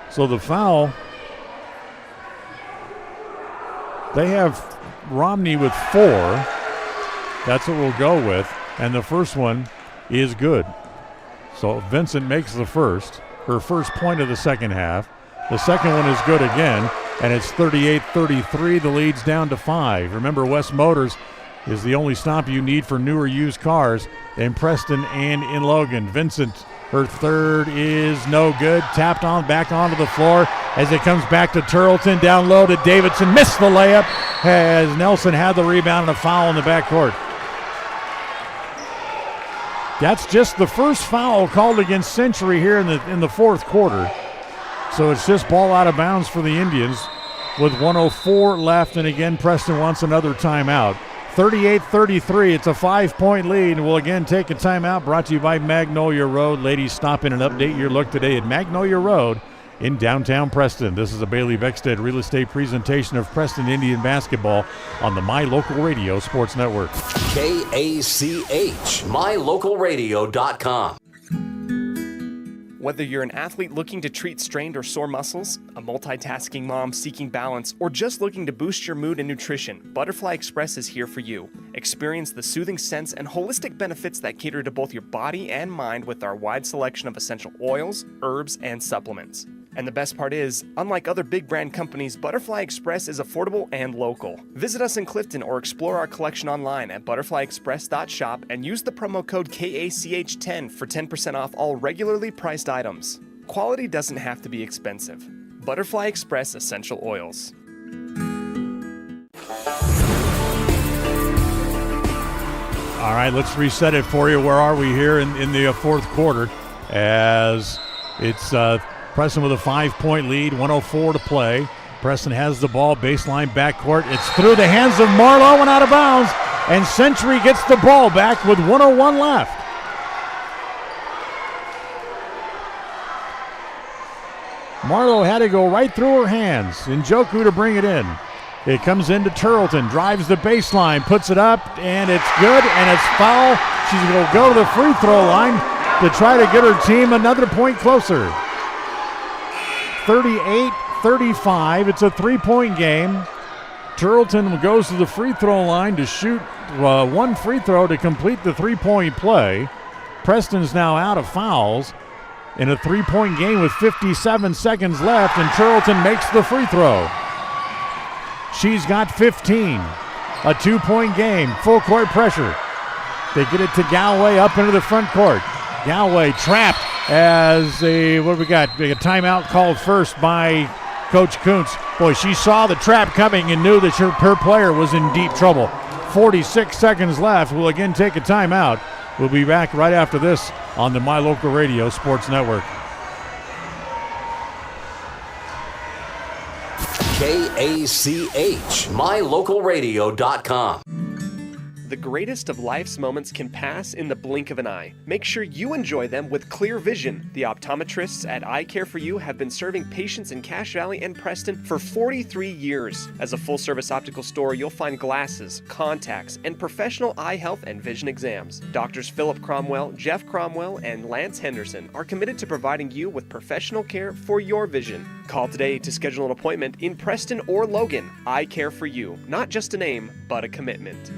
Speaker 1: So the foul, they have Romney with 4. That's what we'll go with, and the first one is good. So Vincent makes the first, her first point of the second half. The second one is good again, and it's 38-33. The lead's down to 5. Remember, West Motors is the only stop you need for newer used cars in Preston and in Logan. Vincent, her third is no good. Tapped on back onto the floor as it comes back to Turleton. Down low to Davidson. Missed the layup as Nelson had the rebound and a foul in the backcourt. That's just the first foul called against Century here in the fourth quarter. So it's just ball out of bounds for the Indians with 1:04 left, and again Preston wants another timeout. 38-33, it's a 5-point lead, and we'll again take a timeout brought to you by Magnolia Road. Ladies, stop in and update your look today at Magnolia Road in downtown Preston. This is a Bailey Beckstead real estate presentation of Preston Indian basketball on the My Local Radio Sports Network.
Speaker 2: KACH, mylocalradio.com.
Speaker 3: Whether you're an athlete looking to treat strained or sore muscles, a multitasking mom seeking balance, or just looking to boost your mood and nutrition, Butterfly Express is here for you. Experience the soothing scents and holistic benefits that cater to both your body and mind with our wide selection of essential oils, herbs, and supplements. And the best part is, unlike other big brand companies, Butterfly Express is affordable and local. Visit us in Clifton or explore our collection online at butterflyexpress.shop and use the promo code KACH10 for 10% off all regularly priced items. Quality doesn't have to be expensive. Butterfly Express Essential Oils.
Speaker 1: All right, let's reset it for you. Where are we here in the fourth quarter? As it's Preston with a 5-point lead, 1:04 to play. Preston has the ball, baseline backcourt. It's through the hands of Marlowe and out of bounds. And Century gets the ball back with 1:01 left. Marlowe had to go right through her hands. Njoku to bring it in. It comes into Turleton, drives the baseline, puts it up, and it's good, and it's foul. She's going to go to the free throw line to try to get her team another point closer. 38-35. It's a 3-point game. Turleton goes to the free throw line to shoot one free throw to complete the 3-point play. Preston's now out of fouls in a 3-point game with 57 seconds left, and Turleton makes the free throw. She's got 15. A 2-point game, full court pressure. They get it to Galway up into the front court. Galway trapped as we got a timeout called first by Coach Kuntz. Boy, she saw the trap coming and knew that her player was in deep trouble. 46 seconds left. We'll again take a timeout. We'll be back right after this on the My Local Radio Sports Network.
Speaker 2: KACH, mylocalradio.com.
Speaker 3: The greatest of life's moments can pass in the blink of an eye. Make sure you enjoy them with clear vision. The optometrists at Eye Care For You have been serving patients in Cache Valley and Preston for 43 years. As a full-service optical store, you'll find glasses, contacts, and professional eye health and vision exams. Doctors Philip Cromwell, Jeff Cromwell, and Lance Henderson are committed to providing you with professional care for your vision. Call today to schedule an appointment in Preston or Logan. Eye Care For You, not just a name, but a commitment.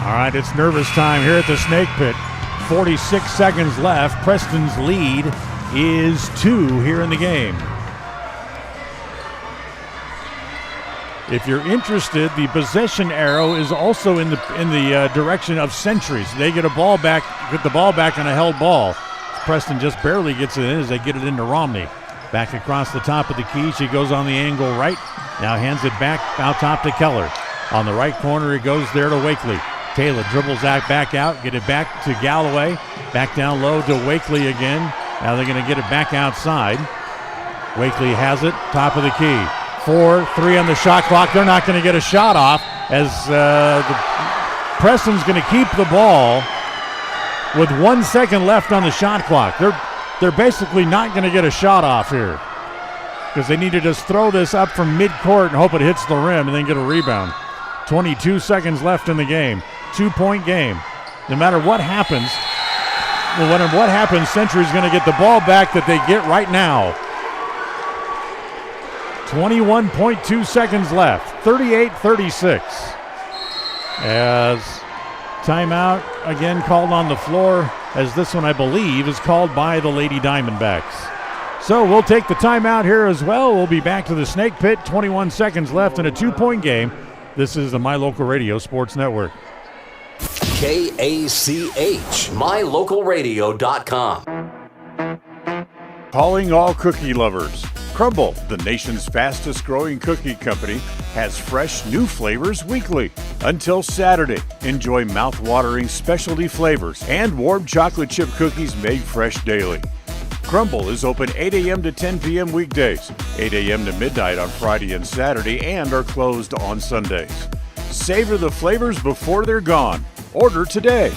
Speaker 1: All right, it's nervous time here at the Snake Pit. 46 seconds left. Preston's lead is 2 here in the game. If you're interested, the possession arrow is also in the direction of Centuries. They get the ball back on a held ball. Preston just barely gets it in as they get it into Romney. Back across the top of the key. She goes on the angle right. Now hands it back out top to Keller. On the right corner, it goes there to Wakely. Taylor dribbles that back out, get it back to Galloway. Back down low to Wakely again. Now they're going to get it back outside. Wakely has it, top of the key. 4-3 on the shot clock. They're not going to get a shot off as Preston's going to keep the ball with 1 second left on the shot clock. They're basically not going to get a shot off here because they need to just throw this up from midcourt and hope it hits the rim and then get a rebound. 22 seconds left in the game. 2-point game. No matter what happens, Century's going to get the ball back that they get right now. 21.2 seconds left. 38-36. As timeout again called on the floor, as this one I believe is called by the Lady Diamondbacks. So we'll take the timeout here as well. We'll be back to the Snake Pit. 21 seconds left in a 2-point game. This is the My Local Radio Sports Network.
Speaker 2: KACH, mylocalradio.com.
Speaker 1: Calling all cookie lovers. Crumble, the nation's fastest growing cookie company, has fresh new flavors weekly. Until Saturday, enjoy mouth-watering specialty flavors and warm chocolate chip cookies made fresh daily. Crumble is open 8 a.m. to 10 p.m. weekdays, 8 a.m. to midnight on Friday and Saturday, and are closed on Sundays. Savor the flavors before they're gone. Order today.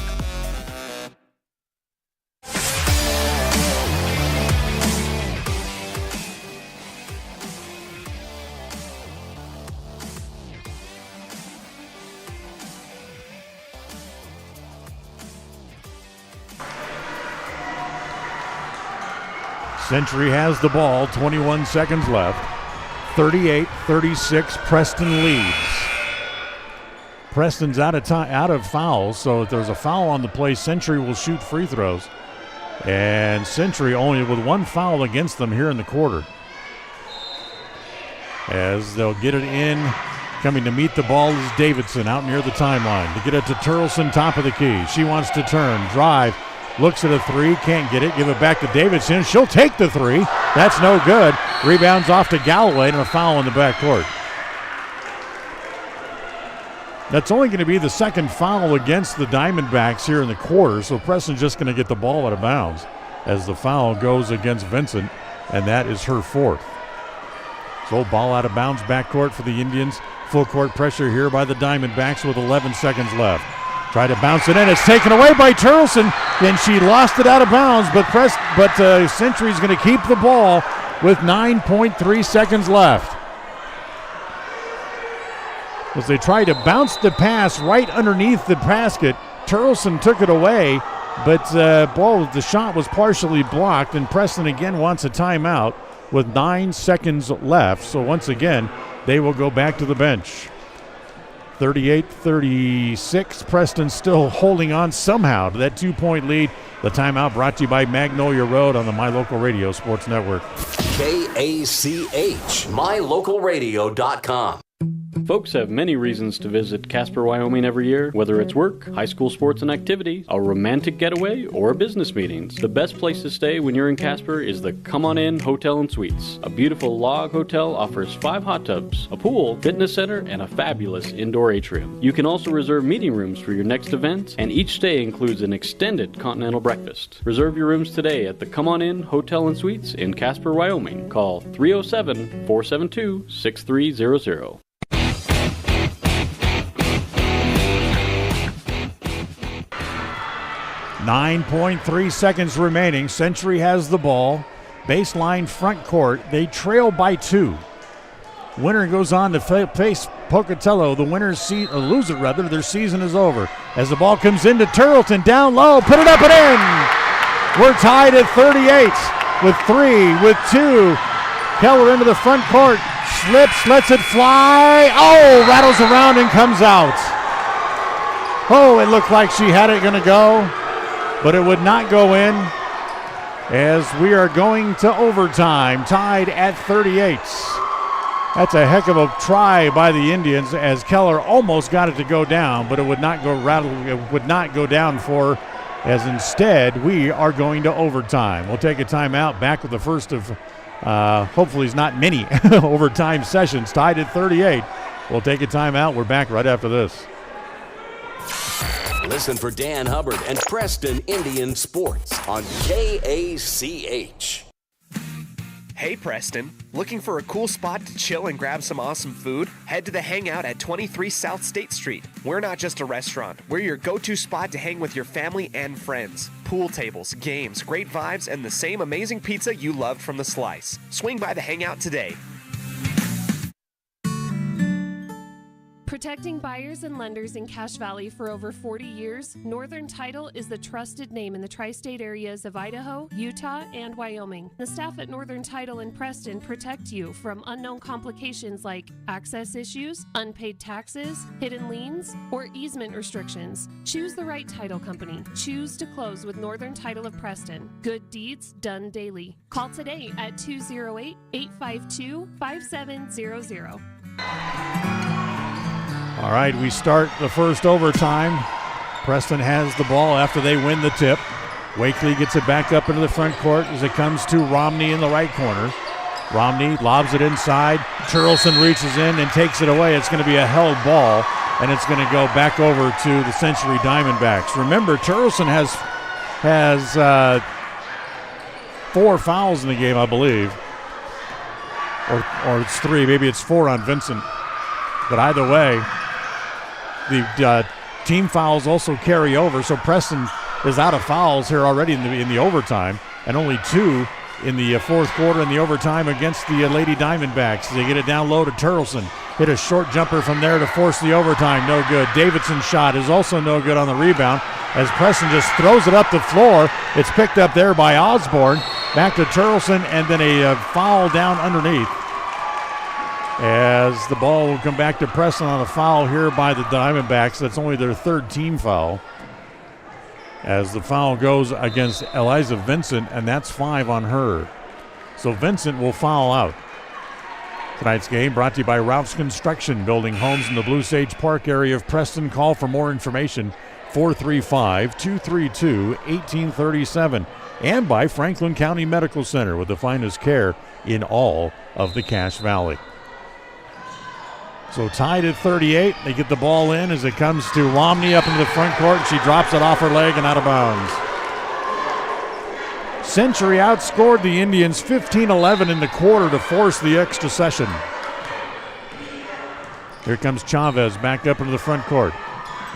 Speaker 1: Century has the ball, 21 seconds left. 38-36, Preston leads. Preston's out of fouls, so if there's a foul on the play, Century will shoot free throws. And Century only with one foul against them here in the quarter. As they'll get it in, coming to meet the ball is Davidson out near the timeline. To get it to Turleson, top of the key. She wants to turn, drive, looks at a three, can't get it, give it back to Davidson. She'll take the three. That's no good. Rebounds off to Galloway and a foul in the backcourt. That's only going to be the second foul against the Diamondbacks here in the quarter, so Preston's just going to get the ball out of bounds as the foul goes against Vincent, and that is her fourth. So ball out of bounds, backcourt for the Indians. Full court pressure here by the Diamondbacks with 11 seconds left. Try to bounce it in. It's taken away by Turleson, and she lost it out of bounds, but Century's going to keep the ball with 9.3 seconds left. As they try to bounce the pass right underneath the basket, Turleson took it away, but the shot was partially blocked, and Preston again wants a timeout with 9 seconds left. So once again, they will go back to the bench. 38-36, Preston still holding on somehow to that 2-point lead. The timeout brought to you by Magnolia Road on the My Local Radio Sports Network.
Speaker 2: KACH, MyLocalRadio.com.
Speaker 6: Folks have many reasons to visit Casper, Wyoming every year, whether it's work, high school sports and activities, a romantic getaway, or business meetings. The best place to stay when you're in Casper is the Come On In Hotel and Suites. A beautiful log hotel offers 5 hot tubs, a pool, fitness center, and a fabulous indoor atrium. You can also reserve meeting rooms for your next event, and each stay includes an extended continental breakfast. Reserve your rooms today at the Come On In Hotel and Suites in Casper, Wyoming. Call 307-472-6300.
Speaker 1: 9.3 seconds remaining. Century has the ball. Baseline front court. They trail by 2. Winner goes on to face Pocatello. The loser, their season is over. As the ball comes into Turleton, down low, put it up and in. We're tied at 38 with 3, with 2. Keller into the front court. Slips, lets it fly. Oh, rattles around and comes out. Oh, it looked like she had it going to go, but it would not go in as we are going to overtime, tied at 38. That's a heck of a try by the Indians as Keller almost got it to go down, but it would not go down for, as instead we are going to overtime. We'll take a timeout, back with the first of hopefully it's not many overtime sessions, tied at 38. We'll take a timeout. We're back right after this.
Speaker 2: Listen for Dan Hubbard and Preston Indian Sports on KACH.
Speaker 3: Hey Preston, looking for a cool spot to chill and grab some awesome food? Head to the Hangout at 23 South State Street. We're not just a restaurant, we're your go-to spot to hang with your family and friends. Pool tables, games, great vibes, and the same amazing pizza you loved from the Slice. Swing by the Hangout today.
Speaker 17: Protecting buyers and lenders in Cache Valley for over 40 years, Northern Title is the trusted name in the tri-state areas of Idaho, Utah, and Wyoming. The staff at Northern Title in Preston protect you from unknown complications like access issues, unpaid taxes, hidden liens, or easement restrictions. Choose the right title company. Choose to close with Northern Title of Preston. Good deeds done daily. Call today at 208-852-5700.
Speaker 1: All right, we start the first overtime. Preston has the ball after they win the tip. Wakely gets it back up into the front court as it comes to Romney in the right corner. Romney lobs it inside. Turleson reaches in and takes it away. It's going to be a held ball, and it's going to go back over to the Century Diamondbacks. Remember, Turleson has 4 fouls in the game, I believe. Or it's 3. Maybe it's 4 on Vincent. But either way, the team fouls also carry over, so Preston is out of fouls here already in the overtime, and only 2 in the fourth quarter in the overtime against the Lady Diamondbacks. They get it down low to Turleson. Hit a short jumper from there to force the overtime. No good. Davidson's shot is also no good on the rebound as Preston just throws it up the floor. It's picked up there by Osborne, back to Turleson, and then a foul down underneath. As the ball will come back to Preston on a foul here by the Diamondbacks. That's only their third team foul. As the foul goes against Eliza Vincent, and that's 5 on her. So Vincent will foul out. Tonight's game brought to you by Ralph's Construction, building homes in the Blue Sage Park area of Preston. Call for more information, 435-232-1837. And by Franklin County Medical Center, with the finest care in all of the Cache Valley. So tied at 38. They get the ball in as it comes to Romney up into the front court, and she drops it off her leg and out of bounds. Century outscored the Indians 15-11 in the quarter to force the extra session. Here comes Chavez back up into the front court.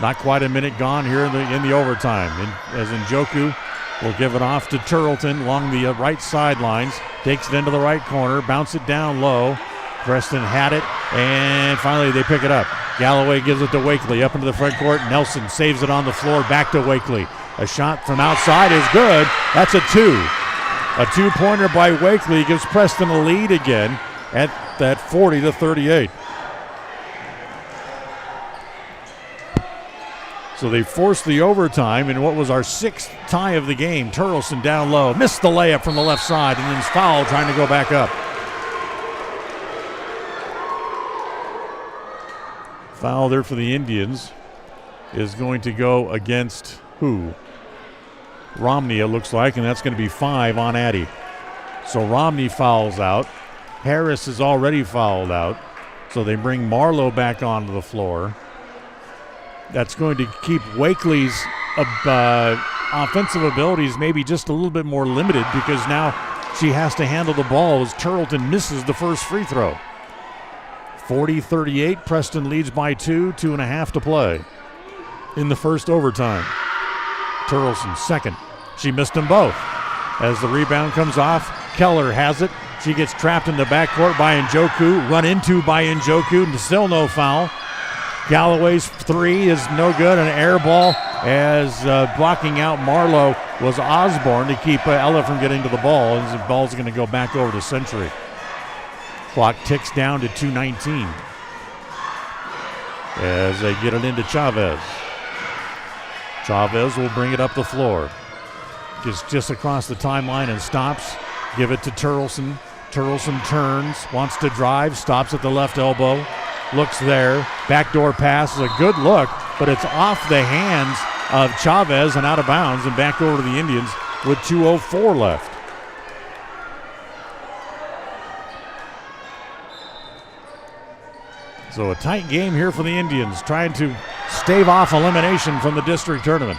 Speaker 1: Not quite a minute gone here in the overtime. As Njoku will give it off to Turleton along the right sidelines. Takes it into the right corner, bounce it down low. Preston had it, and finally they pick it up. Galloway gives it to Wakely up into the front court. Nelson saves it on the floor, back to Wakely. A shot from outside is good. That's a 2. A 2-pointer by Wakely gives Preston a lead again at that 40-38. So they forced the overtime in what was our 6th tie of the game. Turleson down low, missed the layup from the left side, and then foul trying to go back up. Foul there for the Indians is going to go against who? Romney, it looks like, and that's going to be 5 on Addie. So Romney fouls out. Harris is already fouled out. So they bring Marlowe back onto the floor. That's going to keep Wakely's offensive abilities maybe just a little bit more limited, because now she has to handle the ball as Turleton misses the first free throw. 40-38, Preston leads by 2.5 to play in the first overtime. Turleson second. She missed them both. As the rebound comes off, Keller has it. She gets trapped in the backcourt by Njoku, run into by Njoku, and still no foul. Galloway's 3 is no good, an air ball as blocking out Marlowe was Osborne to keep Ella from getting to the ball, and the ball's going to go back over to Century. Clock ticks down to 2:19 as they get it into Chavez. Chavez will bring it up the floor. Just across the timeline and stops. Give it to Turleson. Turleson turns, wants to drive, stops at the left elbow. Looks there. Backdoor pass is a good look, but it's off the hands of Chavez and out of bounds and back over to the Indians with 2:04 left. So a tight game here for the Indians, trying to stave off elimination from the district tournament.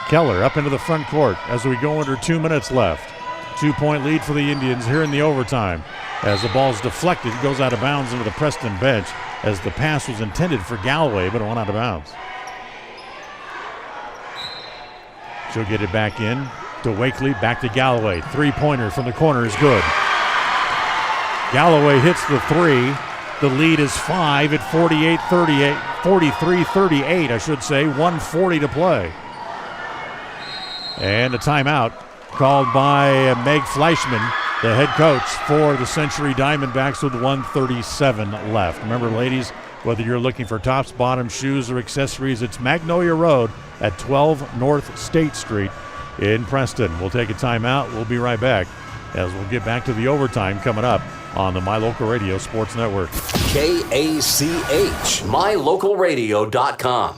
Speaker 1: Keller up into the front court as we go under 2 minutes left. 2-point lead for the Indians here in the overtime. As the ball's deflected, it goes out of bounds into the Preston bench as the pass was intended for Galloway, but it went out of bounds. She'll get it back in to Wakely, back to Galloway. 3-pointer from the corner is good. Galloway hits the 3. The lead is 5 at 43-38, I should say. 1:40 to play. And a timeout called by Meg Fleischman, the head coach for the Century Diamondbacks, with 1:37 left. Remember, ladies, whether you're looking for tops, bottoms, shoes, or accessories, it's Magnolia Road at 12 North State Street in Preston. We'll take a timeout. We'll be right back as we'll get back to the overtime coming up on the My Local Radio Sports Network.
Speaker 2: KACH, MyLocalRadio.com.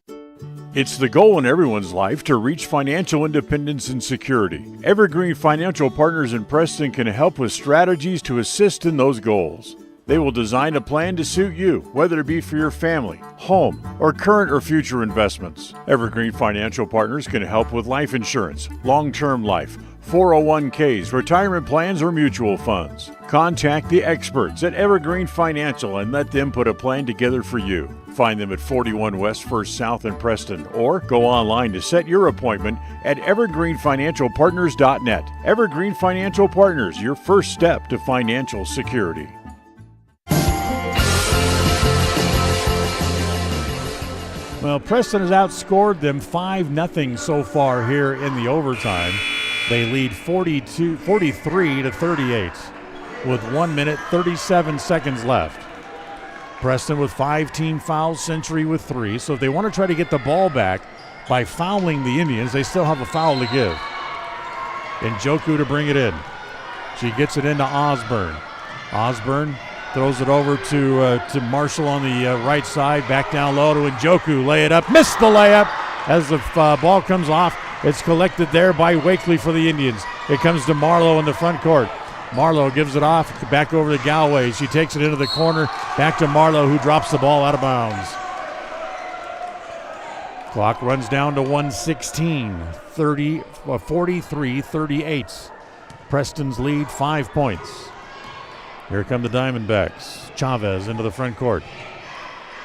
Speaker 1: It's the goal in everyone's life to reach financial independence and security. Evergreen Financial Partners in Preston can help with strategies to assist in those goals. They will design a plan to suit you, whether it be for your family, home, or current or future investments. Evergreen Financial Partners can help with life insurance, long-term life, 401ks, retirement plans, or mutual funds. Contact the experts at Evergreen Financial and let them put a plan together for you. Find them at 41 West 1st South in Preston, or go online to set your appointment at evergreenfinancialpartners.net. Evergreen Financial Partners, your first step to financial security. Well, Preston has outscored them 5-0 so far here in the overtime. They lead 43 to 38 with 1 minute, 37 seconds left. Preston with 5 team fouls, Century with 3. So if they want to try to get the ball back by fouling the Indians, they still have a foul to give. And Njoku to bring it in. She gets it into Osborne. Osborne throws it over to Marshall on the right side. Back down low to Njoku. Lay it up. Missed the layup. As the ball comes off, it's collected there by Wakely for the Indians. It comes to Marlowe in the front court. Marlowe gives it off. Back over to Galway. She takes it into the corner. Back to Marlowe, who drops the ball out of bounds. Clock runs down to 1:16. 43-38. Preston's lead 5 points. Here come the Diamondbacks. Chavez into the front court.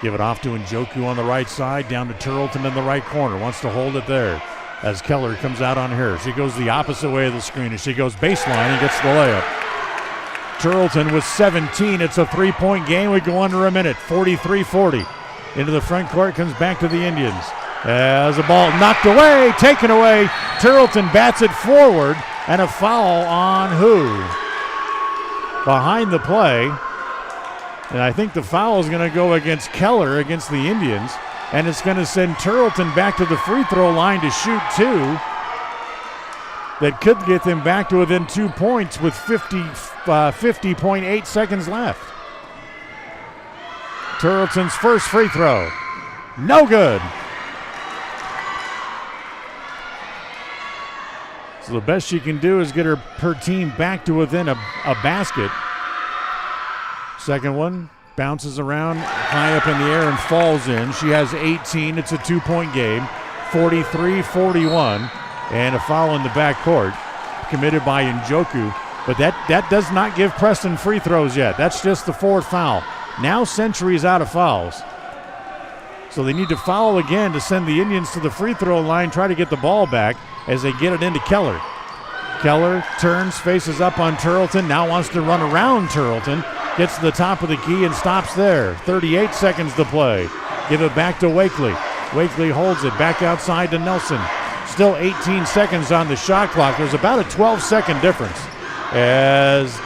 Speaker 1: Give it off to Njoku on the right side. Down to Turlton in the right corner. Wants to hold it there as Keller comes out on her. She goes the opposite way of the screen as she goes baseline and gets the layup. Turlton with 17. It's a 3-point game. We go under a minute. 43-40. Into the front court. Comes back to the Indians. As the ball knocked away. Taken away. Turlton bats it forward. And a foul on who? Behind the play. And I think the foul is going to go against Keller against the Indians. And it's going to send Turlton back to the free throw line to shoot 2. That could get them back to within 2 points with 50.8 seconds left. Turlton's first free throw. No good. So the best she can do is get her team back to within a basket. Second one bounces around high up in the air and falls in. She has 18. It's a 2-point game. 43-41. And a foul in the backcourt committed by Njoku. But that does not give Preston free throws yet. That's just the 4th foul. Now Century's out of fouls. So they need to foul again to send the Indians to the free throw line, try to get the ball back as they get it into Keller. Keller turns, faces up on Turlton, now wants to run around Turlton, gets to the top of the key and stops there. 38 seconds to play. Give it back to Wakely. Wakely holds it back outside to Nelson. Still 18 seconds on the shot clock. There's about a 12-second difference as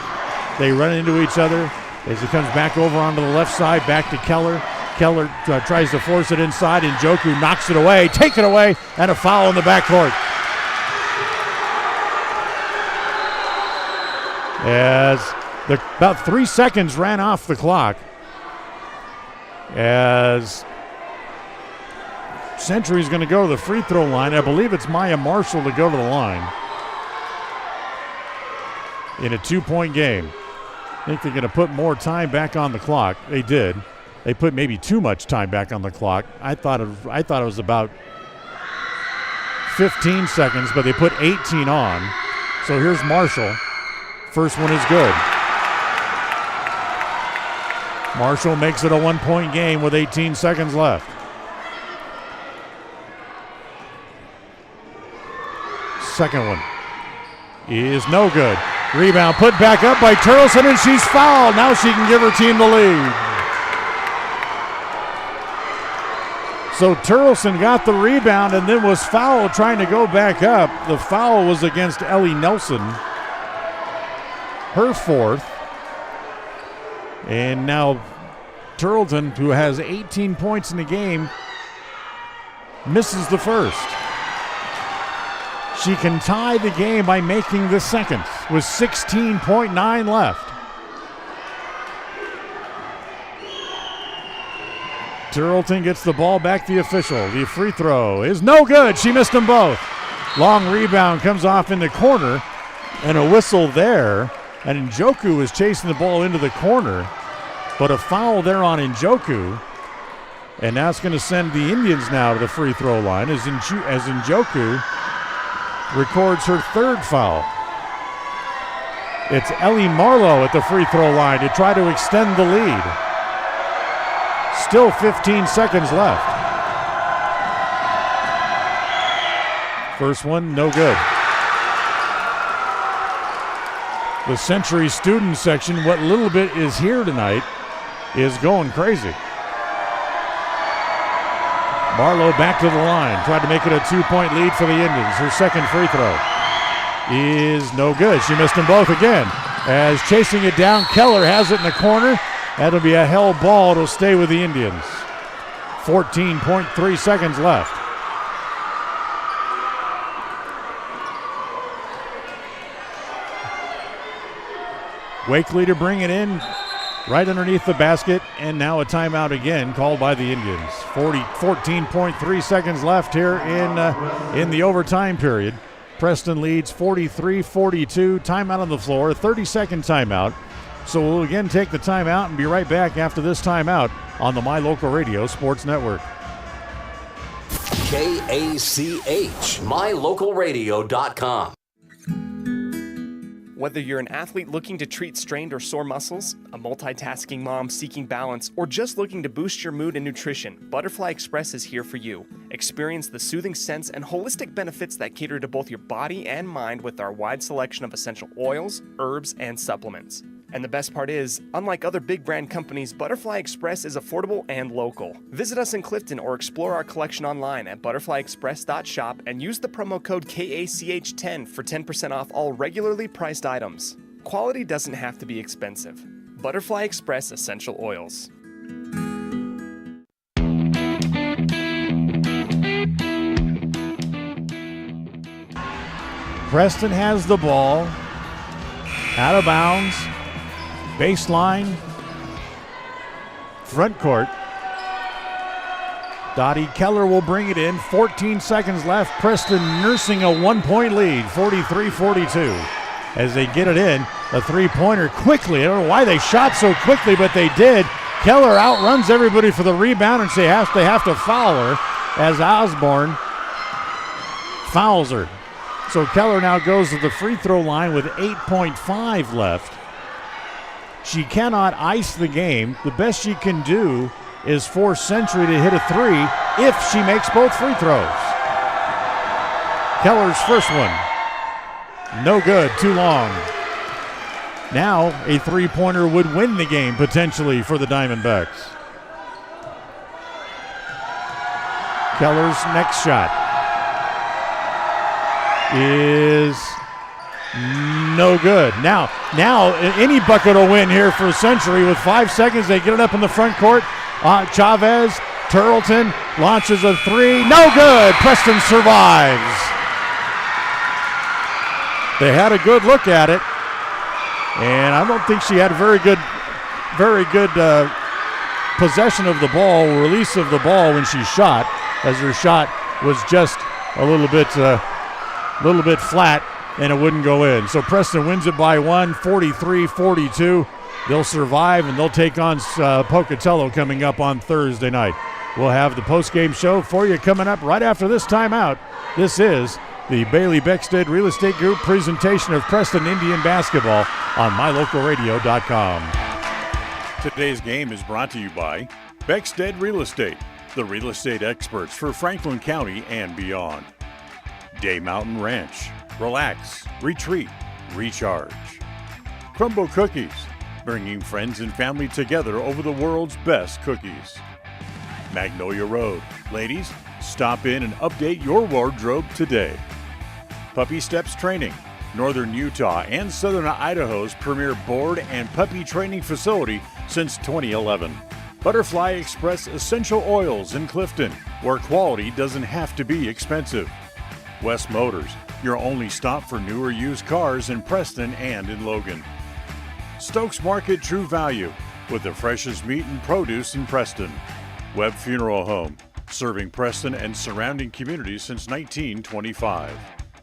Speaker 1: they run into each other. As it comes back over onto the left side, back to Keller. Keller tries to force it inside, and Njoku knocks it away, take it away, and a foul in the backcourt. As about 3 seconds ran off the clock, as Century's going to go to the free throw line. I believe it's Maya Marshall to go to the line in a 2-point game. I think they're going to put more time back on the clock. They did. They put maybe too much time back on the clock. I thought it was about 15 seconds, but they put 18 on. So here's Marshall. First one is good. Marshall makes it a 1-point game with 18 seconds left. Second one is no good. Rebound put back up by Turlson, and she's fouled. Now she can give her team the lead. So Turlson got the rebound and then was fouled trying to go back up. The foul was against Ellie Nelson, her 4th. And now Turlton, who has 18 points in the game, misses the first. She can tie the game by making the second with 16.9 left. Turlton gets the ball back to the official. The free throw is no good. She missed them both. Long rebound comes off in the corner and a whistle there. And Njoku is chasing the ball into the corner, but a foul there on Njoku. And that's going to send the Indians now to the free throw line as Njoku records her 3rd foul. It's Ellie Marlowe at the free throw line to try to extend the lead. Still 15 seconds left. First one, no good. The Century student section, what little bit is here tonight, is going crazy. Marlowe back to the line, tried to make it a 2-point lead for the Indians. Her second free throw. is no good. She missed them both again. As chasing it down, Keller has it in the corner. That'll be a held ball. It'll stay with the Indians. 14.3 seconds left. Wakely to bring it in right underneath the basket, and now a timeout again called by the Indians. 14.3 seconds left here in the overtime period. Preston leads 43-42. Timeout on the floor, 30-second timeout. So we'll again take the timeout and be right back after this timeout on the My Local Radio Sports Network.
Speaker 2: KACH, mylocalradio.com.
Speaker 3: Whether you're an athlete looking to treat strained or sore muscles, a multitasking mom seeking balance, or just looking to boost your mood and nutrition, Butterfly Express is here for you. Experience the soothing scents and holistic benefits that cater to both your body and mind with our wide selection of essential oils, herbs, and supplements. And the best part is, unlike other big brand companies, Butterfly Express is affordable and local. Visit us in Clifton or explore our collection online at butterflyexpress.shop and use the promo code KACH10 for 10% off all regularly priced items. Quality doesn't have to be expensive. Butterfly Express Essential Oils.
Speaker 1: Preston has the ball. Out of bounds. Baseline, front court. Dottie Keller will bring it in. 14 seconds left. Preston nursing a 1-point lead, 43-42. As they get it in, a three-pointer quickly. I don't know why they shot so quickly, but they did. Keller outruns everybody for the rebound, and they have to foul her as Osborne fouls her. So Keller now goes to the free throw line with 8.5 left. She cannot ice the game. The best she can do is force Century to hit a three if she makes both free throws. Keller's first one. No good, too long. Now a three-pointer would win the game potentially for the Diamondbacks. Keller's next shot is no good. Now any bucket will win here for Century. With 5 seconds, they get it up in the front court. Chavez, Turtleton launches a three. No good. Preston survives. They had a good look at it, and I don't think she had a very good possession of the ball, release of the ball when she shot, as her shot was just a little bit flat, and it wouldn't go in. So Preston wins it by one, 43-42. They'll survive, and they'll take on Pocatello coming up on Thursday night. We'll have the post-game show for you coming up right after this timeout. This is the Bailey Beckstead Real Estate Group presentation of Preston Indian basketball on mylocalradio.com. Today's game is brought to you by Beckstead Real Estate, the real estate experts for Franklin County and beyond. Day Mountain Ranch. Relax, retreat, recharge. Crumble Cookies, bringing friends and family together over the world's best cookies. Magnolia Road. Ladies, stop in and update your wardrobe today. Puppy Steps Training. Northern Utah and Southern Idaho's premier board and puppy training facility since 2011. Butterfly Express Essential Oils in Clifton, where quality doesn't have to be expensive. West Motors, your only stop for newer used cars in Preston and in Logan. Stokes Market True Value, with the freshest meat and produce in Preston. Webb Funeral Home, serving Preston and surrounding communities since 1925.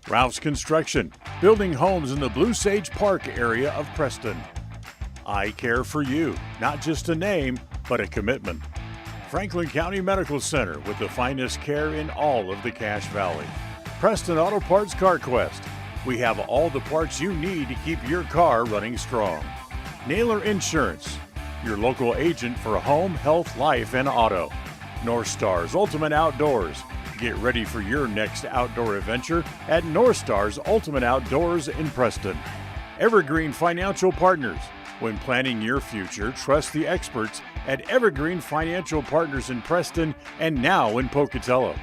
Speaker 1: Ralph's Construction, building homes in the Blue Sage Park area of Preston. I Care for You, not just a name, but a commitment. Franklin County Medical Center, with the finest care in all of the Cache Valley. Preston Auto Parts Car Quest. We have all the parts you need to keep your car running strong. Naylor Insurance, your local agent for home, health, life, and auto. North Stars Ultimate Outdoors. Get ready for your next outdoor adventure at North Stars Ultimate Outdoors in Preston. Evergreen Financial Partners. When planning your future, trust the experts at Evergreen Financial Partners in Preston and now in Pocatello.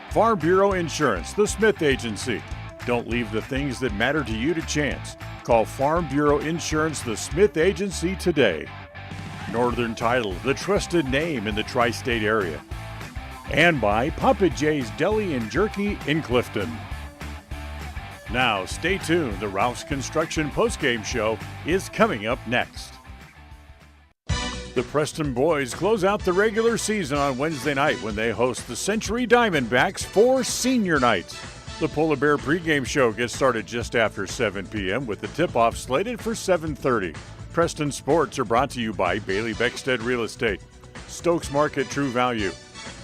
Speaker 1: Farm Bureau Insurance, the Smith Agency. Don't leave the things that matter to you to chance. Call Farm Bureau Insurance, the Smith Agency today. Northern Title, the trusted name in the tri-state area. And by Papa J's Deli and Jerky in Clifton. Now, stay tuned. The Ralph's Construction postgame show is coming up next. The Preston boys close out the regular season on Wednesday night when they host the Century Diamondbacks for Senior Night. The Polar Bear pregame show gets started just after 7 p.m. with the tip-off slated for 7:30. Preston Sports are brought to you by Bailey Beckstead Real Estate, Stokes Market True Value,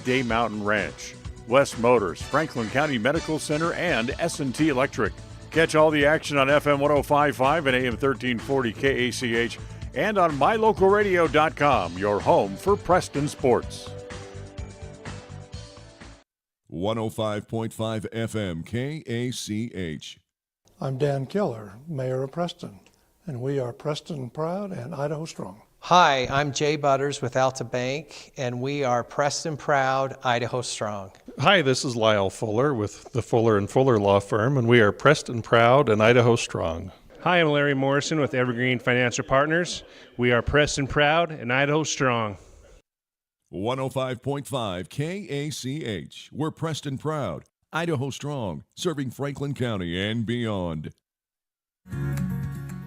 Speaker 1: Day Mountain Ranch, West Motors, Franklin County Medical Center, and S&T Electric. Catch all the action on FM 105.5 and AM 1340 KACH and on mylocalradio.com, your home for Preston sports.
Speaker 5: 105.5 FM KACH.
Speaker 7: I'm Dan Keller, Mayor of Preston, and we are Preston Proud and Idaho Strong.
Speaker 22: Hi, I'm Jay Butters with Alta Bank, and we are Preston Proud, Idaho Strong.
Speaker 8: Hi, this is Lyle Fuller with the Fuller and Fuller Law Firm, and we are Preston Proud and Idaho Strong.
Speaker 9: Hi, I'm Larry Morrison with Evergreen Financial Partners. We are Preston Proud and Idaho Strong.
Speaker 5: 105.5 KACH. We're Preston Proud, Idaho Strong, serving Franklin County and beyond.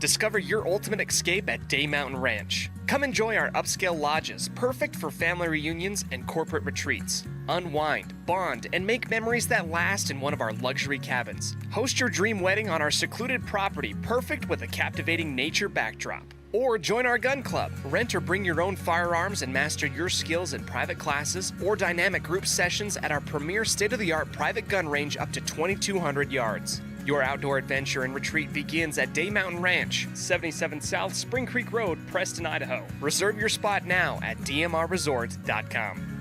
Speaker 3: Discover your ultimate escape at Day Mountain Ranch. Come enjoy our upscale lodges, perfect for family reunions and corporate retreats. Unwind, bond, and make memories that last in one of our luxury cabins. Host your dream wedding on our secluded property, perfect with a captivating nature backdrop. Or join our gun club. Rent or bring your own firearms and master your skills in private classes or dynamic group sessions at our premier state-of-the-art private gun range up to 2,200 yards. Your outdoor adventure and retreat begins at Day Mountain Ranch, 77 South Spring Creek Road, Preston, Idaho. Reserve your spot now at dmrresort.com.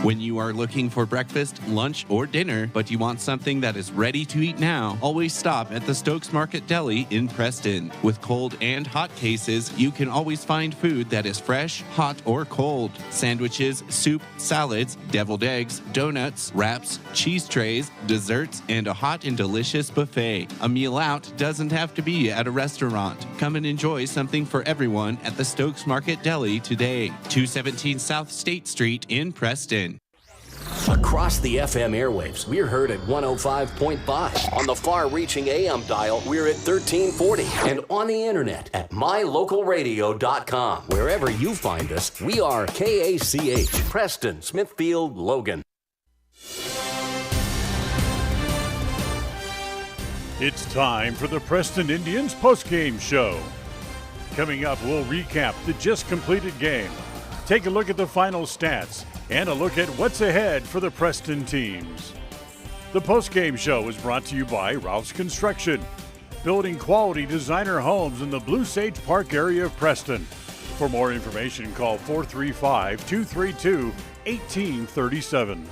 Speaker 20: When you are looking for breakfast, lunch, or dinner, but you want something that is ready to eat now, always stop at the Stokes Market Deli in Preston. With cold and hot cases, you can always find food that is fresh, hot, or cold. Sandwiches, soup, salads, deviled eggs, donuts, wraps, cheese trays, desserts, and a hot and delicious buffet. A meal out doesn't have to be at a restaurant. Come and enjoy something for everyone at the Stokes Market Deli today. 217 South State Street in Preston.
Speaker 2: Across the FM airwaves, we're heard at 105.5. On the far-reaching AM dial, we're at 1340. And on the internet at mylocalradio.com. Wherever you find us, we are KACH, Preston, Smithfield, Logan.
Speaker 1: It's time for the Preston Indians postgame show. Coming up, we'll recap the just completed game, take a look at the final stats, and a look at what's ahead for the Preston teams. The postgame show is brought to you by Ralph's Construction, building quality designer homes in the Blue Sage Park area of Preston. For more information, call 435-232-1837.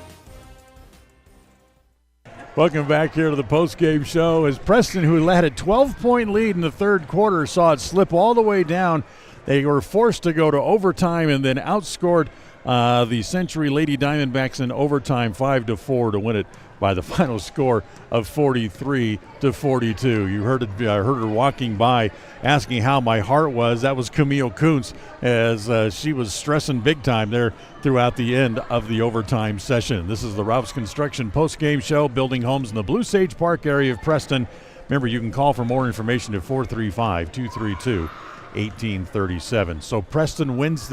Speaker 1: Welcome back here to the postgame show as Preston, who had a 12-point lead in the third quarter, saw it slip all the way down. They were forced to go to overtime and then outscored the Century Lady Diamondbacks in overtime 5-4 to win it by the final score of 43-42. You heard it. I heard her walking by asking how my heart was. That was Camille Kuntz as she was stressing big time there throughout the end of the overtime session. This is the Ralph's Construction postgame show, building homes in the Blue Sage Park area of Preston. Remember, you can call for more information at 435-232-1837. So Preston wins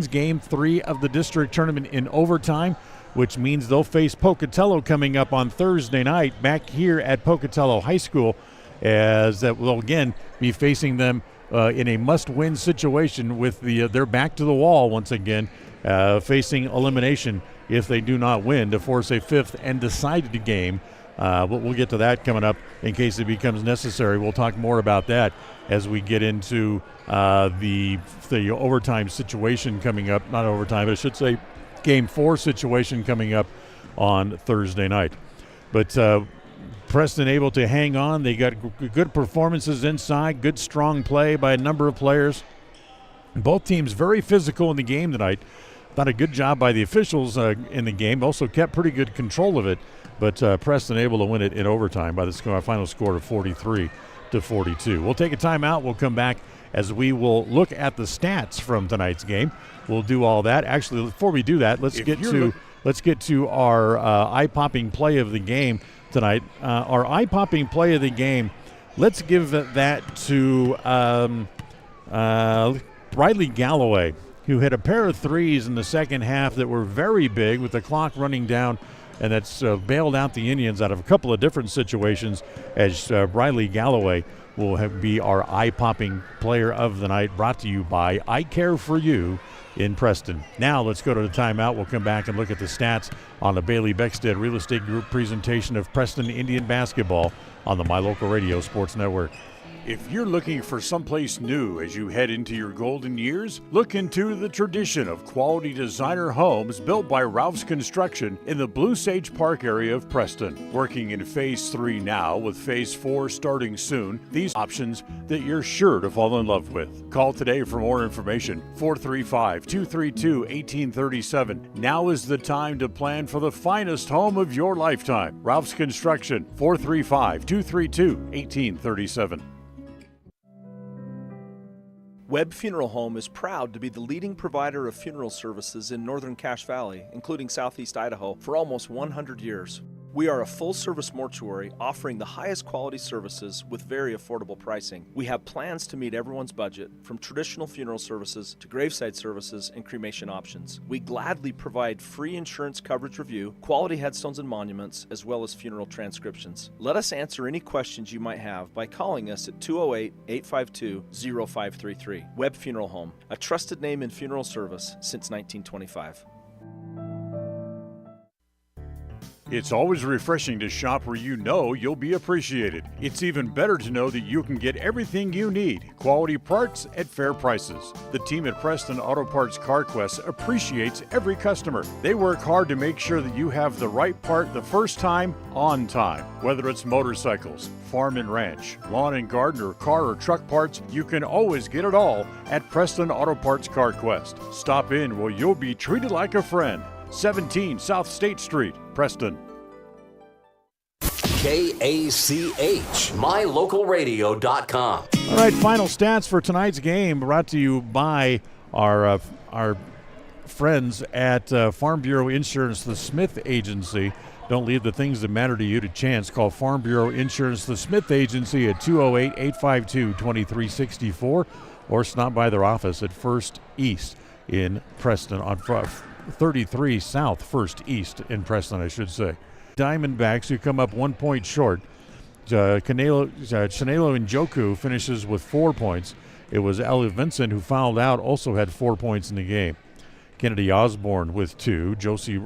Speaker 1: game 3 of the district tournament in overtime, which means they'll face Pocatello coming up on Thursday night back here at Pocatello High School, as that will again be facing them in a must-win situation with they're back to the wall once again, facing elimination if they do not win to force a 5th and decided game. We'll get to that coming up in case it becomes necessary. We'll talk more about that as we get into the overtime situation coming up. Not overtime, but I should say Game 4 situation coming up on Thursday night. But Preston able to hang on. They got good performances inside, good strong play by a number of players. Both teams very physical in the game tonight. Thought a good job by the officials in the game. Also kept pretty good control of it, but Preston able to win it in overtime by the final score of 43-42. We'll take a timeout. We'll come back as we will look at the stats from tonight's game. We'll do all that. Actually, before we do that, let's get to our eye-popping play of the game tonight. Our eye-popping play of the game, let's give that to Riley Galloway, who hit a pair of threes in the second half that were very big with the clock running down, and that's bailed out the Indians out of a couple of different situations, as Riley Galloway will be our eye-popping player of the night, brought to you by I Care For You in Preston. Now let's go to the timeout. We'll come back and look at the stats on the Bailey Beckstead Real Estate Group presentation of Preston Indian basketball on the My Local Radio Sports Network. If you're looking for someplace new as you head into your golden years, look into the tradition of quality designer homes built by Ralph's Construction in the Blue Sage Park area of Preston. Working in Phase 3 now, with Phase 4 starting soon, these options that you're sure to fall in love with. Call today for more information, 435-232-1837. Now is the time to plan for the finest home of your lifetime. Ralph's Construction, 435-232-1837.
Speaker 18: Webb Funeral Home is proud to be the leading provider of funeral services in northern Cache Valley, including southeast Idaho, for almost 100 years. We are a full-service mortuary offering the highest quality services with very affordable pricing. We have plans to meet everyone's budget, from traditional funeral services to graveside services and cremation options. We gladly provide free insurance coverage review, quality headstones and monuments, as well as funeral transcriptions. Let us answer any questions you might have by calling us at 208-852-0533. Webb Funeral Home, a trusted name in funeral service since 1925.
Speaker 1: It's always refreshing to shop where you know you'll be appreciated. It's even better to know that you can get everything you need, quality parts at fair prices. The team at Preston Auto Parts CarQuest appreciates every customer. They work hard to make sure that you have the right part the first time, on time. Whether it's motorcycles, farm and ranch, lawn and garden, or car or truck parts, you can always get it all at Preston Auto Parts CarQuest. Stop in where you'll be treated like a friend. 17 South State Street, Preston.
Speaker 2: KACH, mylocalradio.com.
Speaker 1: All right, final stats for tonight's game brought to you by our friends at Farm Bureau Insurance, the Smith Agency. Don't leave the things that matter to you to chance. Call Farm Bureau Insurance, the Smith Agency at 208-852-2364 or stop by their office at First East in Preston on 33 South First East in Preston, I should say. Diamondbacks, who come up 1 point short. Chanelo Njoku finishes with 4 points. It was Ellie Vincent who fouled out, also had 4 points in the game. Kennedy Osborne with 2. Josie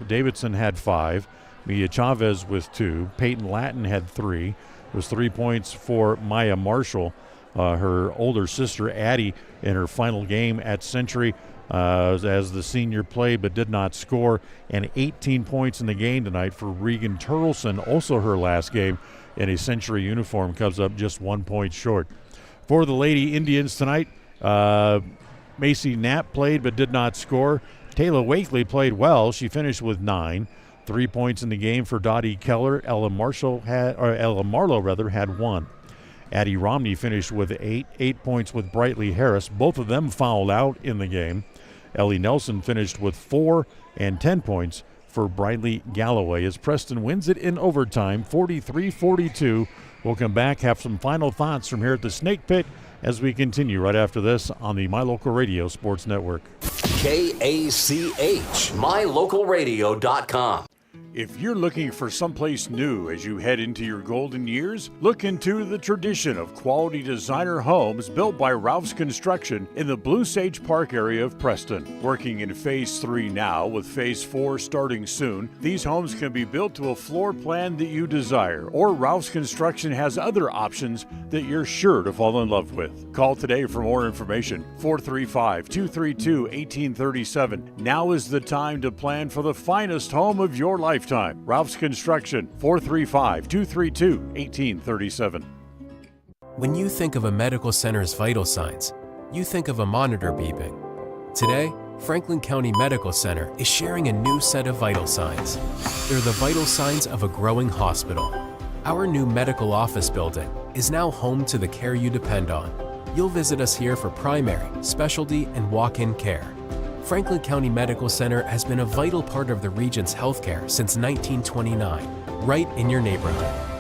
Speaker 1: Davidson had 5. Mia Chavez with 2. Peyton Lattin had 3. It was 3 points for Maya Marshall, her older sister Addie, in her final game at Century. As the senior played but did not score, and 18 points in the game tonight for Regan Turleson, also her last game in a Century uniform, comes up just 1 point short. For the Lady Indians tonight, Macy Knapp played but did not score. Taylor Wakely played well. She finished with 9. 3 points in the game for Dottie Keller. Ella Marlowe had 1. Addie Romney finished with 8. 8 points with Brightly Harris. Both of them fouled out in the game. Ellie Nelson finished with 4 and 10 points for Brightly Galloway as Preston wins it in overtime, 43-42. We'll come back, have some final thoughts from here at the Snake Pit as we continue right after this on the My Local Radio Sports Network.
Speaker 2: KACH, mylocalradio.com.
Speaker 1: If you're looking for someplace new as you head into your golden years, look into the tradition of quality designer homes built by Ralph's Construction in the Blue Sage Park area of Preston. Working in Phase 3 now, with Phase 4 starting soon, these homes can be built to a floor plan that you desire, or Ralph's Construction has other options that you're sure to fall in love with. Call today for more information, 435-232-1837. Now is the time to plan for the finest home of your lifetime. Ralph's Construction, 435-232-1837.
Speaker 10: When you think of a medical center's vital signs, you think of a monitor beeping. Today, Franklin County Medical Center is sharing a new set of vital signs. They're the vital signs of a growing hospital. Our new medical office building is now home to the care you depend on. You'll visit us here for primary, specialty, and walk-in care. Franklin County Medical Center has been a vital part of the region's healthcare since 1929, right in your neighborhood.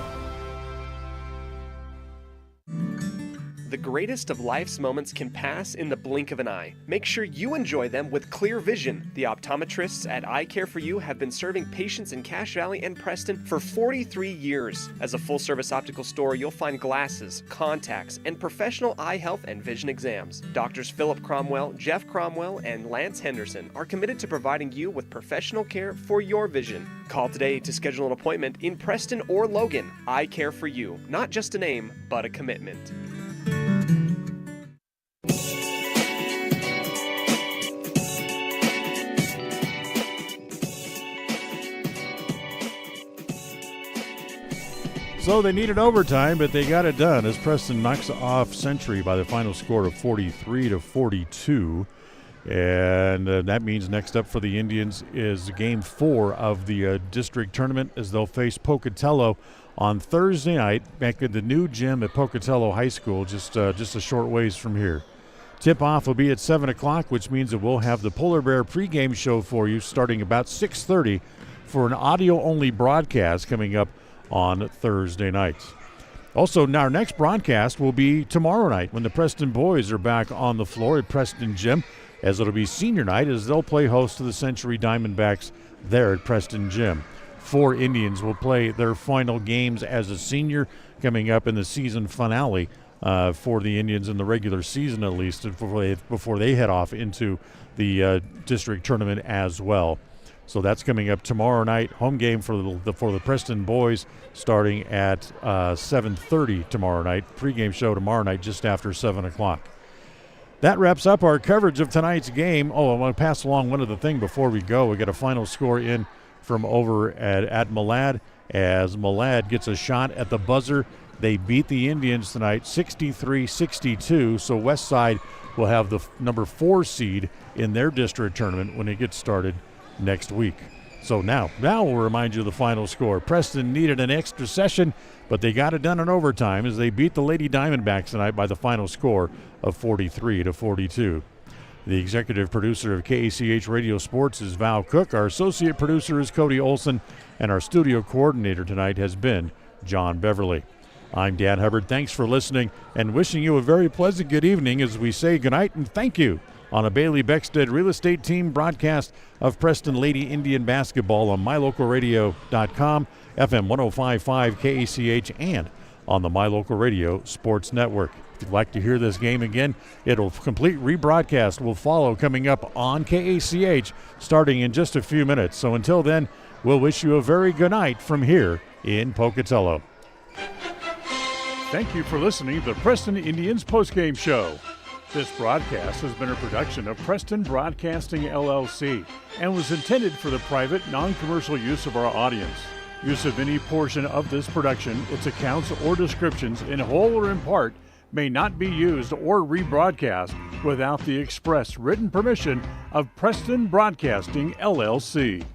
Speaker 3: The greatest of life's moments can pass in the blink of an eye. Make sure you enjoy them with clear vision. The optometrists at Eye Care for You have been serving patients in Cache Valley and Preston for 43 years. As a full-service optical store, you'll find glasses, contacts, and professional eye health and vision exams. Doctors Philip Cromwell, Jeff Cromwell, and Lance Henderson are committed to providing you with professional care for your vision. Call today to schedule an appointment in Preston or Logan. Eye Care for You, not just a name, but a commitment.
Speaker 1: So they needed overtime, but they got it done as Preston knocks off Century by the final score of 43-42. And that means next up for the Indians is Game 4 of the district tournament as they'll face Pocatello on Thursday night back at the new gym at Pocatello High School, just a short ways from here. Tip-off will be at 7 o'clock, which means that we'll have the Polar Bear pregame show for you starting about 6:30 for an audio-only broadcast coming up on Thursday nights. Also, our next broadcast will be tomorrow night when the Preston boys are back on the floor at Preston Gym, as it'll be senior night as they'll play host to the Century Diamondbacks there at Preston Gym. 4 Indians will play their final games as a senior coming up in the season finale for the Indians in the regular season, at least, before they head off into the district tournament as well. So that's coming up tomorrow night. Home game for the Preston boys starting at 7:30 tomorrow night. Pregame show tomorrow night just after 7 o'clock. That wraps up our coverage of tonight's game. Oh, I want to pass along one other thing before we go. We got a final score in from over at Malad as Malad gets a shot at the buzzer. They beat the Indians tonight 63-62, so Westside will have the number 4 seed in their district tournament when it gets started next week. So now we'll remind you of the final score. Preston needed an extra session, but they got it done in overtime as they beat the Lady Diamondbacks tonight by the final score of 43-42. The executive producer of KACH Radio Sports is Val Cook. Our associate producer is Cody Olson, and our studio coordinator tonight has been John Beverly. I'm Dan Hubbard. Thanks for listening and wishing you a very pleasant good evening as we say goodnight and thank you on a Bailey Beckstead Real Estate Team broadcast of Preston Lady Indian basketball on mylocalradio.com, FM 105.5 KACH, and on the My Local Radio Sports Network. If you'd like to hear this game again, complete rebroadcast will follow coming up on KACH starting in just a few minutes. So until then, we'll wish you a very good night from here in Pocatello. Thank you for listening to the Preston Indians postgame show. This broadcast has been a production of Preston Broadcasting, LLC, and was intended for the private, non-commercial use of our audience. Use of any portion of this production, its accounts or descriptions, in whole or in part, may not be used or rebroadcast without the express written permission of Preston Broadcasting, LLC.